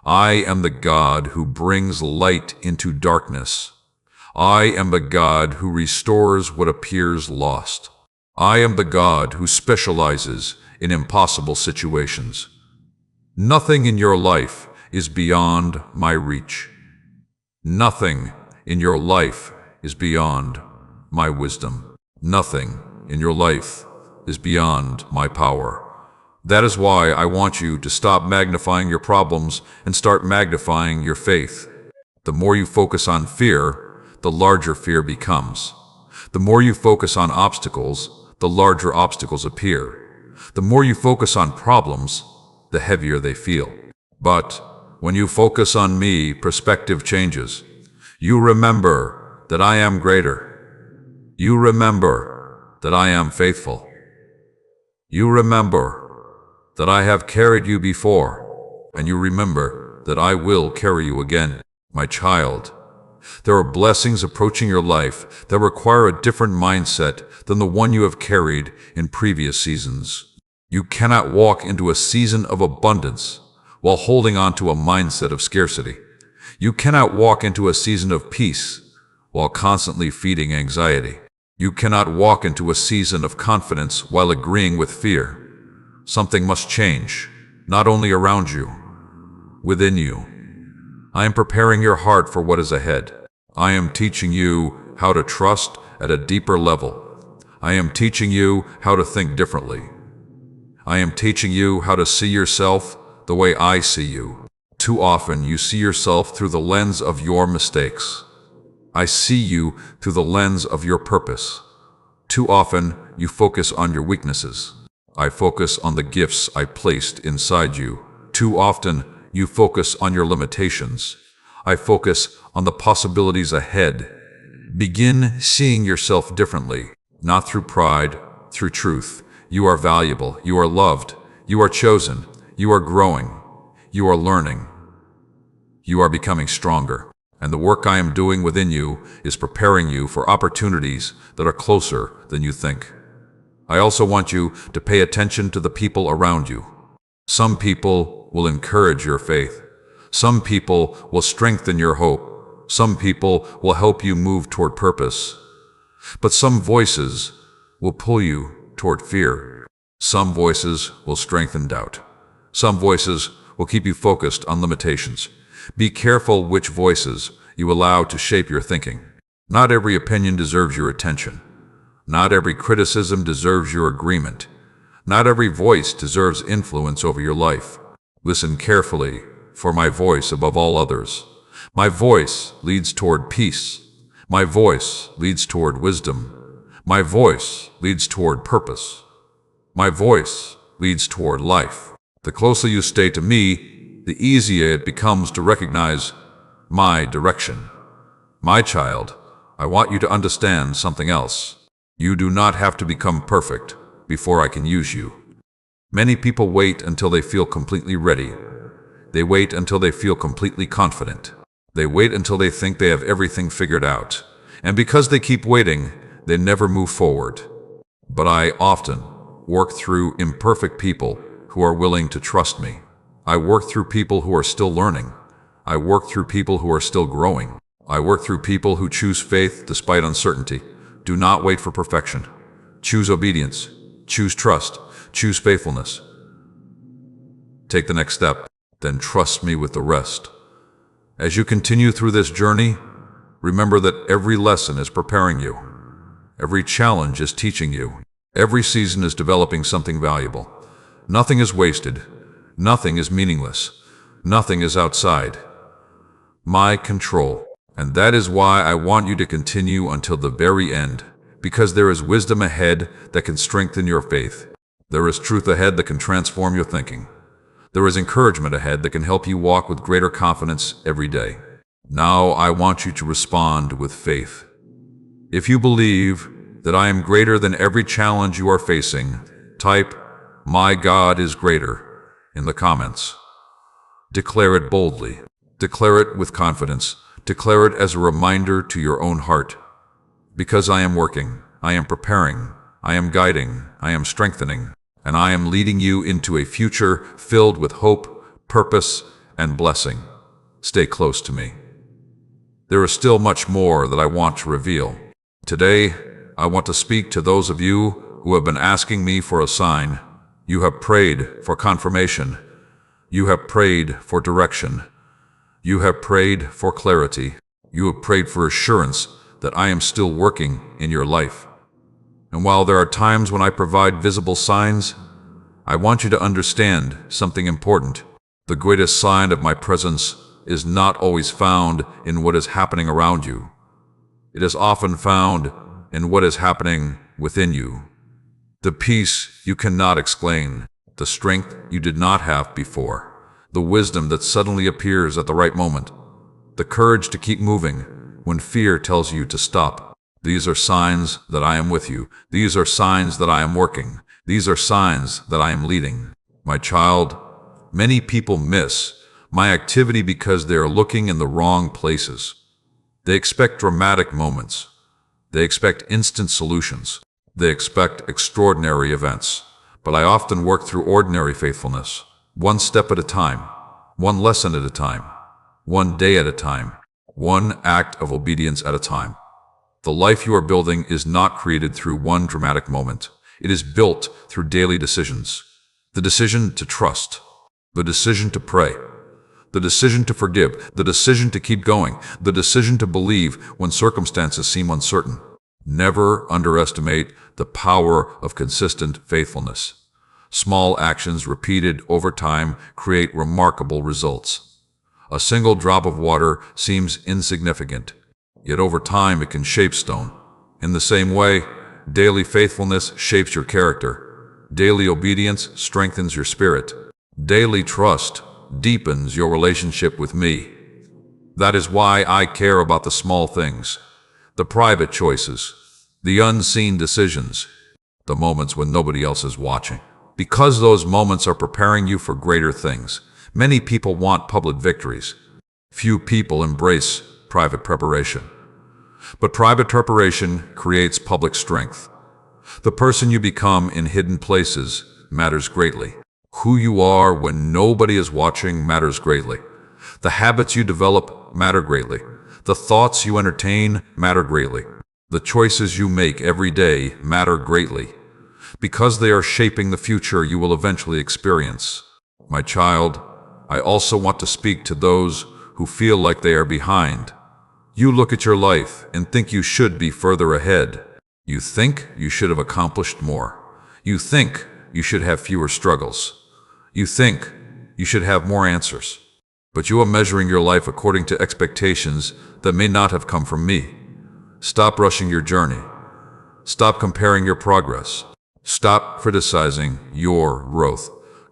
I am the God who brings light into darkness. I am the God who restores what appears lost. I am the God who specializes in impossible situations. Nothing in your life is beyond my reach. Nothing in your life is beyond my wisdom. Nothing in your life is beyond my power. That is why I want you to stop magnifying your problems and start magnifying your faith. The more you focus on fear, the larger fear becomes. The more you focus on obstacles, the larger obstacles appear. The more you focus on problems, the heavier they feel. But when you focus on me, perspective changes. You remember that I am greater. You remember that I am faithful. You remember that I have carried you before, and you remember that I will carry you again. My child, there are blessings approaching your life that require a different mindset than the one you have carried in previous seasons. You cannot walk into a season of abundance while holding on to a mindset of scarcity. You cannot walk into a season of peace while constantly feeding anxiety. You cannot walk into a season of confidence while agreeing with fear. Something must change, not only around you, within you. I am preparing your heart for what is ahead. I am teaching you how to trust at a deeper level. I am teaching you how to think differently. I am teaching you how to see yourself the way I see you. Too often you see yourself through the lens of your mistakes. I see you through the lens of your purpose. Too often you focus on your weaknesses. I focus on the gifts I placed inside you. Too often you focus on your limitations. I focus on the possibilities ahead. Begin seeing yourself differently, not through pride, through truth. You are valuable. You are loved. You are chosen. You are growing. You are learning. You are becoming stronger. And the work I am doing within you is preparing you for opportunities that are closer than you think. I also want you to pay attention to the people around you. Some people will encourage your faith. Some people will strengthen your hope. Some people will help you move toward purpose. But some voices will pull you toward fear. Some voices will strengthen doubt. Some voices will keep you focused on limitations. Be careful which voices you allow to shape your thinking. Not every opinion deserves your attention. Not every criticism deserves your agreement. Not every voice deserves influence over your life. Listen carefully for my voice above all others. My voice leads toward peace. My voice leads toward wisdom. My voice leads toward purpose. My voice leads toward life. The closer you stay to me, the easier it becomes to recognize my direction. My child, I want you to understand something else. You do not have to become perfect before I can use you. Many people wait until they feel completely ready. They wait until they feel completely confident. They wait until they think they have everything figured out. And because they keep waiting, they never move forward. But I often work through imperfect people who are willing to trust me. I work through people who are still learning. I work through people who are still growing. I work through people who choose faith despite uncertainty. Do not wait for perfection. Choose obedience. Choose trust. Choose faithfulness. Take the next step, then trust me with the rest. As you continue through this journey, remember that every lesson is preparing you. Every challenge is teaching you. Every season is developing something valuable. Nothing is wasted. Nothing is meaningless. Nothing is outside my control. And that is why I want you to continue until the very end, because there is wisdom ahead that can strengthen your faith. There is truth ahead that can transform your thinking. There is encouragement ahead that can help you walk with greater confidence every day. Now I want you to respond with faith. If you believe that I am greater than every challenge you are facing, type, "My God is greater," in the comments. Declare it boldly. Declare it with confidence. Declare it as a reminder to your own heart. Because I am working, I am preparing, I am guiding, I am strengthening, and I am leading you into a future filled with hope, purpose, and blessing. Stay close to me. There is still much more that I want to reveal. Today, I want to speak to those of you who have been asking me for a sign. You have prayed for confirmation. You have prayed for direction. You have prayed for clarity. You have prayed for assurance that I am still working in your life. And while there are times when I provide visible signs, I want you to understand something important. The greatest sign of my presence is not always found in what is happening around you. It is often found in what is happening within you. The peace you cannot explain, the strength you did not have before, the wisdom that suddenly appears at the right moment, the courage to keep moving when fear tells you to stop. These are signs that I am with you. These are signs that I am working. These are signs that I am leading. My child, many people miss my activity because they are looking in the wrong places. They expect dramatic moments. They expect instant solutions. They expect extraordinary events. But I often work through ordinary faithfulness, one step at a time, one lesson at a time, one day at a time, one act of obedience at a time. The life you are building is not created through one dramatic moment. It is built through daily decisions. The decision to trust, the decision to pray, the decision to forgive, the decision to keep going, the decision to believe when circumstances seem uncertain. Never underestimate the power of consistent faithfulness. Small actions repeated over time create remarkable results. A single drop of water seems insignificant, yet over time it can shape stone. In the same way, daily faithfulness shapes your character. Daily obedience strengthens your spirit. Daily trust deepens your relationship with me. That is why I care about the small things, the private choices, the unseen decisions, the moments when nobody else is watching. Because those moments are preparing you for greater things. Many people want public victories. Few people embrace private preparation. But private preparation creates public strength. The person you become in hidden places matters greatly. Who you are when nobody is watching matters greatly. The habits you develop matter greatly. The thoughts you entertain matter greatly. The choices you make every day matter greatly, because they are shaping the future you will eventually experience. My child, I also want to speak to those who feel like they are behind. You look at your life and think you should be further ahead. You think you should have accomplished more. You think you should have fewer struggles. You think you should have more answers. But you are measuring your life according to expectations that may not have come from me. Stop rushing your journey. Stop comparing your progress. Stop criticizing your growth.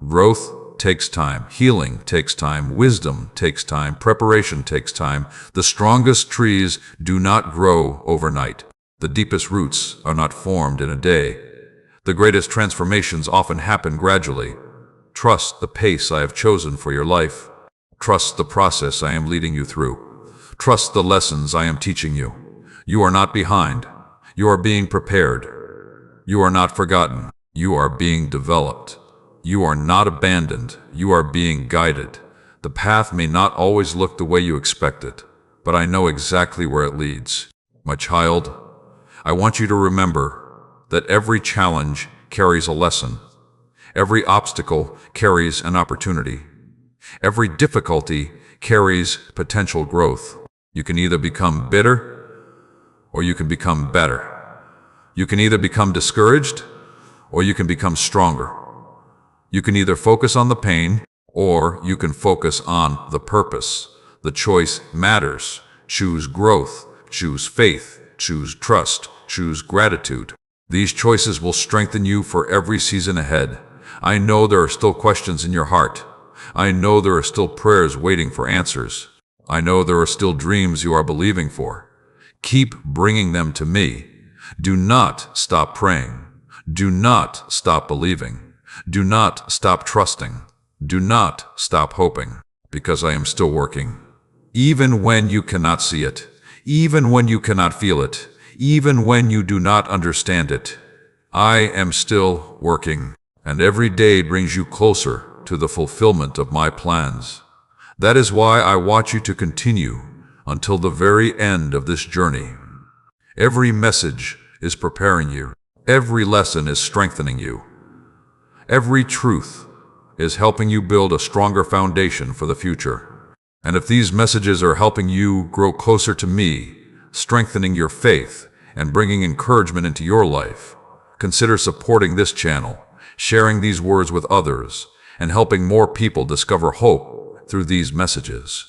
Growth takes time. Healing takes time. Wisdom takes time. Preparation takes time. The strongest trees do not grow overnight. The deepest roots are not formed in a day. The greatest transformations often happen gradually. Trust the pace I have chosen for your life. Trust the process I am leading you through. Trust the lessons I am teaching you. You are not behind. You are being prepared. You are not forgotten. You are being developed. You are not abandoned. You are being guided. The path may not always look the way you expect it, but I know exactly where it leads. My child, I want you to remember that every challenge carries a lesson. Every obstacle carries an opportunity. Every difficulty carries potential growth. You can either become bitter or you can become better. You can either become discouraged or you can become stronger. You can either focus on the pain or you can focus on the purpose. The choice matters. Choose growth. Choose faith. Choose trust. Choose gratitude. These choices will strengthen you for every season ahead. I know there are still questions in your heart. I know there are still prayers waiting for answers. I know there are still dreams you are believing for. Keep bringing them to me. Do not stop praying. Do not stop believing. Do not stop trusting. Do not stop hoping, because I am still working. Even when you cannot see it, even when you cannot feel it, even when you do not understand it, I am still working, and every day brings you closer to the fulfillment of my plans. That is why I want you to continue until the very end of this journey. Every message is preparing you. Every lesson is strengthening you. Every truth is helping you build a stronger foundation for the future. And if these messages are helping you grow closer to me, strengthening your faith, and bringing encouragement into your life, consider supporting this channel, sharing these words with others, and helping more people discover hope through these messages.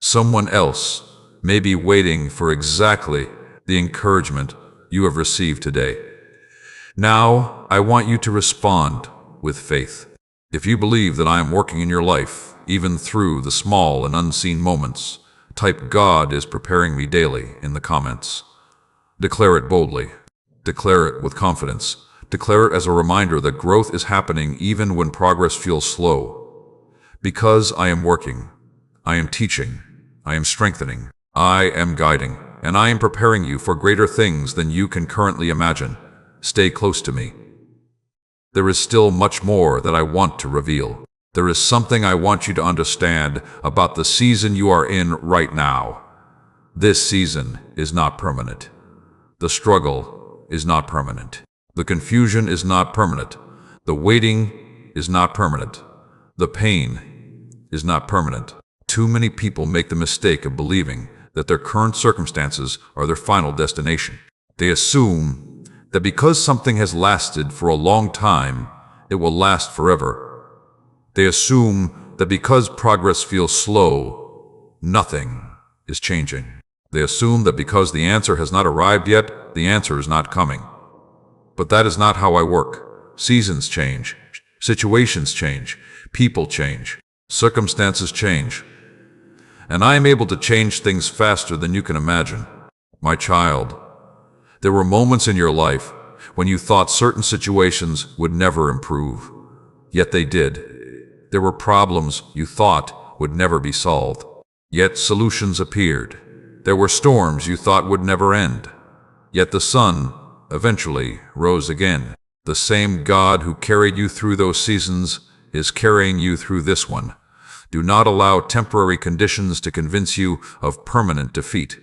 Someone else may be waiting for exactly the encouragement you have received today. Now, I want you to respond with faith. If you believe that I am working in your life, even through the small and unseen moments, type "God is preparing me daily" in the comments. Declare it boldly. Declare it with confidence. Declare it as a reminder that growth is happening even when progress feels slow. Because I am working, I am teaching, I am strengthening, I am guiding, and I am preparing you for greater things than you can currently imagine. Stay close to me. There is still much more that I want to reveal. There is something I want you to understand about the season you are in right now. This season is not permanent. The struggle is not permanent. The confusion is not permanent. The waiting is not permanent. The pain is not permanent. Too many people make the mistake of believing that their current circumstances are their final destination. They assume that because something has lasted for a long time, it will last forever. They assume that because progress feels slow, nothing is changing. They assume that because the answer has not arrived yet, the answer is not coming. But that is not how I work. Seasons change, situations change, people change, circumstances change. And I am able to change things faster than you can imagine. My child, there were moments in your life when you thought certain situations would never improve, yet they did. There were problems you thought would never be solved, yet solutions appeared. There were storms you thought would never end, yet the sun eventually rose again. The same God who carried you through those seasons is carrying you through this one. Do not allow temporary conditions to convince you of permanent defeat.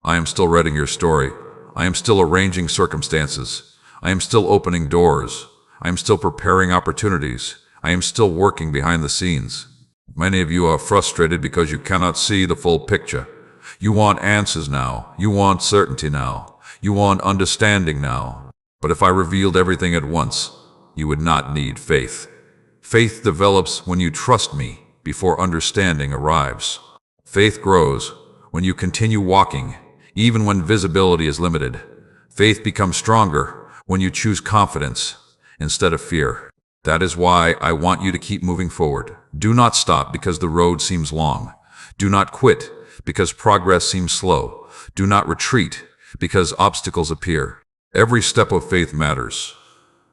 I am still writing your story. I am still arranging circumstances. I am still opening doors. I am still preparing opportunities. I am still working behind the scenes. Many of you are frustrated because you cannot see the full picture. You want answers now. You want certainty now. You want understanding now. But if I revealed everything at once, you would not need faith. Faith develops when you trust me before understanding arrives. Faith grows when you continue walking, even when visibility is limited. Faith becomes stronger when you choose confidence instead of fear. That is why I want you to keep moving forward. Do not stop because the road seems long. Do not quit because progress seems slow. Do not retreat because obstacles appear. Every step of faith matters.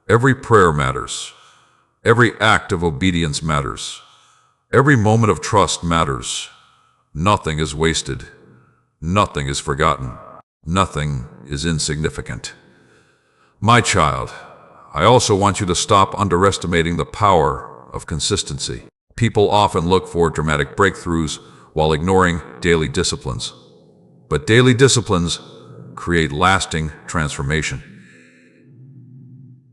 Every prayer matters. Every act of obedience matters. Every moment of trust matters. Nothing is wasted. Nothing is forgotten. Nothing is insignificant. My child, I also want you to stop underestimating the power of consistency. People often look for dramatic breakthroughs while ignoring daily disciplines. But daily disciplines create lasting transformation.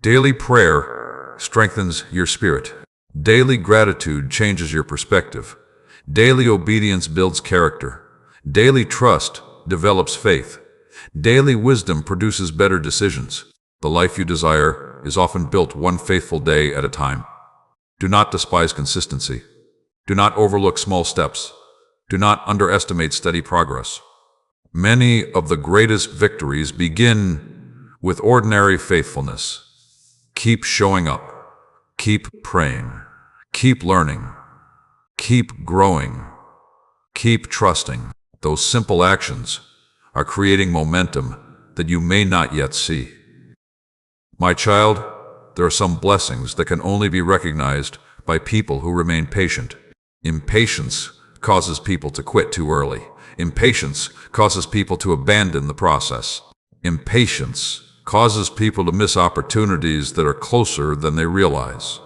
Daily prayer strengthens your spirit. Daily gratitude changes your perspective. Daily obedience builds character. Daily trust develops faith. Daily wisdom produces better decisions. The life you desire is often built one faithful day at a time. Do not despise consistency. Do not overlook small steps. Do not underestimate steady progress. Many of the greatest victories begin with ordinary faithfulness. Keep showing up. Keep praying. Keep learning. Keep growing. Keep trusting. Those simple actions are creating momentum that you may not yet see. My child, there are some blessings that can only be recognized by people who remain patient. Impatience causes people to quit too early. Impatience causes people to abandon the process. Impatience causes people to miss opportunities that are closer than they realize.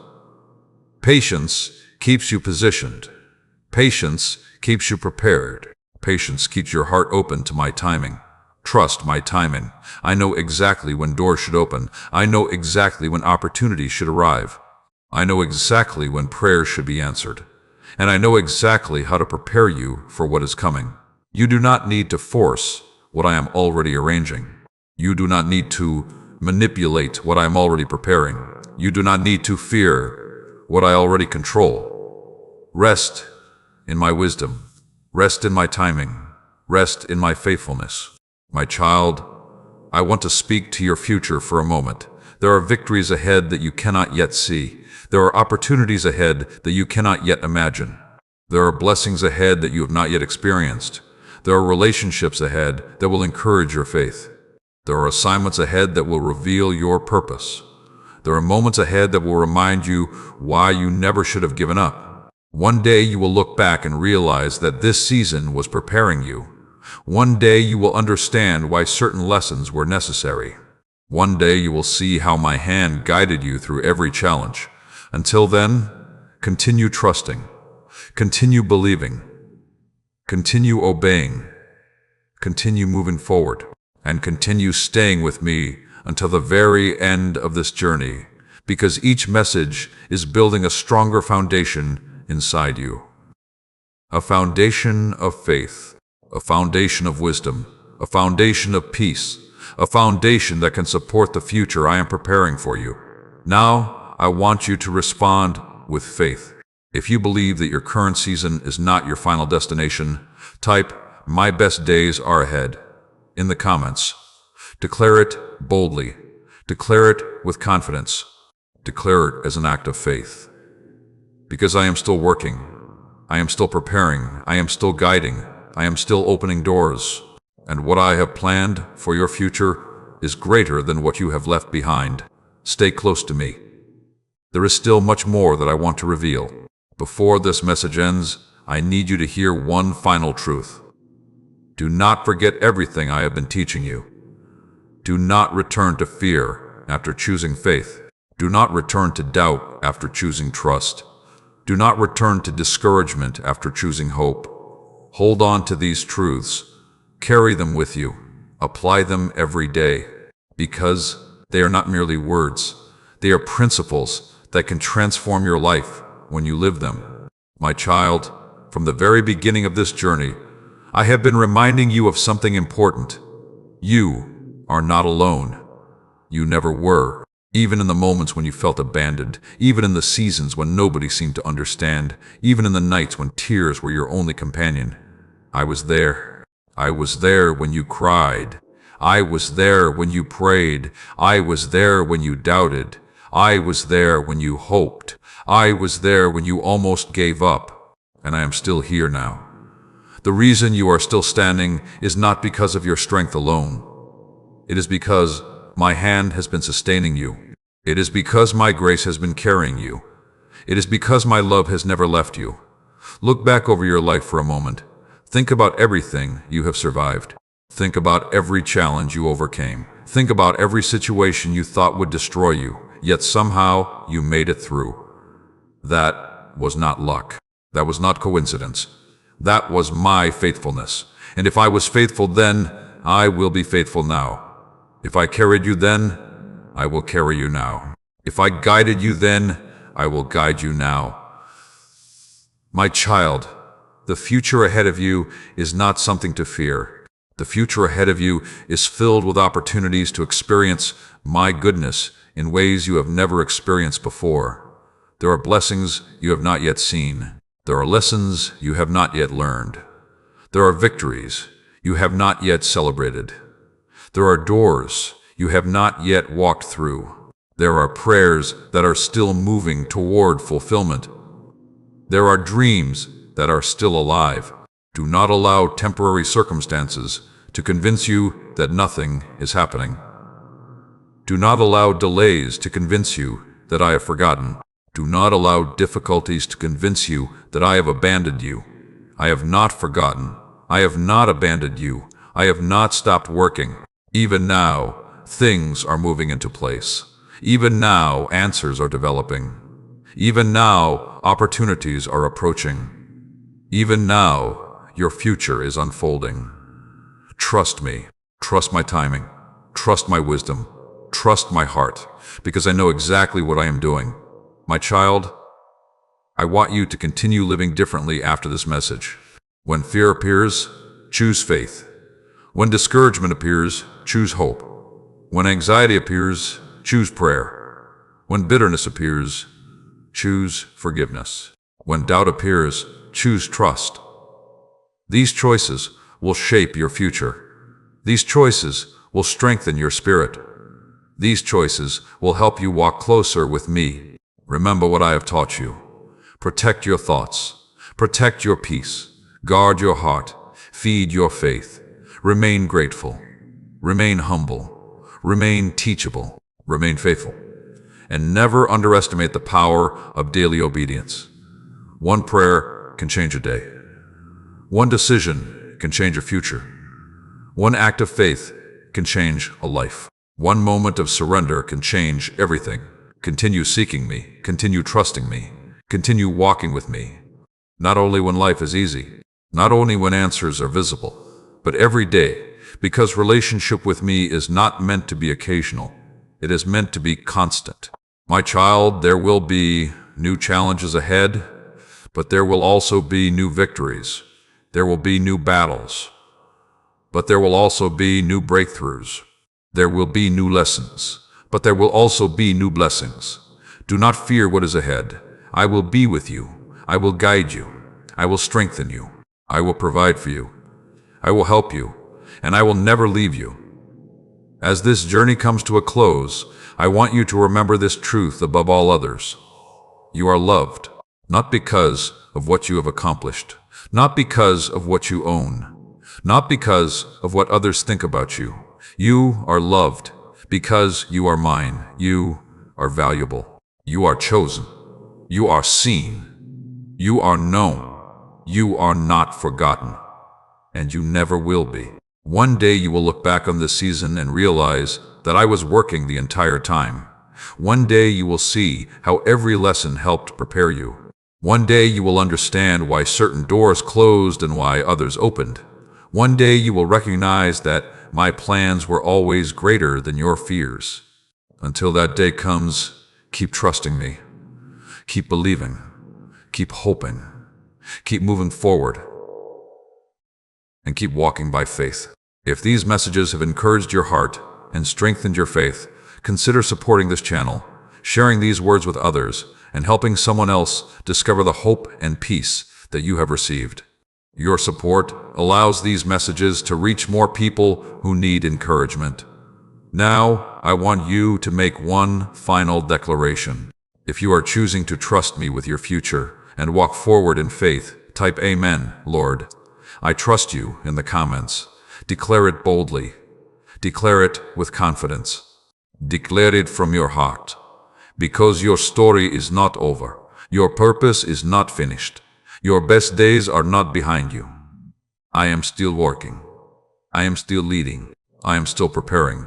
Patience keeps you positioned. Patience keeps you prepared. Patience keeps your heart open to my timing. Trust my timing. I know exactly when doors should open. I know exactly when opportunities should arrive. I know exactly when prayers should be answered. And I know exactly how to prepare you for what is coming. You do not need to force what I am already arranging. You do not need to manipulate what I am already preparing. You do not need to fear what I already control. Rest in my wisdom. Rest in my timing. Rest in my faithfulness. My child, I want to speak to your future for a moment. There are victories ahead that you cannot yet see. There are opportunities ahead that you cannot yet imagine. There are blessings ahead that you have not yet experienced. There are relationships ahead that will encourage your faith. There are assignments ahead that will reveal your purpose. There are moments ahead that will remind you why you never should have given up. One day you will look back and realize that this season was preparing you. One day you will understand why certain lessons were necessary. One day you will see how my hand guided you through every challenge. Until then, continue trusting, continue believing, continue obeying, continue moving forward, and continue staying with me until the very end of this journey, because each message is building a stronger foundation inside you. A foundation of faith, a foundation of wisdom, a foundation of peace, a foundation that can support the future I am preparing for you. Now, I want you to respond with faith. If you believe that your current season is not your final destination, type, "My best days are ahead," in the comments. Declare it boldly. Declare it with confidence. Declare it as an act of faith. Because I am still working. I am still preparing. I am still guiding. I am still opening doors. And what I have planned for your future is greater than what you have left behind. Stay close to me. There is still much more that I want to reveal. Before this message ends, I need you to hear one final truth. Do not forget everything I have been teaching you. Do not return to fear after choosing faith. Do not return to doubt after choosing trust. Do not return to discouragement after choosing hope. Hold on to these truths. Carry them with you. Apply them every day, because they are not merely words. They are principles that can transform your life when you live them. My child, from the very beginning of this journey, I have been reminding you of something important. You are not alone. You never were. Even in the moments when you felt abandoned, even in the seasons when nobody seemed to understand, even in the nights when tears were your only companion, I was there. I was there when you cried. I was there when you prayed. I was there when you doubted. I was there when you hoped. I was there when you almost gave up. And I am still here now. The reason you are still standing is not because of your strength alone. It is because my hand has been sustaining you. It is because my grace has been carrying you. It is because my love has never left you. Look back over your life for a moment. Think about everything you have survived. Think about every challenge you overcame. Think about every situation you thought would destroy you, yet somehow you made it through. That was not luck. That was not coincidence. That was my faithfulness. And if I was faithful then, I will be faithful now. If I carried you then, I will carry you now. If I guided you then, I will guide you now. My child, the future ahead of you is not something to fear. The future ahead of you is filled with opportunities to experience my goodness in ways you have never experienced before. There are blessings you have not yet seen. There are lessons you have not yet learned. There are victories you have not yet celebrated. There are doors you have not yet walked through. There are prayers that are still moving toward fulfillment. There are dreams that are still alive. Do not allow temporary circumstances to convince you that nothing is happening. Do not allow delays to convince you that I have forgotten. Do not allow difficulties to convince you that I have abandoned you. I have not forgotten. I have not abandoned you. I have not stopped working. Even now, things are moving into place. Even now, answers are developing. Even now, opportunities are approaching. Even now, your future is unfolding. Trust me. Trust my timing. Trust my wisdom. Trust my heart, because I know exactly what I am doing. My child, I want you to continue living differently after this message. When fear appears, choose faith. When discouragement appears, choose hope. When anxiety appears, choose prayer. When bitterness appears, choose forgiveness. When doubt appears, choose trust. These choices will shape your future. These choices will strengthen your spirit. These choices will help you walk closer with me. Remember what I have taught you. Protect your thoughts. Protect your peace. Guard your heart. Feed your faith. Remain grateful. Remain humble. Remain teachable. Remain faithful. And never underestimate the power of daily obedience. One prayer can change a day. One decision can change a future. One act of faith can change a life. One moment of surrender can change everything. Continue seeking me. Continue trusting me. Continue walking with me. Not only when life is easy, not only when answers are visible, but every day, because relationship with me is not meant to be occasional. It is meant to be constant. My child, there will be new challenges ahead, but there will also be new victories. There will be new battles, but there will also be new breakthroughs. There will be new lessons, but there will also be new blessings. Do not fear what is ahead. I will be with you. I will guide you. I will strengthen you. I will provide for you. I will help you, and I will never leave you. As this journey comes to a close, I want you to remember this truth above all others. You are loved, not because of what you have accomplished, not because of what you own, not because of what others think about you. You are loved because you are mine. You are valuable. You are chosen. You are seen. You are known. You are not forgotten. And you never will be. One day you will look back on this season and realize that I was working the entire time. One day you will see how every lesson helped prepare you. One day you will understand why certain doors closed and why others opened. One day you will recognize that my plans were always greater than your fears. Until that day comes, keep trusting me. Keep believing. Keep hoping. Keep moving forward. And keep walking by faith. If these messages have encouraged your heart and strengthened your faith, consider supporting this channel, sharing these words with others, and helping someone else discover the hope and peace that you have received. Your support allows these messages to reach more people who need encouragement. Now, I want you to make one final declaration. If you are choosing to trust me with your future and walk forward in faith, type Amen, Lord. I trust you in the comments. Declare it boldly. Declare it with confidence. Declare it from your heart. Because your story is not over. Your purpose is not finished. Your best days are not behind you. I am still working. I am still leading. I am still preparing.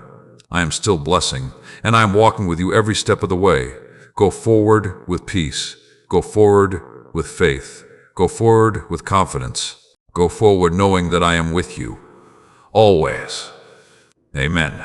I am still blessing. And I am walking with you every step of the way. Go forward with peace. Go forward with faith. Go forward with confidence. Go forward knowing that I am with you. Always. Amen.